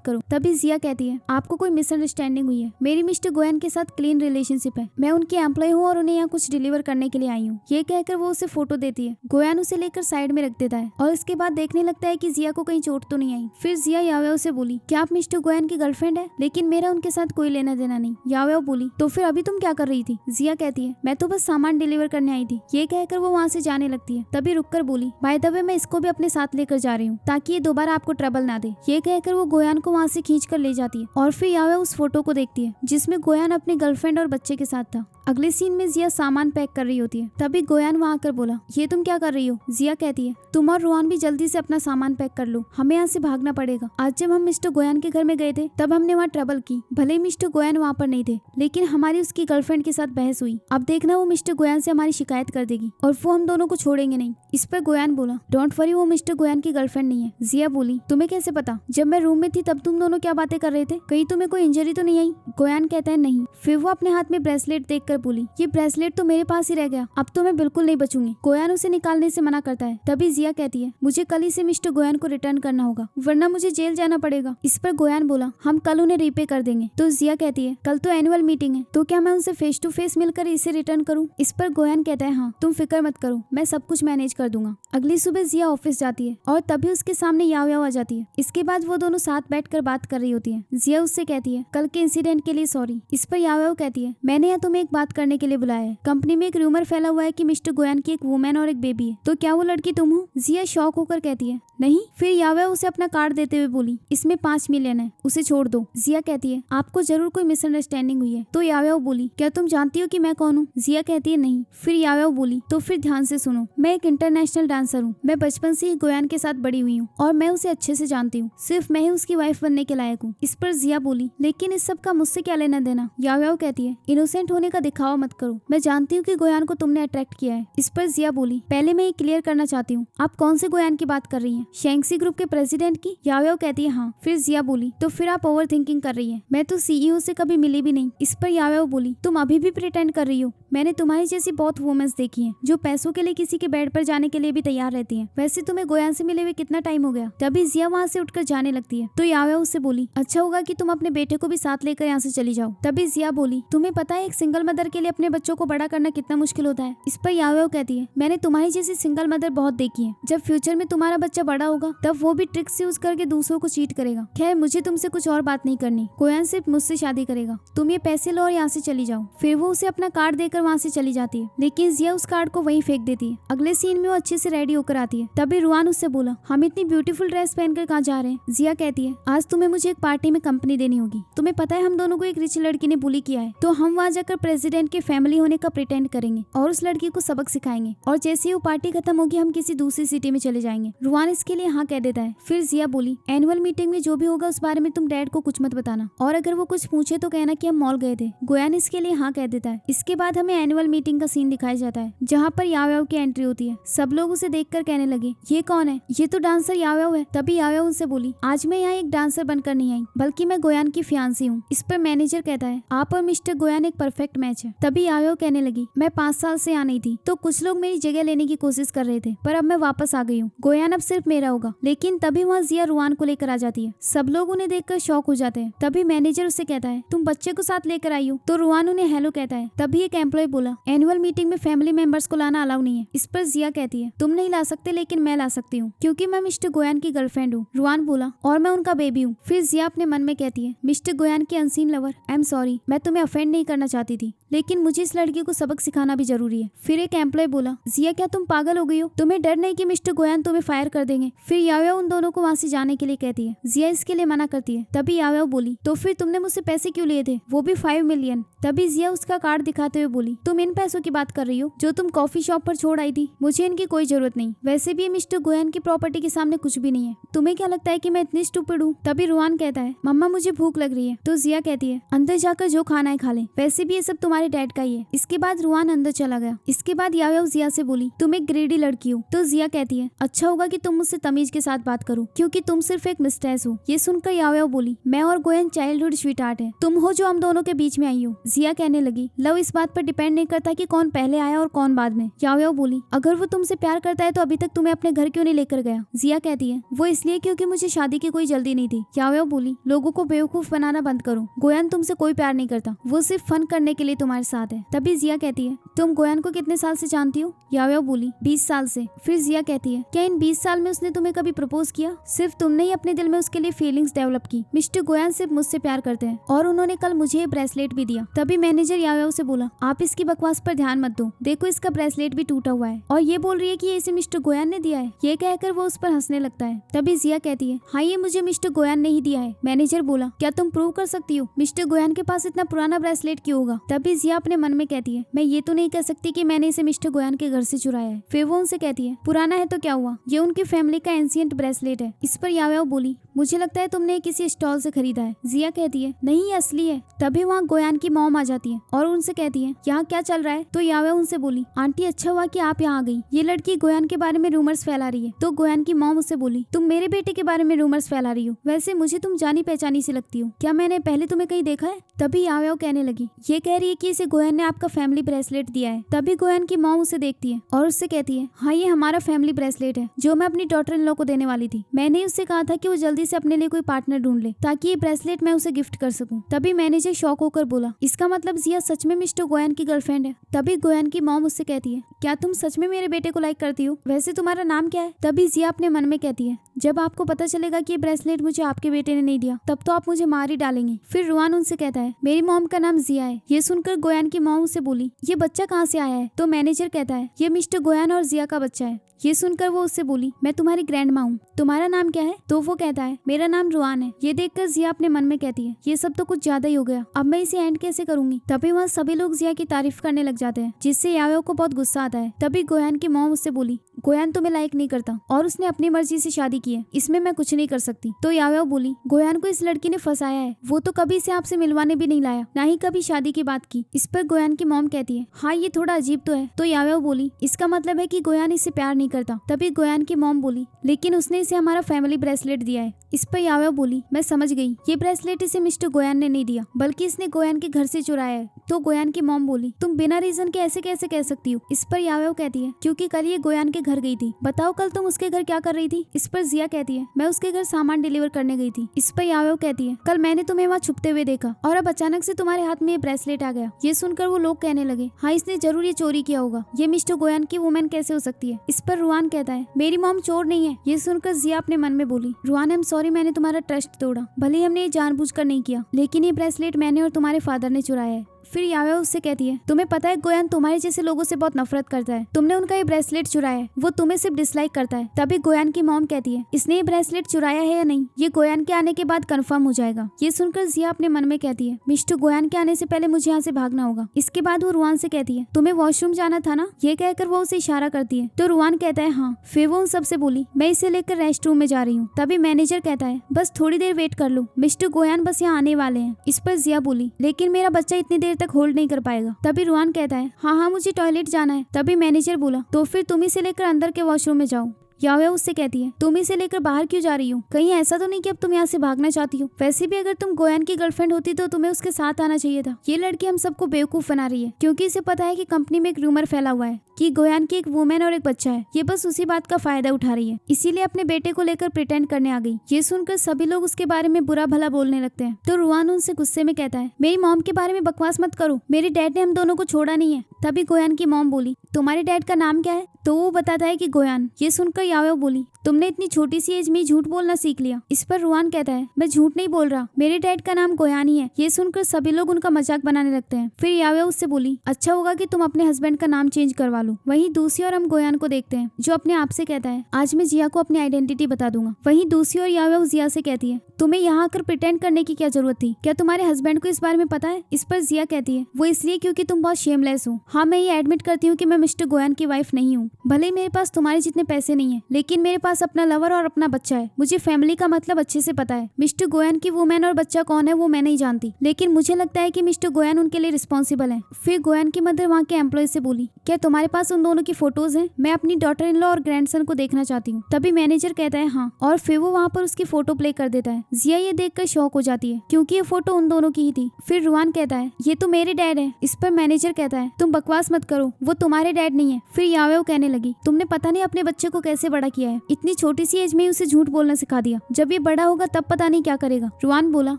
करो। तभी जिया कहती है, आपको कोई मिसअंडरस्टैंडिंग हुई है, मेरी मिस्टर गोयान के साथ क्लीन रिलेशनशिप है, मैं उनकी एम्प्लॉय हूँ और उन्हें यहाँ कुछ डिलीवर करने के लिए आई हूँ। ये कहकर वो उसे फोटो देती है। गोयान उसे लेकर साइड में रख देता है और इसके बाद देखने लगता है कि जिया को कहीं चोट तो नहीं आई। फिर जिया याव्याव से बोली, क्या आप मिस्टर गोयान की गर्लफ्रेंड है? लेकिन मेरा उनके साथ कोई लेना देना नहीं। याव्याव बोली, तो फिर अभी तुम क्या कर रही थी? जिया कहती है, मैं तो बस सामान डिलीवर करने आई थी। ये कहकर वो वहाँ से जाने लगती है। तभी रुककर बोली, बाय द वे मैं इसको भी अपने साथ लेकर जा रही हूँ ताकि ये दोबारा आपको ट्रबल ना दे। ये कहकर वो गोयान को वहाँ से खींच कर ले जाती है और फिर याव्याव उस फोटो को देखती है जिसमें गोयान अपनी गर्लफ्रेंड और बच्चे के साथ था। अगले सीन में जिया सामान पैक कर रही होती है। तभी गोयान वहाँ आकर बोला, ये तुम क्या कर रही हो? जिया कहती है, तुम और रोहन भी जल्दी से अपना सामान पैक कर लो, हमें यहाँ से भागना पड़ेगा। आज जब हम मिस्टर गोयान के घर में गए थे तब हमने वहाँ ट्रबल की, भले ही मिस्टर गोयान वहाँ पर नहीं थे, लेकिन हमारी उसकी गर्लफ्रेंड के साथ बहस हुई। अब देखना वो मिस्टर गोयान से हमारी शिकायत कर देगी और वो हम दोनों को छोड़ेंगे नहीं। इस पर गोयान बोला, डोंट वरी, वो मिस्टर गोयान की गर्लफ्रेंड नहीं है। जिया बोली, तुम्हें कैसे पता? जब मैं रूम में थी तब तुम दोनों क्या बातें कर रहे थे? कहीं तुम्हें कोई इंजरी तो नहीं आई? गोयान कहता है, नहीं। फिर वो अपने हाथ में ब्रेसलेट देखकर बोली, ये ब्रेसलेट तो मेरे पास ही रह गया, अब तो मैं बिल्कुल नहीं बचूंगी। गोयान उसे निकालने से मना करता है। तभी जिया कहती है, मुझे कल ही से मिस्टर गोयान को रिटर्न करना होगा वरना मुझे जेल जाना पड़ेगा। इस पर गोयान बोला, हम कल उन्हें रीपे कर देंगे। तो जिया कहती है, कल तो एनुअल मीटिंग है, तो क्या मैं उनसे फेस टू फेस मिलकर इसे रिटर्न करूं? इस पर गोयान कहता है, हाँ, तुम फिक्र मत करो, मैं सब कुछ मैनेज कर दूंगा। अगली सुबह जिया ऑफिस जाती है और तभी उसके सामने याव्याव आ जाती है। इसके बाद वो दोनों साथ बैठकर बात कर रही होती है। जिया उससे कहती है, कल के इंसिडेंट के लिए सॉरी। इस पर याव्याव कहती है, मैंने यहाँ तुम्हें एक बात करने के लिए बुलाया है। कंपनी में एक रूमर फैला हुआ है कि मिस्टर गोयान की एक वुमेन और एक बेबी है, तो क्या वो लड़की तुम हो? जिया शॉक होकर कहती है, नहीं। फिर यावे उसे अपना कार्ड देते हुए बोली, इसमें 5 मिलियन है, उसे छोड़ दो। जिया कहती है, आपको जरूर कोई मिसअंडरस्टैंडिंग हुई है। तो यावे बोली, क्या तुम जानती हो कि मैं कौन हूँ? जिया कहती है, नहीं। फिर यावे बोली, तो फिर ध्यान से सुनो, मैं एक इंटरनेशनल डांसर हूँ। मैं बचपन से ही गोयान के साथ बड़ी हुई हूँ और मैं उसे अच्छे से जानती हूँ। सिर्फ मैं ही उसकी वाइफ बनने के लायक हूँ। इस पर जिया बोली, लेकिन इस सब का मुझसे क्या लेना देना? यावे कहती है, इनोसेंट होने का दिखावा मत करो। मैं जानती हूँ कि गोयान को तुमने अट्रैक्ट किया है। इस पर जिया बोली, पहले मैं ये क्लियर करना चाहती हूँ, आप कौन से गोयान की बात कर रही हैं? शेंगसी ग्रुप के प्रेसिडेंट की? यावे कहती है, हाँ। फिर जिया बोली, तो फिर आप ओवर थिंकिंग कर रही है। मैं तो सीईओ से कभी मिली भी नहीं। इस पर यावे बोली, तुम अभी भी प्रिटेंड कर रही हो। मैंने तुम्हारी जैसी बहुत वुमेन्स देखी हैं जो पैसों के लिए किसी के बेड पर जाने के लिए भी तैयार रहती हैं। वैसे तुम्हें गोयान से मिले हुए कितना टाइम हो गया? तभी जिया वहाँ से उठकर जाने लगती है। तो यावे उससे बोली, अच्छा होगा कि तुम अपने बेटे को भी साथ लेकर यहाँ से चली जाओ। तभी जिया बोली, तुम्हें पता है एक सिंगल मदर के लिए अपने बच्चों को बड़ा करना कितना मुश्किल होता है? इस पर यावे कहती है, मैंने तुम्हारी जैसी सिंगल मदर बहुत देखी है। जब फ्यूचर में तुम्हारा बच्चा बड़ा होगा तब वो भी ट्रिक्स यूज करके दूसरों को चीट करेगा। खैर, मुझे तुमसे कुछ और बात नहीं करनी। गोयान सिर्फ मुझसे शादी करेगा। तुम ये पैसे लो और यहाँ से चली जाओ। फिर वो उसे अपना कार्ड देकर वहाँ से चली जाती है, लेकिन जिया उस कार्ड को वहीं फेंक देती है। अगले सीन में वो अच्छे से रेडी होकर आती है। तभी रुआन उससे बोला, हम इतनी ब्यूटीफुल ड्रेस पहनकर कहाँ जा रहे हैं? जिया कहती है, आज तुम्हें मुझे एक पार्टी में कंपनी देनी होगी। तुम्हें पता है हम दोनों को एक रिच लड़की ने बुली किया है, तो हम वहाँ जाकर प्रेसिडेंट के फैमिली होने का प्रिटेंड करेंगे और उस लड़की को सबक सिखाएंगे, और जैसे ही वो पार्टी खत्म होगी हम किसी दूसरी सिटी में चले जाएंगे। रुआन इसके लिए हाँ कह देता है। फिर जिया बोली, एनुअल मीटिंग में जो भी होगा उस बारे में तुम डैड को कुछ मत बताना, और अगर वो कुछ पूछे तो कहना कि हम मॉल गए थे। गोयान इसके लिए हाँ कह देता है। इसके बाद हमें एनुअल मीटिंग का सीन दिखाया जाता है जहाँ पर यावे की एंट्री होती है। सब लोग उसे देखकर कहने लगे, ये कौन है? ये तो डांसर यावे है। तभी यावे उनसे बोली, आज मैं यहाँ एक डांसर बनकर नहीं आई, बल्कि मैं गोयान की फियांसी हूँ। इस पर मैनेजर कहता है, आप और मिस्टर गोयान एक परफेक्ट मैच है। तभी यावे कहने लगी, मैं 5 साल से यहाँ नहीं थी, तो कुछ लोग मेरी जगह लेने की कोशिश कर रहे थे, पर अब मैं वापस आ गई हूँ। गोयान अब सिर्फ मेरा होगा। लेकिन तभी वहाँ जिया रुआन को लेकर आ जाती है। सब लोग उन्हें देखकर शॉक हो जाते हैं। तभी मैनेजर उससे कहता है, तुम बच्चे को साथ लेकर आई हो? तो रुआन उन्हें हेलो कहता है। तभी एक एम्प्लॉय बोला, एनुअल मीटिंग में फैमिली मेंबर्स को लाना अलाउ नहीं है। इस पर जिया कहती है, तुम नहीं ला सकते, लेकिन मैं ला सकती हूँ, क्योंकि मैं मिस्टर गोयान की गर्लफ्रेंड हूँ। रुआन बोला, और मैं उनका बेबी हूँ। फिर जिया अपने मन में कहती है, मिस्टर गोयान की unseen lover, I am sorry, मैं तुम्हें ऑफेंड नहीं करना चाहती थी, लेकिन मुझे इस लड़की को सबक सिखाना भी जरूरी है। फिर एक एम्प्लॉय बोला, जिया क्या तुम पागल हो गई हो? तुम्हें डर नहीं कि मिस्टर गोयान तुम्हें फायर कर देंगे? फिर यावे उन दोनों को वहाँ से जाने के लिए कहती है। जिया इसके लिए मना करती है। तभी यावे बोली, तो फिर तुमने मुझसे पैसे क्यों लिए थे, वो भी 5 मिलियन? तभी जिया उसका कार्ड दिखाते हुए बोली, तुम इन पैसों की बात कर रही हो जो तुम कॉफी शॉप पर छोड़ आई थी? मुझे इनकी कोई जरूरत नहीं। वैसे भी ये मिस्टर गोयान की प्रॉपर्टी के सामने कुछ भी नहीं है। तुम्हें क्या लगता है कि मैं इतनी स्टूपिड हूँ? तभी रुआन कहता है, मम्मा मुझे भूख लग रही है। तो जिया कहती है, अंदर जाकर जो खाना है खा ले, वैसे भी ये सब तुम्हारे डैड का ही है। इसके बाद रुआन अंदर चला गया। इसके बाद यावे जिया से बोली, तुम एक ग्रेडी लड़की हो। तो जिया कहती है, अच्छा होगा कि तुम मुझसे तमीज के साथ बात करो, क्योंकि तुम सिर्फ एक मिस्ट्रेस हो। ये सुनकर यावे बोली, मैं और गोयन चाइल्डहुड स्वीटहार्ट है, तुम हो जो हम दोनों के बीच में आई हो। जिया कहने लगी, लव इस बात पर डिपेंड नहीं करता कि कौन पहले आया और कौन बाद में। यावे बोली, अगर वो तुमसे प्यार करता है तो अभी तक तुम्हें अपने घर क्यों नहीं लेकर गया? जिया कहती है, वो इसलिए क्योंकि मुझे शादी की कोई जल्दी नहीं थी। यावे बोली, लोगों को बेवकूफ बनाना बंद करो, गोयन तुमसे कोई प्यार नहीं करता, वो सिर्फ फन करने के लिए तुम्हारे साथ है। तभी जिया कहती है, तुम गोयन को कितने साल से जानती हो? यावे बोली, 20 साल से। फिर जिया कहती है, क्या इन 20 साल में उसने तुम्हें कभी प्रपोज किया? सिर्फ तुमने ही अपने दिल में उसके लिए फीलिंग्स डेवलप की। मिस्टर गोयन सिर्फ मुझसे प्यार करते हैं और उन्होंने कल मुझे ये ब्रेसलेट भी दिया। तभी मैनेजर यावे से बोला, आप इसकी बकवास पर ध्यान मत दो, देखो इसका ब्रेसलेट भी टूटा हुआ है, और ये बोल रही है कि ये इसे मिस्टर गोयन ने दिया है। ये कहकर वो उस पर हंसने लगता है। तभी जिया कहती है, हाँ ये मुझे मिस्टर गोयन ने ही दिया है। मैनेजर बोला, क्या तुम प्रूव कर सकती हो मिस्टर गोयन के पास इतना पुराना ब्रेसलेट क्यों होगा? तभी जिया अपने मन में कहती है, मैं ये तो नहीं कह सकती कि मैंने इसे मिस्टर गोयन के घर से चुराया है। फिर वो उनसे कहती है, पुराना है तो क्या हुआ, ये उनकी फैमिली का एंशिएंट ब्रेसलेट है। इस पर यावे बोली, मुझे लगता है तुमने किसी स्टॉल से खरीदा है। जिया कहती है, नहीं ये असली है। तभी वहाँ गोयन की मॉम आ जाती है और उनसे कहती है, यहाँ क्या चल रहा है? तो यावे उनसे बोली, आंटी अच्छा हुआ कि आप यहाँ आ गई, ये लड़की गोयन के बारे में रूमर्स फैला रही है। तो गोयन की मॉम उससे बोली, तुम मेरे बेटे के बारे में रूमर्स फैला रही हो, वैसे मुझे तुम जानी पहचानी सी लगती हो, क्या मैंने पहले तुम्हें कहीं देखा है? तभी यावे कहने लगी, ये कह रही है कि इसे गोयन ने आपका फैमिली ब्रेसलेट दिया है। तभी गोयन की मॉम उसे देखती है और उससे कहती है, हाँ ये हमारा फैमिली ब्रेसलेट है जो मैं अपनी डॉटर इन लॉ को देने वाली थी। मैंने उससे कहा था कि वो जल्दी से अपने लिए कोई पार्टनर ढूंढ ले ताकि ये ब्रेसलेट मैं उसे गिफ्ट कर सकूं। तभी मैनेजर शॉक होकर बोला, इसका मतलब जिया सच में मिस्टर गोयन की गर्लफ्रेंड है। तभी गोयन की मॉम उससे कहती है, क्या तुम सच में मेरे बेटे को लाइक करती हो? वैसे तुम्हारा नाम क्या है? तभी जिया अपने मन में कहती है, जब आपको पता चलेगा कि ये ब्रेसलेट मुझे आपके बेटे ने नहीं दिया तब तो आप मुझे मार ही डालेंगे। फिर रुआन उनसे कहता है, मेरी मॉम का नाम जिया है। ये सुनकर गोयन की मॉम उससे बोली, ये बच्चा कहाँ से आया है? तो मैनेजर कहता है, ये मिस्टर गोयन और जिया का बच्चा है। ये सुनकर वो उससे बोली, मैं तुम्हारी तुम्हारी ग्रैंड माँ हूँ। तुम्हारा नाम क्या है? तो वो कहता है मेरा नाम रुआन है। ये देखकर जिया अपने मन में कहती है ये सब तो कुछ ज्यादा ही हो गया, अब मैं इसे एंड कैसे करूंगी। तभी वहाँ सभी लोग जिया की तारीफ करने लग जाते हैं, जिससे यावेओ को बहुत गुस्सा आता है। तभी गोयान की मॉम उससे बोली गोयान तुम्हें लाइक नहीं करता और उसने अपनी मर्जी से शादी की है, इसमें मैं कुछ नहीं कर सकती। तो यावेओ बोली गोयान को इस लड़की ने फंसाया है, वो तो कभी इसे आपसे मिलवाने भी नहीं लाया, ना ही कभी शादी की बात की। इस पर गोयान की मॉम कहती है हाँ ये थोड़ा अजीब तो है। तो यावेओ बोली इसका मतलब है कि गोयान इसे प्यार नहीं करता। तभी गोयान की मॉम बोली लेकिन उसने इसे हमारा फैमिली ब्रेसलेट दिया है। इस पर यावेओ बोली मैं समझ गई, ये ब्रेसलेट इसे मिस्टर गोयान ने नहीं दिया बल्कि इसने गोयान के घर से चुराया है। तो गोयान की मॉम बोली तुम बिना रीजन के ऐसे कैसे कह सकती हो। इस पर यावेओ कहती है क्योंकि कल ये गोयान के घर गई थी। बताओ कल तुम उसके घर क्या कर रही थी। इस पर जिया कहती है मैं उसके घर सामान डिलीवर करने गई थी। इस पर यावेओ कहती है कल मैंने तुम्हें वहाँ छुपते हुए देखा और अब अचानक से तुम्हारे हाथ में ये ब्रेसलेट आ गया। ये सुनकर वो लोग कहने लगे हाँ इसने जरूर ये चोरी किया होगा, ये मिस्टर गोयान की वुमेन कैसे हो सकती है। इस पर रुआन कहता है मेरी मॉम चोर नहीं है। ये सुनकर जिया अपने मन में बोली रुआन आई एम सॉरी, मैंने तुम्हारा ट्रस्ट तोड़ा, भले ही हमने ये जानबूझकर नहीं किया, लेकिन ये ब्रेसलेट मैंने और तुम्हारे फादर ने चुराया है। फिर यावेओ उससे कहती है तुम्हें पता है गोयान तुम्हारे जैसे लोगों से बहुत नफरत करता है, तुमने उनका ये ब्रेसलेट चुराया है, वो तुम्हें सिर्फ डिसलाइक करता है। तभी गोयान की मॉम कहती है इसने ये ब्रेसलेट चुराया है या नहीं ये गोयान के आने के बाद कंफर्म हो जाएगा। ये सुनकर जिया अपने मन में कहती है मिस्टर गोयान के आने से पहले मुझे यहाँ से भागना होगा। इसके बाद वो रुआन से कहती है तुम्हें वॉशरूम जाना था ना। ये कहकर वो उसे इशारा करती है तो रुआन कहता है हाँ। फिर वो उन सबसे बोली मैं इसे लेकर रेस्ट रूम में जा रही हूँ। तभी मैनेजर कहता है बस थोड़ी देर वेट कर लो, मिस्टर गोयान बस यहाँ आने वाले हैं। इस पर जिया बोली लेकिन मेरा बच्चा इतनी देर तक होल्ड नहीं कर पाएगा। तभी रुआन कहता है हाँ मुझे टॉयलेट जाना है। तभी मैनेजर बोला तो फिर तुम इसे लेकर अंदर के वॉशरूम में जाओ। यावेओ उससे कहती है तुम इसे लेकर बाहर क्यों जा रही हो, कहीं ऐसा तो नहीं कि अब तुम यहाँ से भागना चाहती हो। वैसे भी अगर तुम गोयान की गर्लफ्रेंड होती तो तुम्हें उसके साथ आना चाहिए था। ये लड़की हम सबको बेवकूफ बना रही है क्योंकि इसे पता है कि कंपनी में एक रूमर फैला हुआ है कि गोयान की एक वुमेन और एक बच्चा है। ये बस उसी बात का फायदा उठा रही है, इसीलिए अपने बेटे को लेकर प्रिटेंड करने आ गई। ये सुनकर सभी लोग उसके बारे में बुरा भला बोलने लगते हैं। तो रुआन उनसे गुस्से में कहता है मेरी मॉम के बारे में बकवास मत करो, मेरे डैड ने हम दोनों को छोड़ा नहीं है। तभी गोयान की मॉम बोली तुम्हारे डैड का नाम क्या है। तो वो बताता है कि गोयान। ये सुनकर यावेओ बोली तुमने इतनी छोटी सी एज में झूठ बोलना सीख लिया। इस पर रुआन कहता है मैं झूठ नहीं बोल रहा, मेरे डैड का नाम गोयान ही है। ये सुनकर सभी लोग उनका मजाक बनाने लगते हैं। फिर यावेओ उससे बोली अच्छा होगा कि तुम अपने हस्बैंड का नाम चेंज करवा लो। वहीं दूसरी ओर हम गोयान को देखते हैं जो अपने आप से कहता है आज मैं जिया को अपनी आइडेंटिटी बता दूंगा। वहीं दूसरी ओर यावेओ जिया से कहती है तुम्हें यहाँ आकर प्रिटेंड करने की क्या जरूरत थी, क्या तुम्हारे हस्बैंड को इस बारे में पता है। इस पर जिया कहती है वो इसलिए क्योंकि तुम बहुत शेमलेस हो। हाँ मैं ये एडमिट करती हूँ कि मैं मिस्टर गोयान की वाइफ नहीं हूँ, भले ही मेरे पास तुम्हारे जितने पैसे नहीं है, लेकिन मेरे पास अपना लवर और अपना बच्चा है। मुझे फैमिली का मतलब अच्छे से पता है। मिस्टर गोयान की वुमेन और बच्चा कौन है वो मैं नहीं जानती, लेकिन मुझे लगता है कि मिस्टर गोयान उनके लिए रिस्पॉन्सिबल है। फिर गोयान की मदर वहाँ के एम्प्लॉय से बोली क्या तुम्हारे पास उन दोनों की फोटोज हैं, मैं अपनी डॉटर इन लॉ और ग्रैंडसन को देखना चाहती हूँ। तभी मैनेजर कहता है हाँ, और फिर वो वहाँ पर उसकी फोटो प्ले कर देता है। जिया ये देखकर शॉक हो जाती है क्योंकि ये फोटो उन दोनों की ही थी। फिर रुआन कहता है ये तो मेरे डैड है। इस पर मैनेजर कहता है तुम बकवास मत करो, वो तुम्हारे डैड नहीं है। फिर यावेओ कहने लगी तुमने पता नहीं अपने बच्चे को कैसे बड़ा किया है, इतनी छोटी सी एज में उसे झूठ बोलना सिखा दिया, जब ये बड़ा होगा तब पता नहीं क्या करेगा। रुआन बोला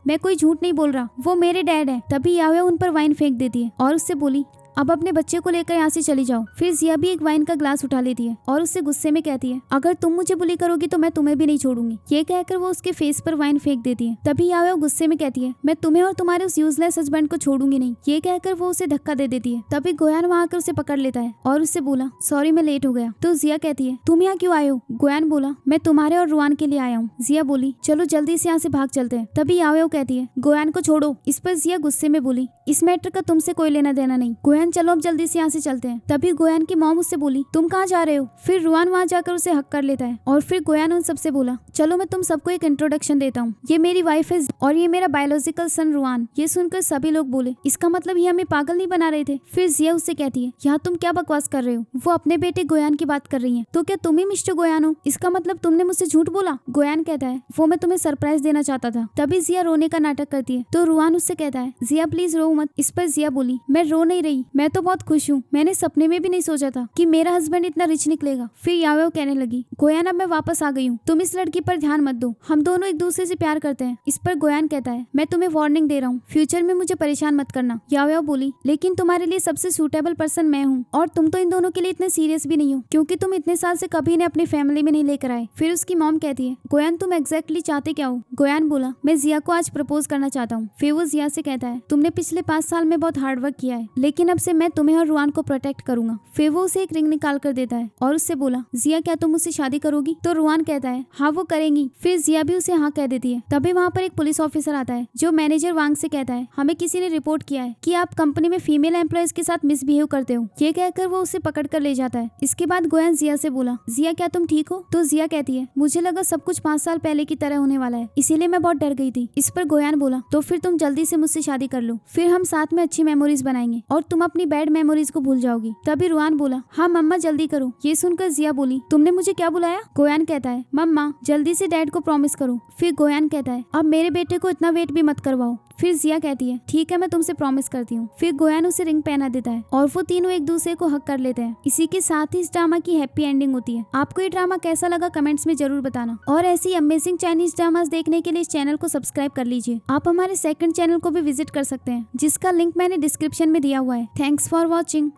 मैं कोई झूठ नहीं बोल रहा, वो मेरे डैड है। तभी यावेओ उन पर वाइन फेंक देती है और उससे बोली अब अपने बच्चे को लेकर यहाँ से चली जाओ। फिर जिया भी एक वाइन का ग्लास उठा लेती है और उससे गुस्से में कहती है अगर तुम मुझे बुली करोगी तो मैं तुम्हें भी नहीं छोड़ूंगी। ये कहकर वो उसके फेस पर वाइन फेंक देती है। तभी यावेओ गुस्से में कहती है मैं तुम्हें और तुम्हारे उस यूजलेस हस्बैंड को छोड़ूंगी नहीं। ये कहकर वो उसे धक्का दे देती है। तभी गोयान वहाँ आकर उसे पकड़ लेता है और उससे बोला सॉरी मैं लेट हो गया। तो जिया कहती है तुम यहाँ क्यों आए हो। गोयान बोला मैं तुम्हारे और रुआन के लिए आया हूँ। जिया बोली चलो जल्दी से यहाँ से भाग चलते हैं। तभी यावेओ कहती है गोयान को छोड़ो। इस पर जिया गुस्से में बोली इस मैटर का तुमसे कोई लेना देना नहीं, गोयान चलो अब जल्दी से यहाँ से चलते हैं। तभी गोयान की मॉम उससे बोली तुम कहाँ जा रहे हो। फिर रुआन वहाँ जाकर उसे हक कर लेता है और फिर गोयान उन सबसे बोला चलो मैं तुम सबको एक इंट्रोडक्शन देता हूँ, ये मेरी वाइफ है और ये मेरा बायोलॉजिकल सन रुआन। ये सुनकर सभी लोग बोले इसका मतलब ये हमें पागल नहीं बना रहे थे। फिर जिया उससे कहती है यहाँ तुम क्या बकवास कर रहे हो, वो अपने बेटे गोयान की बात कर रही है, तो क्या तुम ही मिस्टर गोयान हो, इसका मतलब तुमने मुझसे झूठ बोला। गोयान कहता है वो मैं तुम्हें सरप्राइज देना चाहता था। तभी जिया रोने का नाटक करती है तो रुआन उससे कहता है जिया प्लीज रो मत। इस पर जिया बोली मैं रो नहीं रही, मैं तो बहुत खुश हूँ, मैंने सपने में भी नहीं सोचा था कि मेरा हस्बैंड इतना रिच निकलेगा। फिर यावेओ कहने लगी गोयान अब मैं वापस आ गई हूँ, तुम इस लड़की पर ध्यान मत दो, हम दोनों एक दूसरे से प्यार करते हैं। इस पर गोयान कहता है मैं तुम्हें वार्निंग दे रहा हूँ, फ्यूचर में मुझे परेशान मत करना। यावेओ बोली लेकिन तुम्हारे लिए सबसे सूटेबल पर्सन मैं हूँ और तुम तो इन दोनों के लिए इतने सीरियस भी नहीं हो क्योंकि तुम इतने साल से कभी इन्हें अपनी फैमिली में नहीं लेकर आए। फिर उसकी मॉम कहती है गोयान तुम एग्जैक्टली चाहते क्या हो। गोयान बोला मैं जिया को आज प्रपोज करना चाहता हूँ। फिर वो जिया से कहता है तुमने पिछले 5 साल में बहुत हार्ड वर्क किया है, लेकिन अब से मैं तुम्हें और रुआन को प्रोटेक्ट करूंगा। फिर वो उसे एक रिंग निकाल कर देता है और उससे बोला, जिया क्या तुम मुझसे शादी करोगी? तो रुआन कहता है हाँ वो करेंगी। फिर जिया भी उसे हाँ कह देती है। तभी वहाँ पर एक पुलिस ऑफिसर आता है जो मैनेजर वांग से कहता है, हमें किसी ने रिपोर्ट किया है कि आप कंपनी में फीमेल एम्प्लॉयज के साथ मिसबिहेव करते हो। ये कहकर वो उसे पकड़ कर ले जाता है। इसके बाद गोयान जिया से बोला, जिया क्या तुम ठीक हो? तो जिया कहती है, मुझे लगा सब कुछ 5 साल पहले की तरह होने वाला है, इसीलिए मैं बहुत डर गई थी। इस पर गोयान बोला, तो फिर तुम जल्दी से मुझसे शादी कर लो, फिर हम साथ में अच्छी मेमोरीज बनाएंगे और तुम अपनी बैड मेमोरीज को भूल जाओगी। तभी रुआन बोला, हाँ मम्मा जल्दी करो। ये सुनकर जिया बोली, तुमने मुझे क्या बुलाया? गोयान कहता है, मम्मा जल्दी से डैड को प्रॉमिस करो। फिर गोयान कहता है, अब मेरे बेटे को इतना वेट भी मत करवाओ। फिर जिया कहती है, ठीक है मैं तुमसे प्रॉमिस करती हूँ। फिर गोयान उसे रिंग पहना देता है और वो तीनों एक दूसरे को हक कर लेते हैं। इसी के साथ ही इस ड्रामा की हैप्पी एंडिंग होती है। आपको ये ड्रामा कैसा लगा कमेंट्स में जरूर बताना और ऐसी अमेजिंग चाइनीज ड्रामास देखने के लिए इस चैनल को सब्सक्राइब कर लीजिए। आप हमारे सेकंड चैनल को भी विजिट कर सकते हैं जिसका लिंक मैंने डिस्क्रिप्शन में दिया हुआ है। Thanks for watching.